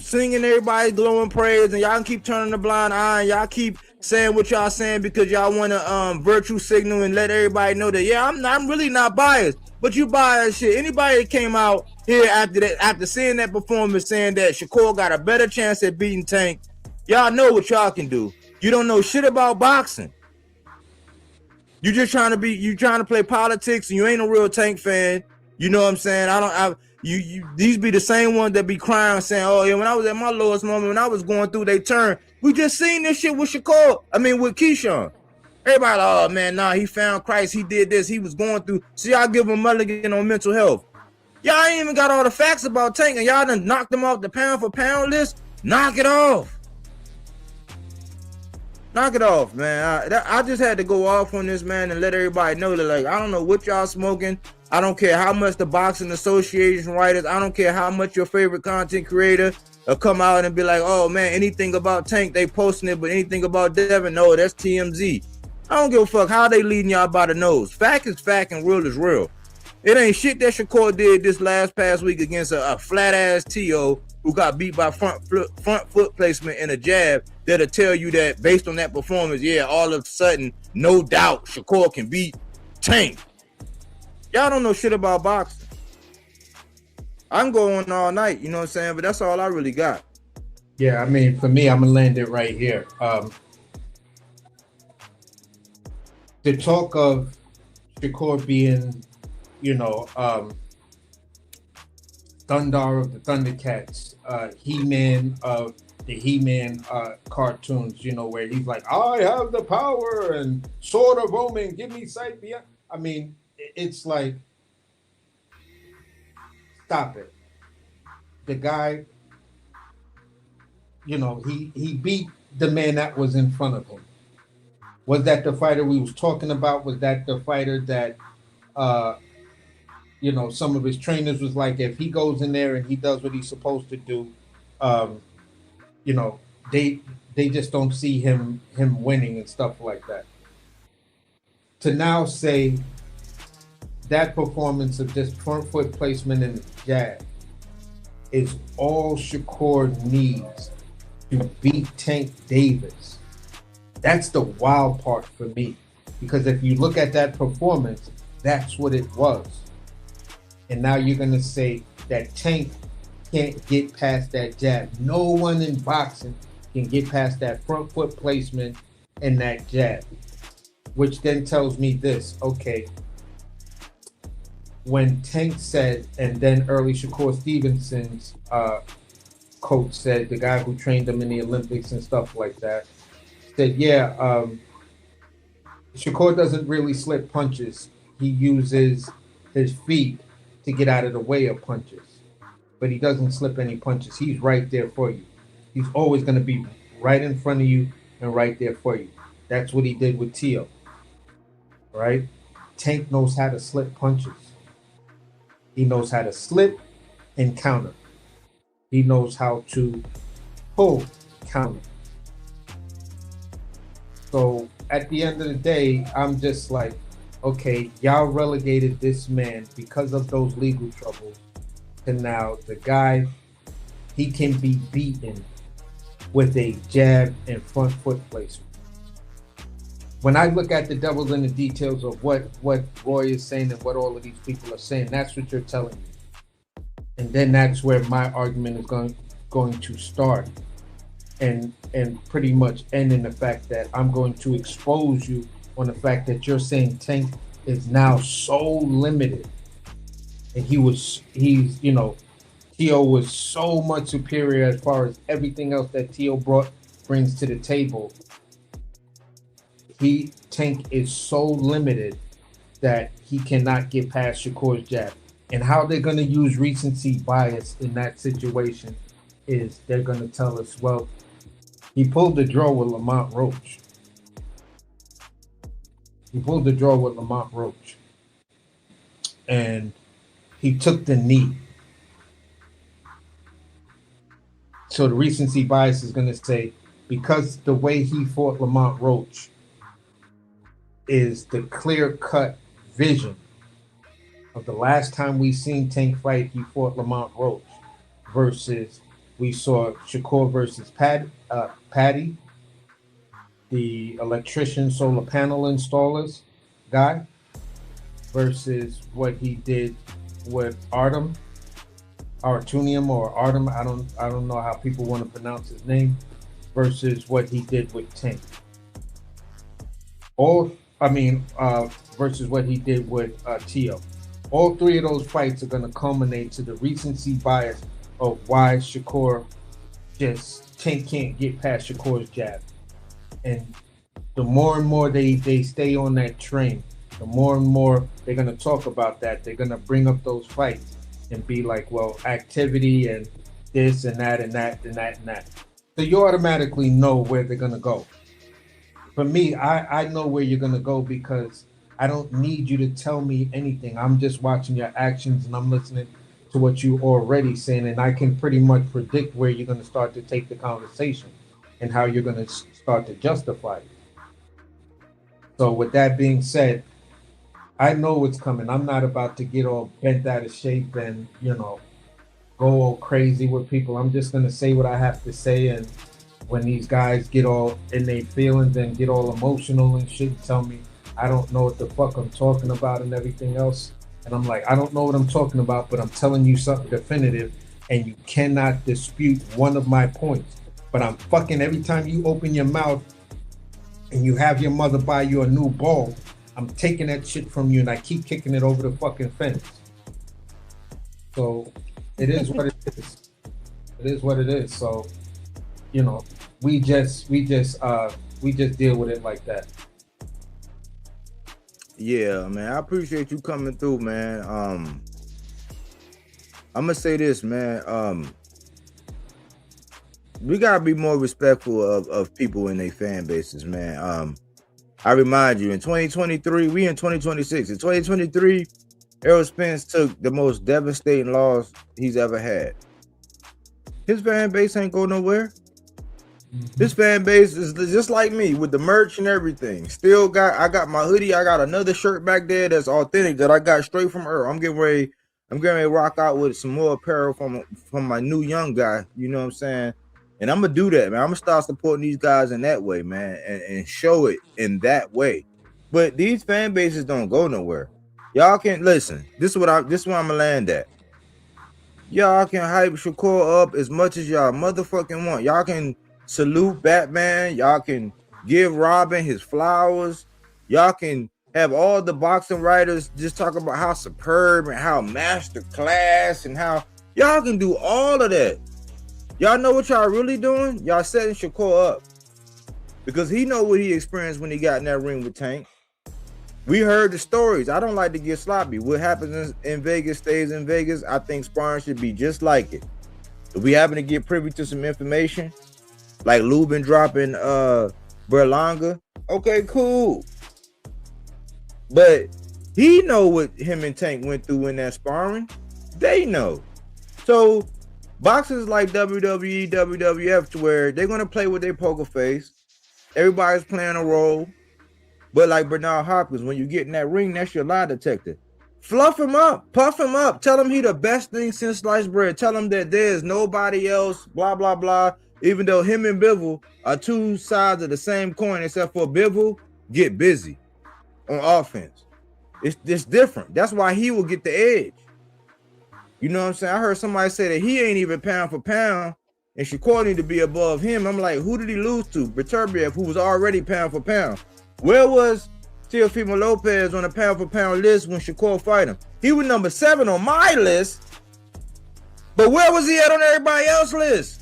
singing everybody glowing praise, and y'all can keep turning the blind eye, and y'all keep saying what y'all saying because y'all want to virtue signal and let everybody know that, yeah, I'm really not biased. But you biased shit. Anybody that came out here after seeing that performance saying that Shakur got a better chance at beating Tank, y'all know what y'all can do. You don't know shit about boxing. You just trying to play politics, and you ain't a real Tank fan. You know what I'm saying? These be the same ones that be crying saying, oh yeah, when I was at my lowest moment, when I was going through they turn. We just seen this shit with with Keyshawn. Everybody like, oh man, nah, he found Christ, he did this, he was going through. See, y'all give him mulligan on mental health. Y'all ain't even got all the facts about Tank, and y'all done knocked him off the pound for pound list. Knock it off. Knock it off, man. I just had to go off on this, man, and let everybody know that, like, I don't know what y'all smoking. I don't care how much the Boxing Association writers, I don't care how much your favorite content creator will come out and be like, oh man, anything about Tank, they posting it, but anything about Devin, no, that's TMZ. I don't give a fuck how they leading y'all by the nose. Fact is fact and real is real. It ain't shit that Shakur did this past week against a flat ass T.O. who got beat by front foot placement and a jab that'll tell you that based on that performance, yeah, all of a sudden, no doubt, Shakur can beat Tank. Y'all don't know shit about boxing. I'm going all night, you know what I'm saying? But that's all I really got. Yeah, I mean, for me, I'm gonna land it right here. The talk of Shakur being, Thundar of the Thundercats, He-Man of the He-Man cartoons, where he's like, I have the power and Sword of Omen, give me sight beyond. I mean, it's like, stop it. The guy, he beat the man that was in front of him. Was that the fighter we was talking about? Was that the fighter that, some of his trainers was like, if he goes in there and he does what he's supposed to do, they just don't see him winning and stuff like that. To now say that performance of just front foot placement and jab is all Shakur needs to beat Tank Davis. That's the wild part for me, because if you look at that performance, that's what it was. And now you're going to say that Tank can't get past that jab. No one in boxing can get past that front foot placement and that jab, which then tells me this, okay, when Tank said, and then early Shakur Stevenson's coach said, the guy who trained him in the Olympics and stuff like that, said, yeah, Shakur doesn't really slip punches. He uses his feet to get out of the way of punches, but he doesn't slip any punches. He's right there for you. He's always going to be right in front of you and right there for you. That's what he did with Tio, right? Tank knows how to slip punches. He knows how to slip and counter. He knows how to pull, counter. So at the end of the day, I'm just like, okay, y'all relegated this man because of those legal troubles, and now the guy, he can be beaten with a jab and front foot placement. When I look at the devil in the details of what Roy is saying and what all of these people are saying, that's what you're telling me. And then that's where my argument is going to start, and pretty much end in the fact that I'm going to expose you on the fact that you're saying Tank is now so limited, and he's Tio was so much superior as far as everything else that Tio brings to the table. Tank is so limited that he cannot get past Shakur's jab. And how they're going to use recency bias in that situation is they're going to tell us, well, he pulled the draw with Lamont Roach. And he took the knee. So the recency bias is going to say, because the way he fought Lamont Roach is the clear-cut vision of the last time we seen Tank fight, he fought Lamont Roach, versus we saw Shakur versus Patty, the electrician solar panel installers guy, versus what he did with Artunium or Artem. I don't know how people want to pronounce his name, versus what he did with Tank. Versus what he did with Tio. All three of those fights are going to culminate to the recency bias of why Tank can't get past Shakur's jab. And the more and more they stay on that train, the more and more they're going to talk about that. They're going to bring up those fights and be like, well, activity and this and that and that and that and that. So you automatically know where they're going to go. For me, I know where you're going to go because I don't need you to tell me anything. I'm just watching your actions and I'm listening to what you already saying, and I can pretty much predict where you're going to start to take the conversation and how you're going to start to justify it. So with that being said, I know what's coming. I'm not about to get all bent out of shape and, go all crazy with people. I'm just going to say what I have to say, and when these guys get all in their feelings and get all emotional and shit and tell me I don't know what the fuck I'm talking about and everything else. And I'm like, I don't know what I'm talking about, but I'm telling you something definitive and you cannot dispute one of my points. But I'm fucking, every time you open your mouth and you have your mother buy you a new ball, I'm taking that shit from you and I keep kicking it over the fucking fence. So it is what it is. It is what it is. So, we just deal with it like that. Yeah, man, I appreciate you coming through, man. I'm gonna say this, man. We gotta be more respectful of people in their fan bases, man. I remind you, in 2023, we in 2026. In 2023, Errol Spence took the most devastating loss he's ever had. His fan base ain't go nowhere. This fan base is just like me with the merch and everything. I got my hoodie. I got another shirt back there that's authentic that I got straight from Earl. I'm getting ready to rock out with some more apparel from my new young guy. You know what I'm saying? And I'm gonna do that, man. I'm gonna start supporting these guys in that way, man, and show it in that way. But these fan bases don't go nowhere. Y'all can listen. This is where I'm gonna land at. Y'all can hype Shakur up as much as y'all motherfucking want. Y'all can salute Batman. Y'all can give Robin his flowers. Y'all can have all the boxing writers just talk about how superb and how master class and how y'all can do all of that. Y'all know what y'all really doing? Y'all setting Shakur up because he know what he experienced when he got in that ring with Tank. We heard the stories. I don't like to get sloppy. What happens in Vegas stays in Vegas. I think sparring should be just like it. If we happen to get privy to some information, like Lubin dropping Berlanga, okay, cool. But he know what him and Tank went through in that sparring. They know. So boxers like WWE, WWF, to where they're gonna play with their poker face. Everybody's playing a role. But like Bernard Hopkins, when you get in that ring, that's your lie detector. Fluff him up, puff him up, tell him he the best thing since sliced bread. Tell him that there's nobody else, blah, blah, blah. Even though him and Bivol are two sides of the same coin, except for Bivol get busy on offense. It's different. That's why he will get the edge. You know what I'm saying? I heard somebody say that he ain't even pound for pound, and Shakur need to be above him. I'm like, who did he lose to? Beterbiev, who was already pound for pound. Where was Teofimo Lopez on the pound for pound list when Shakur fight him? He was number 7 on my list, but where was he at on everybody else's list?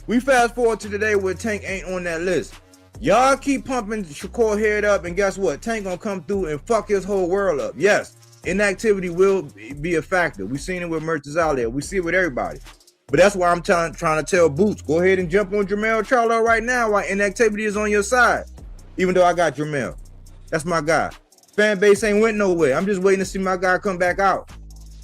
We fast forward to today where Tank ain't on that list. Y'all keep pumping Shakur head up, and guess what? Tank gonna come through and fuck his whole world up. Yes, inactivity will be a factor. We seen it with Murtaza. We see it with everybody. But that's why I'm trying to tell Boots, go ahead and jump on Jermell Charlo right now while inactivity is on your side. Even though I got Jermell. That's my guy. Fan base ain't went nowhere. I'm just waiting to see my guy come back out.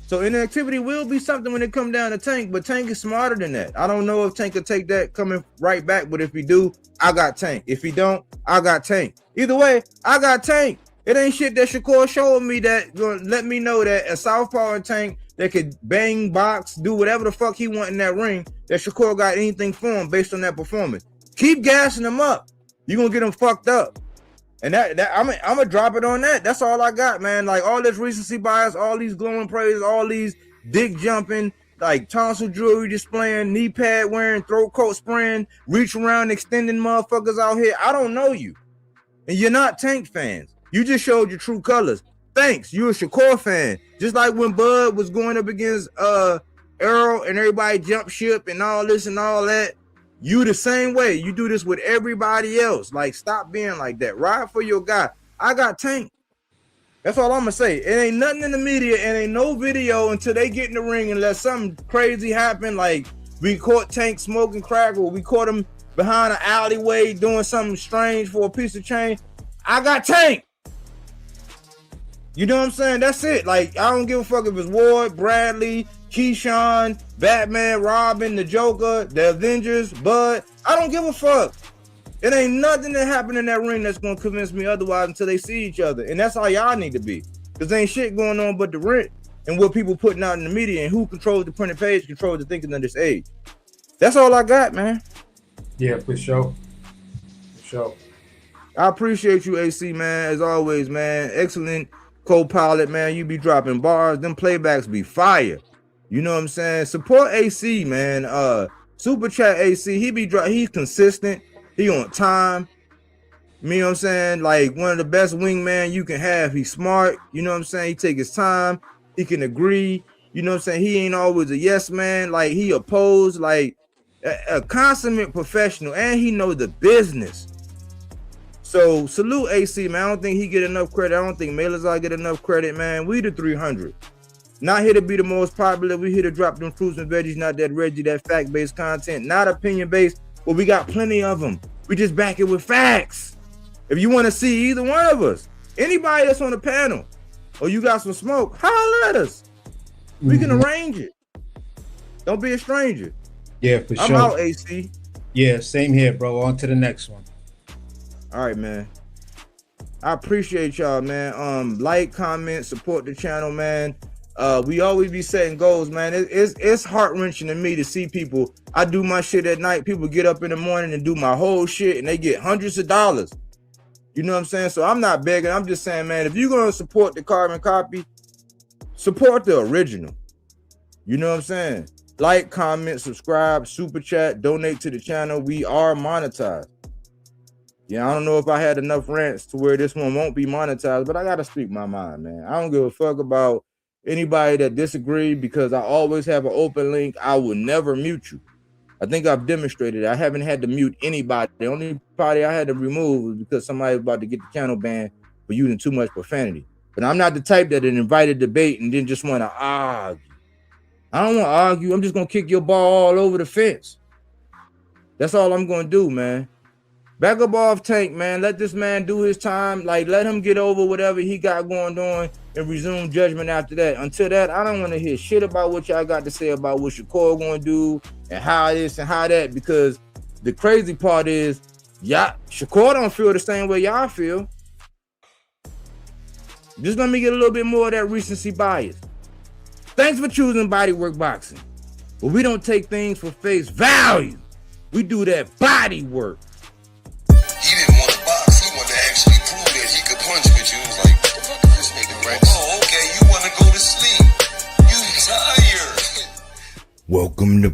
So inactivity will be something when it come down to Tank, but Tank is smarter than that. I don't know if Tank could take that coming right back, but if he do, I got Tank. If he don't, I got Tank. Either way, I got Tank. It ain't shit that Shakur showed me that gonna let me know that a southpaw and Tank that could bang, box, do whatever the fuck he want in that ring, that Shakur got anything for him based on that performance. Keep gassing him up. You're gonna get him fucked up. And that I'm gonna drop it on that. That's all I got, man. Like all this recency bias, all these glowing praises, all these dick jumping, like tonsil jewelry displaying, knee pad wearing, throat coat spraying, reach around extending motherfuckers out here. I don't know you. And you're not Tank fans. You just showed your true colors. Thanks. You're a Shakur fan. Just like when Bud was going up against Earl and everybody jump ship and all this and all that. You the same way. You do this with everybody else. Like, stop being like that. Ride for your guy. I got Tank. That's all I'm gonna say. It ain't nothing in the media and ain't no video until they get in the ring unless something crazy happen. Like we caught Tank smoking crack or we caught him behind an alleyway doing something strange for a piece of change. I got Tank. You know what I'm saying? That's it. Like, I don't give a fuck if it's Ward, Bradley, Keyshawn, Batman, Robin, the Joker, the Avengers, Bud. I don't give a fuck. It ain't nothing that happened in that ring that's gonna convince me otherwise until they see each other. And that's how y'all need to be. Because ain't shit going on but the rent and what people putting out in the media, and who controls the printed page controls the thinking of this age. That's all I got, man. Yeah, for sure. For sure. I appreciate you, AC, man, as always, man. Excellent co-pilot, man. You be dropping bars. Them playbacks be fire. You know what I'm saying? Support AC, man. Super chat AC. He's consistent. He on time. You know what I'm saying? Like one of the best wingman you can have. He's smart. You know what I'm saying? He take his time. He can agree. You know what I'm saying? He ain't always a yes man. Like he opposed, like a consummate professional, and he know the business. So salute AC, man. I don't think he get enough credit. I don't think Melazar get enough credit, man. We the 300. Not here to be the most popular. We here to drop them fruits and veggies, not that Reggie, that fact-based content, not opinion-based, but we got plenty of them. We just back it with facts. If you want to see either one of us, anybody that's on the panel, or you got some smoke, holler at us. We can arrange it. Don't be a stranger. Yeah, for sure. I'm out, AC. Yeah, same here, bro. On to the next one. All right, man. I appreciate y'all, man. Like, comment, support the channel, man. We always be setting goals, man. It's heart-wrenching to me to see people. I do my shit at night. People get up in the morning and do my whole shit, and they get hundreds of dollars. You know what I'm saying? So I'm not begging. I'm just saying, man, if you're going to support the carbon copy, support the original. You know what I'm saying? Like, comment, subscribe, super chat, donate to the channel. We are monetized. Yeah, I don't know if I had enough rants to where this one won't be monetized, but I got to speak my mind, man. I don't give a fuck about anybody that disagree because I always have an open link. I will never mute you. I think I've demonstrated it. I haven't had to mute anybody. The only party I had to remove was because somebody was about to get the channel banned for using too much profanity. But I'm not the type that invited debate and then just want to argue. I don't want to argue. I'm just going to kick your ball all over the fence. That's all I'm going to do, man. Back up off Tank, man. Let this man do his time. Like, let him get over whatever he got going on and resume judgment after that. Until that, I don't want to hear shit about what y'all got to say about what Shakur going to do and how this and how that, because the crazy part is, y'all, Shakur don't feel the same way y'all feel. Just let me get a little bit more of that recency bias. Thanks for choosing Bodywork Boxing. But we don't take things for face value. We do that body work. He didn't want to box. He wanted to actually prove that he could punch with you. He was like, what the fuck is this nigga, right? Oh, okay, you want to go to sleep. You tired. Welcome to